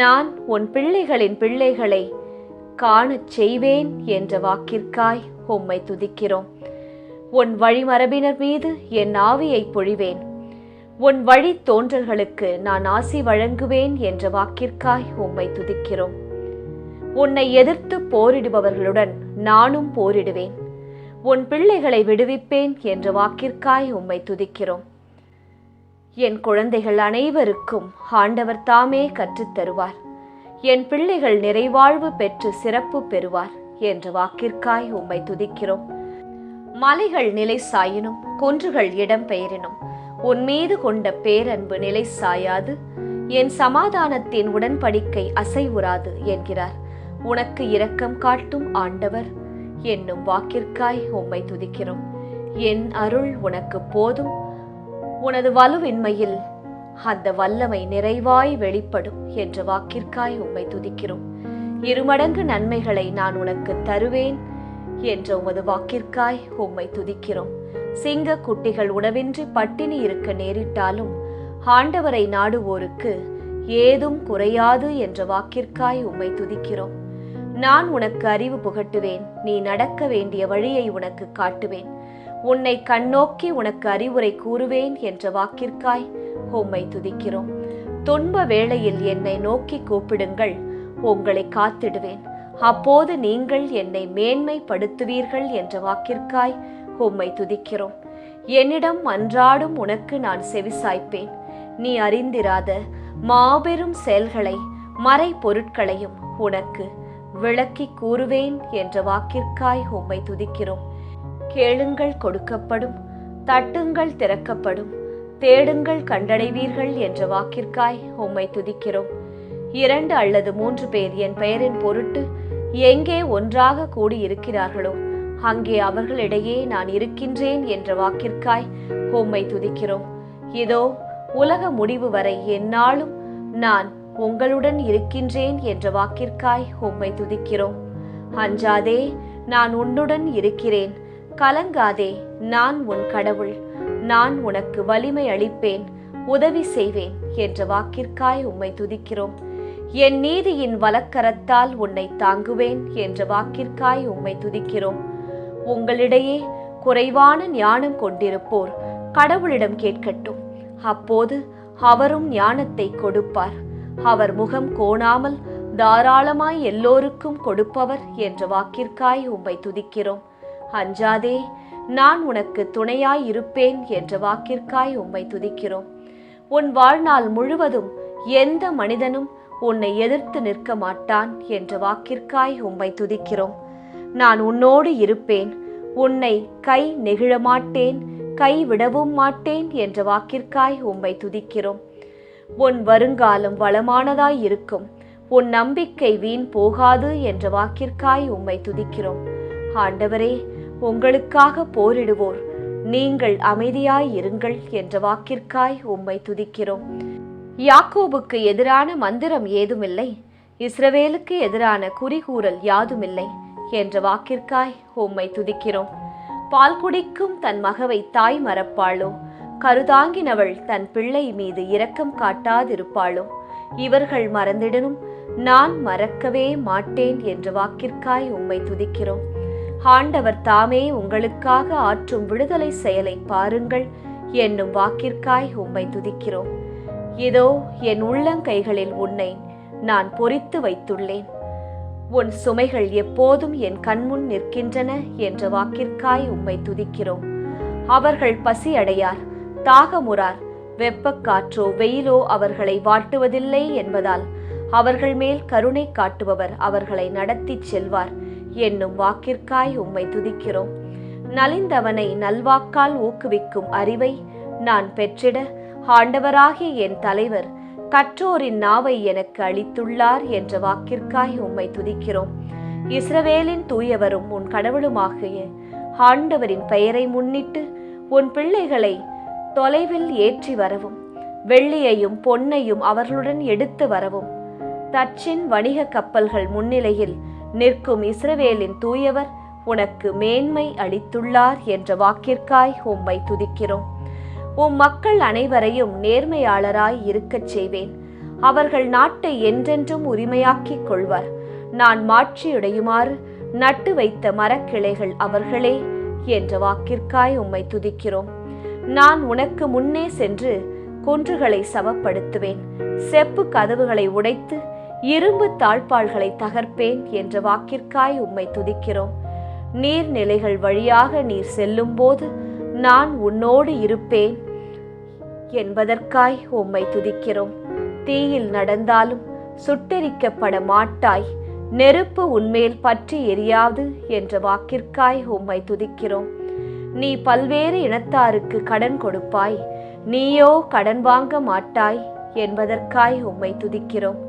நான் உன் பிள்ளைகளின் பிள்ளைகளை காணச் செய்வேன் என்ற வாக்கிற்காய் உம்மை துதிக்கிறோம். உன் வழிமரபினர் மீது என் ஆவியை பொழிவேன். உன் வழி தோன்றல்களுக்கு நான் ஆசி வழங்குவேன் என்ற வாக்கிற்காய் உம்மை துதிக்கிறோம். உன்னை எதிர்த்து போரிடுபவர்களுடன் நானும் போரிடுவேன். உன் பிள்ளைகளை விடுவிப்பேன் என்ற வாக்கிற்காய் உம்மை துதிக்கிறோம். என் குழந்தைகள் அனைவருக்கும் ஆண்டவர் தாமே கற்றுத்தருவார். என் பிள்ளைகள் நிறைவாழ்வு பெற்று சிறப்பு பெறுவார் என்ற வாக்கிற்காய் உம்மை துதிக்கிறோம். மலைகள் நிலை சாயினும் குன்றுகள் இடம் பெயரினும் உன் மீது கொண்ட பேரன்பு நிலை சாயாது, என் சமாதானத்தின் உடன்படிக்கை அசைவுறாது என்கிறார் உனக்கு இரக்கம் காட்டும் ஆண்டவர் என்னும் வாக்கிற்காய் உம்மை துதிக்கிறோம். என் அருள் உனக்கு போதும், உனது வலுவின்மையில் அந்த வல்லமை நிறைவாய் வெளிப்படும் என்ற வாக்கிற்காய் உம்மை துதிக்கிறோம். 2 மடங்கு நன்மைகளை நான் உனக்கு தருவேன் என்ற உமது வாக்கிற்காய் உம்மை துதிக்கிறோம். சிங்க குட்டிகள் உணவின்றி பட்டினி இருக்க நேரிட்டாலும் ஆண்டவரை நாடுவோருக்கு ஏதும் குறையாது என்ற வாக்கிற்காய் உம்மை துதிக்கிறோம். நான் உனக்கு அறிவு புகட்டுவேன், நீ நடக்க வேண்டிய வழியை உனக்கு காட்டுவேன், உன்னை கண்ணோக்கி உனக்கு அறிவுரை கூறுவேன் என்ற வாக்கிற்காய் உம்மை துதிக்கிறோம். துன்ப வேளையில் என்னை நோக்கி கூப்பிடுங்கள், உங்களை காத்திடுவேன், அப்போது நீங்கள் என்னை மேன்மைப்படுத்துவீர்கள் என்ற வாக்கிற்காய் உம்மை துதிக்கிறோம். என்னிடம் மன்றாடும் உனக்கு நான் செவிசாய்ப்பேன். நீ அறிந்திராத மாபெரும் செயல்களை மறை பொருட்களையும் உனக்கு விளக்கி கூறுவேன் என்ற வாக்கிற்காய் உம்மை துதிக்கிறோம். கேளுங்கள் கொடுக்கப்படும், தட்டுங்கள் திறக்கப்படும், தேடுங்கள் கண்டடைவீர்கள் என்ற வாக்கிற்காய் உம்மை துதிக்கிறோம். 2 அல்லது 3 பேர் என் பெயரின் பொருட்டு எங்கே ஒன்றாக கூடியிருக்கிறார்களோ அங்கே அவர்களிடையே நான் இருக்கின்றேன் என்ற வாக்கிற்காய் உம்மை துதிக்கிறோம். இதோ உலக முடிவு வரை எந்நாளும் நான் உங்களுடன் இருக்கின்றேன் என்ற வாக்கிற்காய் உம்மை துதிக்கிறோம். அஞ்சாதே, நான் உன்னுடன் இருக்கிறேன், கலங்காதே, நான் உன் கடவுள், நான் உனக்கு வலிமை அளிப்பேன், உதவி செய்வேன் என்ற வாக்கிற்காய் உம்மை துதிக்கிறோம். என் நீதியின் வலக்கரத்தால் உன்னை தாங்குவேன் என்ற வாக்கிற்காய் உம்மை துதிக்கிறோம். உங்களிடையே குறைவான ஞானம் கொண்டிருப்போர் கடவுளிடம் கேட்கட்டும், அப்போது அவரும் ஞானத்தை கொடுப்பார். அவர் முகம் கோணாமல் தாராளமாய் எல்லோருக்கும் கொடுப்பவர் என்ற வாக்கிற்காய் உம்மை துதிக்கிறோம். அஞ்சாதே, நான் உனக்கு துணையாய் இருப்பேன் என்ற வாக்கிற்காய் உம்மை துதிக்கிறோம். உன் வாழ்நாள் முழுவதும் எந்த மனிதனும் உன்னை எதிர்த்து நிற்க மாட்டான் என்ற வாக்கிற்காய் உம்மை துதிக்கிறோம். நான் உன்னோடு இருப்பேன், உன்னை கை நெகிழ மாட்டேன், கைவிடவும் மாட்டேன் என்ற வாக்கிற்காய் உம்மை துதிக்கிறோம். உன் வருங்காலம் வளமானதாய் இருக்கும், உன் நம்பிக்கை வீண் போகாது என்ற வாக்கிற்காய் உம்மை துதிக்கிறோம். ஆண்டவரே, உங்களுக்காக போரிடுவோர் நீங்கள் அமைதியாய் இருங்கள் என்ற வாக்கிற்காய் உம்மை துதிக்கிறோம். யாக்கோபுக்கு எதிரான மந்திரம் ஏதுமில்லை, இஸ்ரவேலுக்கு எதிரான குறிகூறல் யாதுமில்லை என்ற வாக்கிற்காய் உம்மை துதிக்கிறோம். பால் குடிக்கும் தன் மகவை தாய் மறப்பாளோ? கருதாங்கினவள் தன் பிள்ளை மீது இரக்கம் காட்டாதிருப்பாளோ? இவர்கள் மறந்திடனும் நான் மறக்கவே மாட்டேன் என்ற வாக்கிற்காய் உம்மை துதிக்கிறோம். ஆண்டவர் தாமே உங்களுக்காக ஆற்றும் விடுதலை செயலை பாருங்கள் என்னும் வாக்கிற்காய் உம்மை துதிக்கிறோம். இதோ என் உள்ளங்கைகளில் உன்னை நான் பொறித்து வைத்துள்ளேன், உன் சுமைகள் எப்போதும் என் கண்முன் நிற்கின்றன என்ற வாக்கிற்காய் உம்மை துதிக்கிறோம். அவர்கள் பசி அடையார், தாகமுறார், வெப்பக்காற்றோ வெயிலோ அவர்களை வாட்டுவதில்லை என்பதால் அவர்கள் மேல் கருணை காட்டுபவர் அவர்களை நடத்தி செல்வார் என்னும் வாக்கிற்காய் உம்மை துதிக்கிறோம். நலிந்தவனை நல்வாக்கால் ஊக்குவிக்கும் அறிவை நான் பெற்றிட ஆண்டவராகிய என் தலைவர் கற்றோரின் நாவை எனக்கு அளித்துள்ளார் என்ற வாக்கிற்காய் உம்மை துதிக்கிறோம். இஸ்ரவேலின் தூயவரும் உன் கடவுளுமாகிய ஆண்டவரின் பெயரை முன்னிட்டு உன் பிள்ளைகளை தொலைவில் ஏற்றி வரவும், வெள்ளியையும் பொன்னையும் அவர்களுடன் எடுத்து வரவும், தச்சின் வணிக கப்பல்கள் முன்னிலையில் நிற்கும் இஸ்ரவேலின் தூயவர் உனக்கு மேன்மை அளித்துள்ளார் என்ற வாக்கிற்காய் உம்மை துதிக்கிறோம். உம் மக்கள் அனைவரையும் நேர்மையாளராய் இருக்கச் செய்வேன், அவர்கள் நாட்டை என்றென்றும் உரிமையாக்கிக் கொள்வார். நான் மாட்சியுடையுமாறு நட்டு வைத்த மரக்கிளைகள் அவர்களே என்ற வாக்கிற்காய் உம்மை துதிக்கிறோம். நான் உனக்கு முன்னே சென்று குன்றுகளை சமப்படுத்துவேன், செப்பு கதவுகளை உடைத்து இரும்பு தாழ்பாள்களை தகர்ப்பேன் என்ற வாக்கிற்காய் உம்மை துதிக்கிறோம். நீர்நிலைகள் வழியாக நீர் செல்லும் போது நான் உன்னோடு இருப்பேன் என்பதற்காய் உம்மை துதிக்கிறோம். தீயில் நடந்தாலும் சுட்டெரிக்கப்பட மாட்டாய், நெருப்பு உன்மேல் பற்றி எரியாது என்ற வாக்கிற்காய் உம்மை துதிக்கிறோம். நீ பல்வேறு இனத்தாருக்கு கடன் கொடுப்பாய், நீயோ கடன் வாங்க மாட்டாய் என்பதற்காய் உம்மை துதிக்கிறோம்.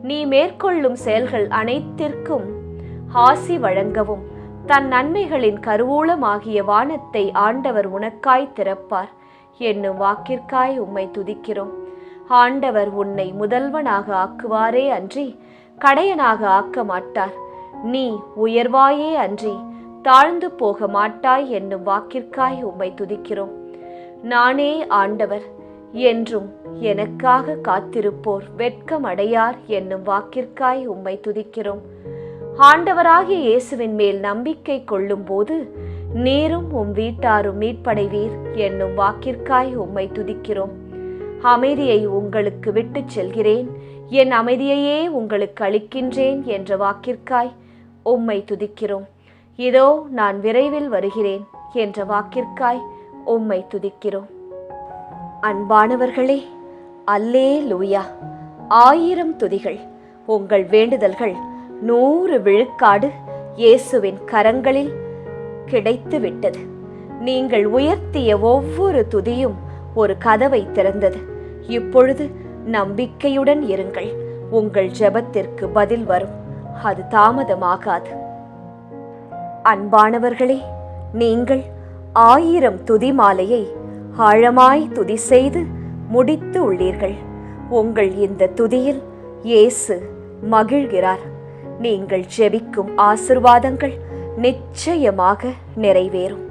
நீ மேற்கொள்ளும் செயல்கள் அனைத்திற்கும் ஆசி வழங்கவும் தன் நன்மைகளின் கருவூலமாகிய வானத்தை ஆண்டவர் உனக்காய் திறப்பார் என்னும் வாக்கிற்காய் உம்மை துதிக்கிறோம். ஆண்டவர் உன்னை முதல்வனாக ஆக்குவாரே அன்றி கடையனாக ஆக்க மாட்டார். நீ உயர்வாயே அன்றி தாழ்ந்து போக மாட்டாய் என்னும் வாக்கிற்காய் உம்மை துதிக்கிறோம். நானே ஆண்டவர், என்றும் எனக்காக காத்திருப்போர் வெட்கம் அடையார் என்னும் வாக்கிற்காய் உம்மை துதிக்கிறோம். ஆண்டவராகிய இயேசுவின் மேல் நம்பிக்கை கொள்ளும் போது நீரும் உம் வீட்டாரும் மீட்படைவீர் என்னும் வாக்கிற்காய் உம்மை துதிக்கிறோம். அமைதியை உங்களுக்கு விட்டுச் செல்கிறேன், என் அமைதியையே உங்களுக்கு அளிக்கின்றேன் என்ற வாக்கிற்காய் உம்மை துதிக்கிறோம். இதோ நான் விரைவில் வருகிறேன் என்ற வாக்கிற்காய் உம்மை துதிக்கிறோம். அன்பானவர்களே, அல்லேலூயா! 1000 துதிகள். உங்கள் வேண்டுதல்கள் 100 விழுக்காடு இயேசுவின் கரங்களில் கிடைத்து விட்டது. நீங்கள் உயர்த்திய ஒவ்வொரு துதியும் ஒரு கதவை திறந்தது. இப்பொழுது நம்பிக்கையுடன் இருங்கள், உங்கள் ஜெபத்திற்கு பதில் வரும், அது தாமதமாகாது. அன்பானவர்களே, நீங்கள் 1000 துதி மாலையை ஆழமாய் துதி செய்து முடித்து உள்ளீர்கள். உங்கள் இந்த துதியில் இயேசு மகிழ்கிறார். நீங்கள் ஜெபிக்கும் ஆசீர்வாதங்கள் நிச்சயமாக நிறைவேறும்.